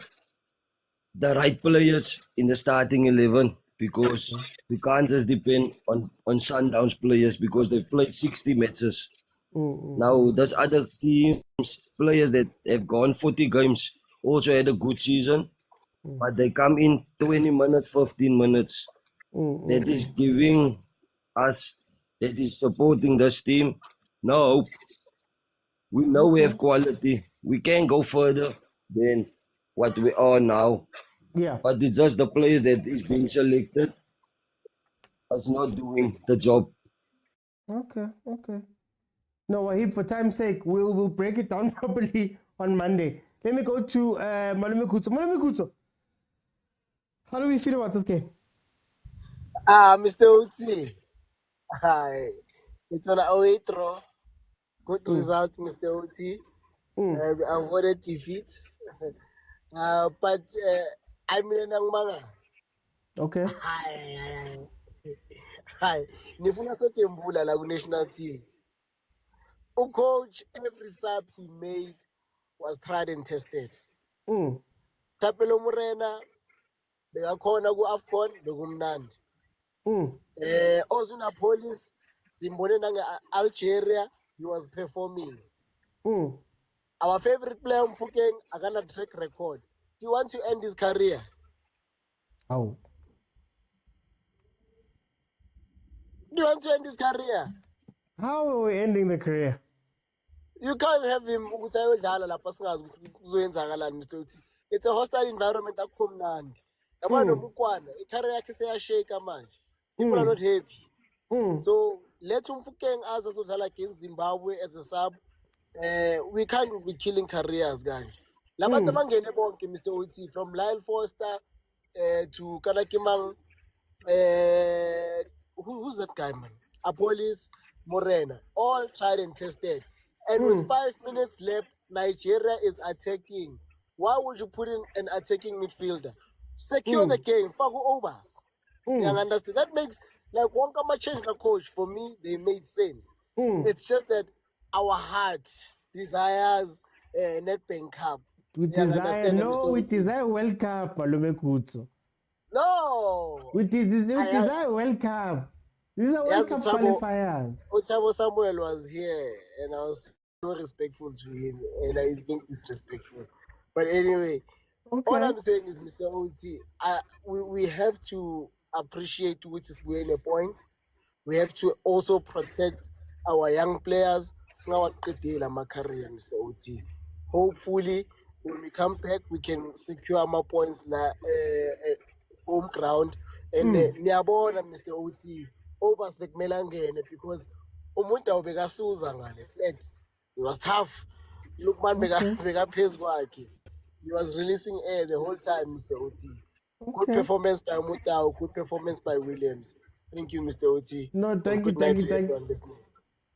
the right players in the starting 11 because we can't just depend on Sundowns players because they've played 60 matches. Now, there's other teams, players that have gone 40 games, also had a good season, but they come in 20 minutes, 15 minutes. That is giving us, that is supporting this team no hope. We know we have quality. We can go further than what we are now. Yeah. But it's just the players that is being selected was not doing the job. Okay. No, Wahib, for time's sake, we'll break it down properly on Monday. Let me go to Malume Kutso. Malume Kutso, how do we feel about this game? Mr. Uti. Hi. It's an away draw. Good result, Mr. Uti. We avoided defeat. But I'm in Mangas. Okay. Hi. Nifuna Sotembula la national team. Coach, every sub he made was tried and tested. Tapelo Morena, bekakhona ku-AFCON bekumnandi. Ozuna Police, simbone Algeria, he was performing. Our favorite player, Mfukeng, agana track record. Do you want to end his career? Oh. Do you want to end his career? How are we ending the career? You can't have him ukuthi ayodlala lapha singazi ukuthi kuzoyenzakalani, Mr. Uti. It's a hostile environment akukho mnandi. Yabona nomukwana, i-career yakhe seyashake manje. People are not happy. So let Mfukeng aze azodlala against Zimbabwe as a sub. We can't be killing careers, guys. Labantu abangene bonke, Mr. Uti, from Lyle Foster to Kanakimang. Who's that guy, man? Apolis Morena. All tried and tested. And with 5 minutes left, Nigeria is attacking. Why would you put in an attacking midfielder? Secure the game. Fagu overs. You understand? That makes, like, one come change the coach. For me, they made sense. It's just that our heart desires Nedbank Cup. We desire World Cup, Malume Kutso. No! We desire World Cup. These are World Cup qualifiers. Otabo Samuel was here, and I was so respectful to him, and he's being disrespectful. But anyway, all I'm saying is, Mr. OT, we have to appreciate which is we're in a point. We have to also protect our young players. My career, Mr. OT. Hopefully, when we come back, we can secure more points home ground. And Niabona, Mr. OT. Overs because umuntu awubekasuza ngale flat. It was tough. Look, man, he was releasing air the whole time, Mr. OT. Good performance by Motaung, good performance by Williams. Thank you, Mr. OT. No, thank you.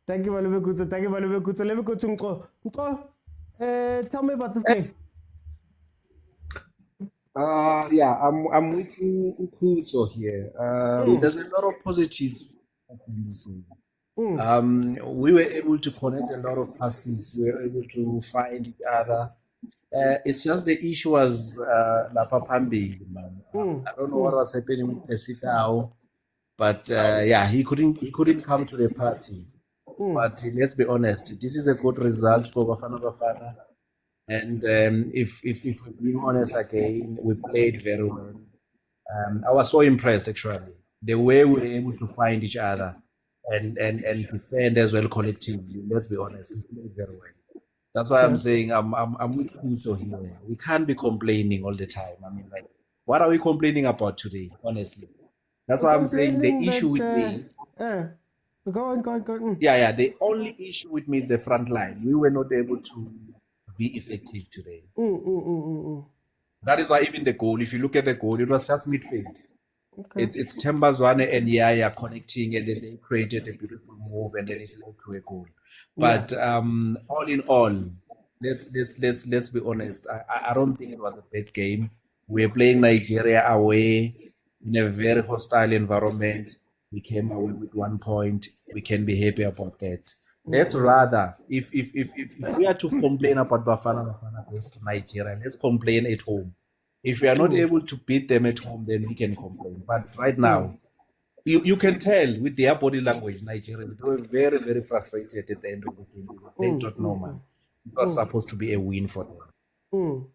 Thank you, Malume Kutso. Thank you, Malume Kutso. Let me go to Mko. Tell me about this game. I'm with you, Kutso here. There's a lot of positives in this game. We were able to connect a lot of passes. We were able to find each other. It's just the issue was Lapapambi. I don't know what was happening with Pesitao, but he couldn't come to the party. But let's be honest, this is a good result for Bafana Bafana. And if we're being honest again, we played very well. I was so impressed actually. The way we were able to find each other and defend as well collectively. Let's be honest, we played very well. That's why I'm saying I'm with Kuso here. We can't be complaining all the time. I mean, like, what are we complaining about today? Honestly, that's why I'm saying the issue with me. Go on. Yeah. The only issue with me is the front line. We were not able to be effective today. That is why even the goal, if you look at the goal, it was just midfield. It's Tembazwane and Yaya connecting, and then they created a beautiful move, and then it led to a goal. But all in all, let's be honest. I don't think it was a bad game. We're playing Nigeria away in a very hostile environment. We came away with 1 point. We can be happy about that. Let's rather, if we are to complain about Bafana against Nigeria, let's complain at home. If we are not able to beat them at home, then we can complain. But right now, you can tell with their body language, Nigerians, they were very, very frustrated at the end of the game. They don't know, man. It was supposed to be a win for them.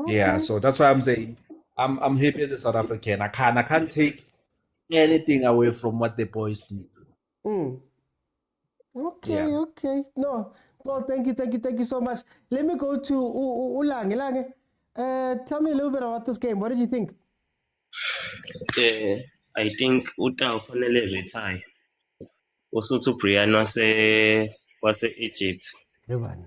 Yeah, so that's why I'm saying I'm happy as a South African. I can't take anything away from what the boys did. Okay. No, thank you so much. Let me go to Ulange. Tell me a little bit about this game. What did you think? I think uta ufanele retire. Usuthu Brian wase-Egypt. Yebani.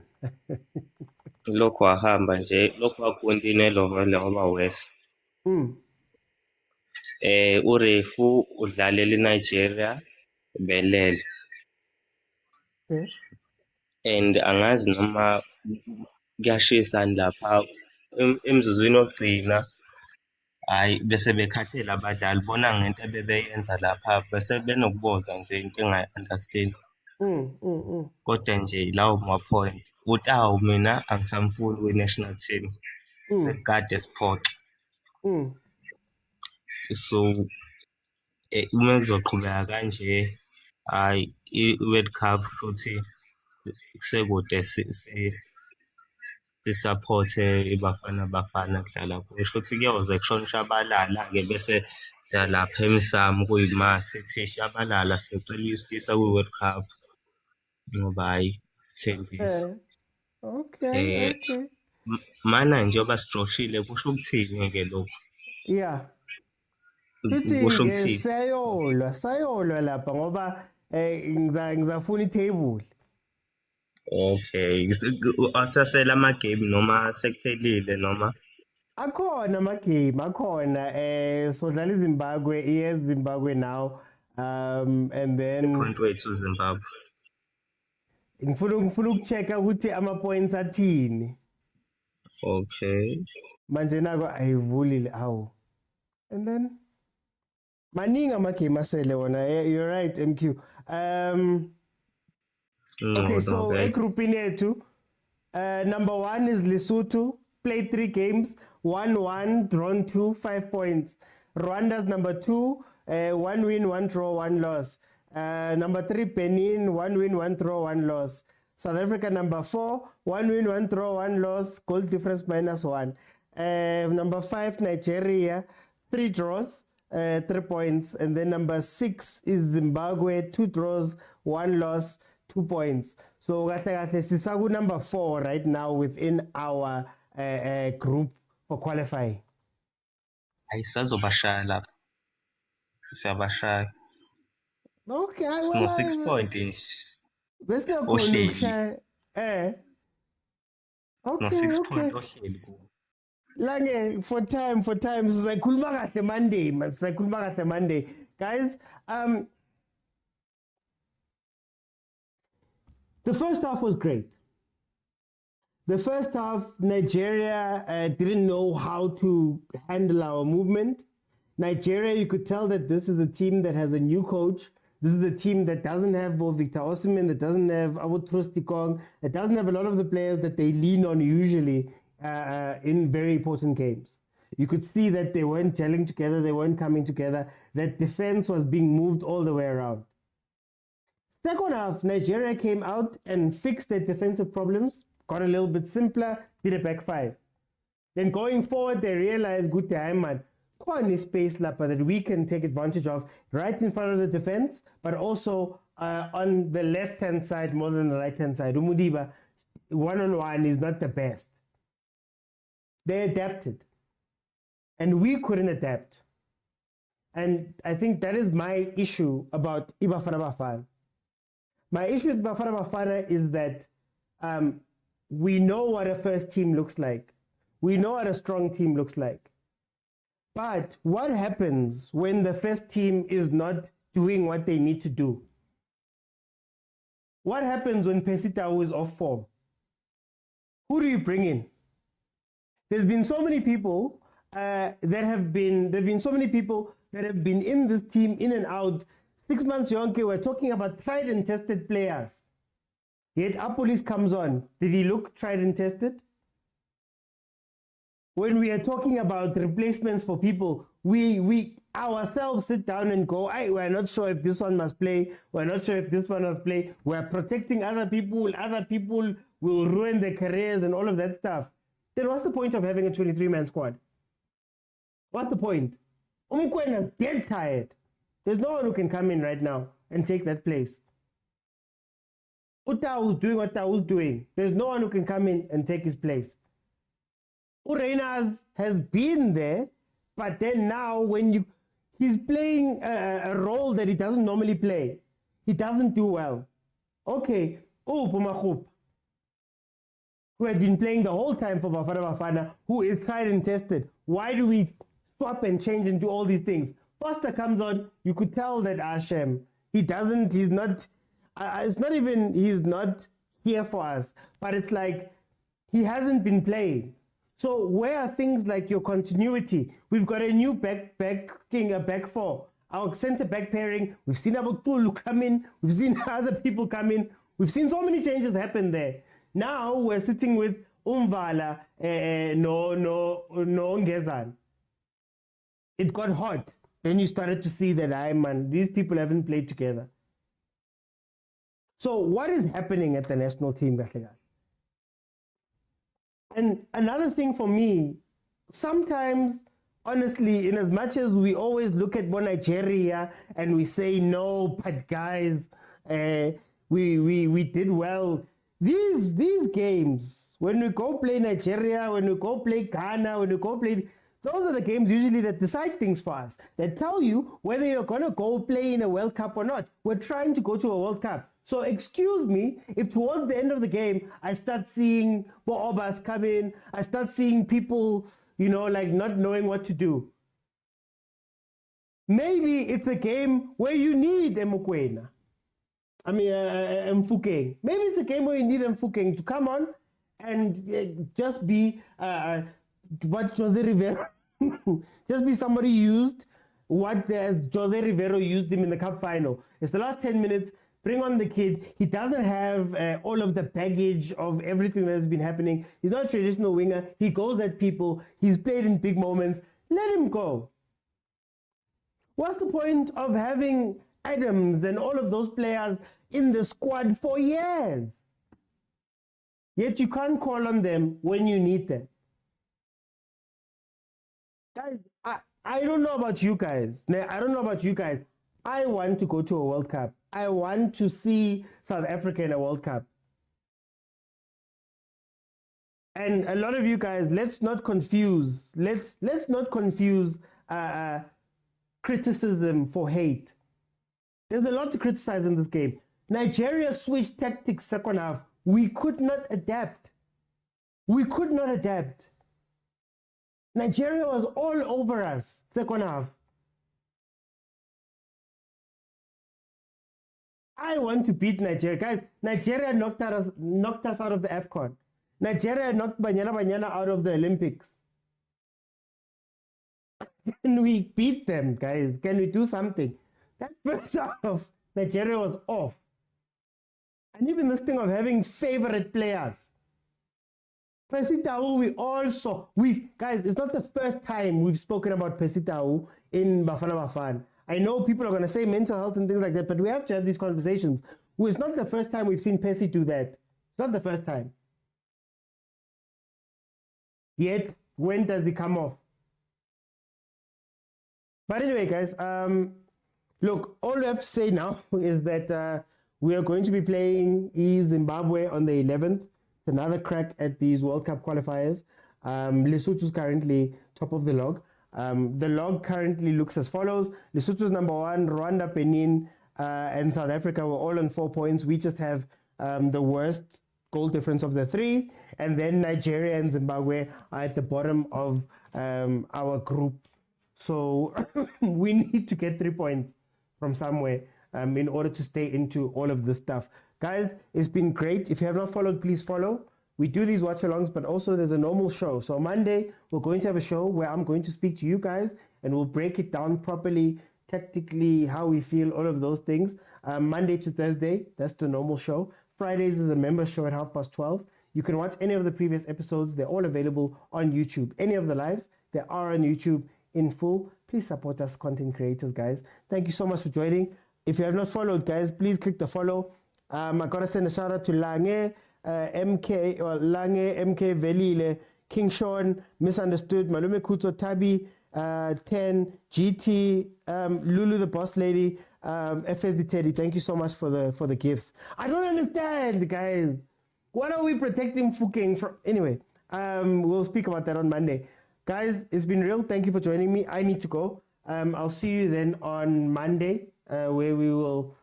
Lokhu wahamba nje, lokhu wakontinue ngoba west. Urefu udlalela eNigeria belele. And angazi noma kuyashisa lapha emzuzwini ogcina. Hayi bese bekhathela abadlali bona ngento ebebeyenza lapha bese benokuboza nje into engayi-understand. Kodwa nje lawo ma-point Utawu mina angisamfuni kwi-national team sekade sport. So uma kuzoqhubeka kanje hayi i-World Cup futhi sekude sisapothe iBafana Bafana kudlala kuyo futhi kuyoze kushona Shabalala-ke bese siyalapha emsamo kuyima sithi Shabalala sicela uyisisa kwi-World Cup ngoba hayi thembisi. Okay. Mana njengoba sidroshile kusho ukuthini-ke lokhu? Yeah. Kusho Futhi ukuthini? sayolwa lapha ngoba ngizafuna itable. Okay, asasela amagame noma sekuphelile noma? Akhona amagame akhona sodlala iZimbabwe, yes Zimbabwe now and then Front way to Zimbabwe. ngifuna ukuchecka ukuthi ama-points athini. Okay. Manje nako ayivulile awu. And then maningi amagame asele wona. You're right MQ. Okay, so egroupini yethu number 1 is Lesotho, played 3 games, 1-1, drawn 2, 5 points. Rwanda's number 2, 1 win, 1 draw, 1 loss. Number 3, Benin, 1 win, 1 draw, 1 loss. South Africa number 4, 1 win, 1 draw, 1 loss, goal difference -1. Number 5, Nigeria, 3 draws, 3 points. And then number 6 is Zimbabwe, 2 draws, 1 loss, 2 points. So Sisagu number 4 right now within our group for qualifying. Ayisazobashaya lapha. Siyabashaya. Okay, Sino 6 point nje. Bese Ohleli. ukushaya No Okay, 6 okay. point ohleli kuwo. Lange for time sizakhuluma kahle Monday, man. Sizakhuluma kahle Monday. Guys, the first half was great. The first half, Nigeria didn't know how to handle our movement. Nigeria, you could tell that this is a team that has a new coach. This is a team that doesn't have both Victor Osimhen, that doesn't have Abu Trustikong, that doesn't have a lot of the players that they lean on usually in very important games. You could see that they weren't gelling together, they weren't coming together, that defense was being moved all the way around. Second half, Nigeria came out and fixed their defensive problems, got a little bit simpler, did a back 5. Then going forward, they realized, good time, man, quite space lapper that we can take advantage of right in front of the defense, but also on the left-hand side more than the right-hand side. Umudiba, one-on-one is not the best. They adapted. And we couldn't adapt. And I think that is my issue about Bafana Bafana. My issue with Bafana Bafana is that we know what a first team looks like. We know what a strong team looks like. But what happens when the first team is not doing what they need to do? What happens when Pesitao is off form? Who do you bring in? There's been so many people there've been so many people that have been in this team, in and out. 6 months Yonke, we're talking about tried and tested players. Yet Apolis comes on. Did he look tried and tested? When we are talking about replacements for people, we ourselves sit down and go, we're not sure if this one must play, we're not sure if this one must play, we're protecting other people will ruin their careers and all of that stuff. Then what's the point of having a 23-man squad? What's the point? Umkwena's dead tired. There's no one who can come in right now and take that place. Utau's doing what Tau's doing. There's no one who can come in and take his place. Ureinas has been there, but then now when He's playing a role that he doesn't normally play. He doesn't do well. Okay, Pumachup, who had been playing the whole time for Bafana Bafana, who is tried and tested. Why do we swap and change and do all these things? Foster comes on, you could tell that Hashem, he's not here for us, but it's like he hasn't been playing. So where are things like your continuity? We've got a new back four. Our centre back pairing. We've seen Abukulu come in. We've seen other people come in. We've seen so many changes happen there. Now we're sitting with Umvala, no Ngezan. It got hot. Then you started to see that, these people haven't played together. So what is happening at the national team, Gahlegal? And another thing for me, sometimes, honestly, in as much as we always look at Nigeria and we say, no, but guys, we did well. These games, when we go play Nigeria, when we go play Ghana, when we go play, those are the games usually that decide things for us. That tell you whether you're going to go play in a World Cup or not. We're trying to go to a World Cup. So excuse me, if towards the end of the game, I start seeing Boobas come in, I start seeing people, like not knowing what to do. Maybe it's a game where you need a mokwena. Mfukeng. Maybe it's a game where you need Mfukeng to come on and just be what Jose Rivero, just be somebody used, what as Jose Rivero used him in the cup final. It's the last 10 minutes. Bring on the kid. He doesn't have all of the baggage of everything that's been happening. He's not a traditional winger. He goes at people. He's played in big moments. Let him go. What's the point of having Adams and all of those players in the squad for years? Yet you can't call on them when you need them. Guys, I don't know about you guys. I want to go to a World Cup. I want to see South Africa in a World Cup. And a lot of you guys, let's not confuse criticism for hate. There's a lot to criticize in this game. Nigeria switched tactics second half. We could not adapt. Nigeria was all over us second half. I want to beat Nigeria. Guys, Nigeria knocked us out of the AFCON. Nigeria knocked Banyana out of the Olympics. Can we beat them, guys? Can we do something? That first half, Nigeria was off. And even this thing of having favorite players. Percy Tau, guys, it's not the first time we've spoken about Percy Tau in Bafana Bafana. I know people are going to say mental health and things like that, but we have to have these conversations. It's not the first time we've seen Percy do that. It's not the first time. Yet, when does he come off? But anyway, guys, look, all we have to say now is that we are going to be playing Zimbabwe on the 11th. It's another crack at these World Cup qualifiers. Lesotho's currently top of the log. The log currently looks as follows. Lesotho's number 1, Rwanda, Benin, and South Africa were all on 4 points. We just have the worst goal difference of the 3. And then Nigeria and Zimbabwe are at the bottom of our group. So we need to get 3 points from somewhere in order to stay into all of this stuff. Guys, it's been great. If you have not followed, please follow. We do these watch-alongs, but also there's a normal show. So Monday, we're going to have a show where I'm going to speak to you guys and we'll break it down properly, tactically, how we feel, all of those things. Monday to Thursday, that's the normal show. Fridays is the member show at 12:30. You can watch any of the previous episodes. They're all available on YouTube. Any of the lives, they are on YouTube in full. Please support us, content creators, guys. Thank you so much for joining. If you have not followed, guys, please click the follow. I got to send a shout out to Lange, MK, or Lange, MK, Velile, King Sean, Misunderstood, Malume Kuto, Tabi, 10, GT, Lulu the Boss Lady, FSD Teddy. Thank you so much for the gifts. I don't understand, guys. What are we protecting Fuking from? Anyway, we'll speak about that on Monday. Guys, it's been real. Thank you for joining me. I need to go. I'll see you then on Monday, where we will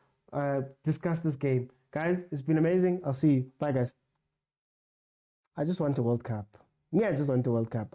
discuss this game. Guys, it's been amazing. I'll see you. Bye, guys. I just want a World Cup. Yeah, I just want a World Cup.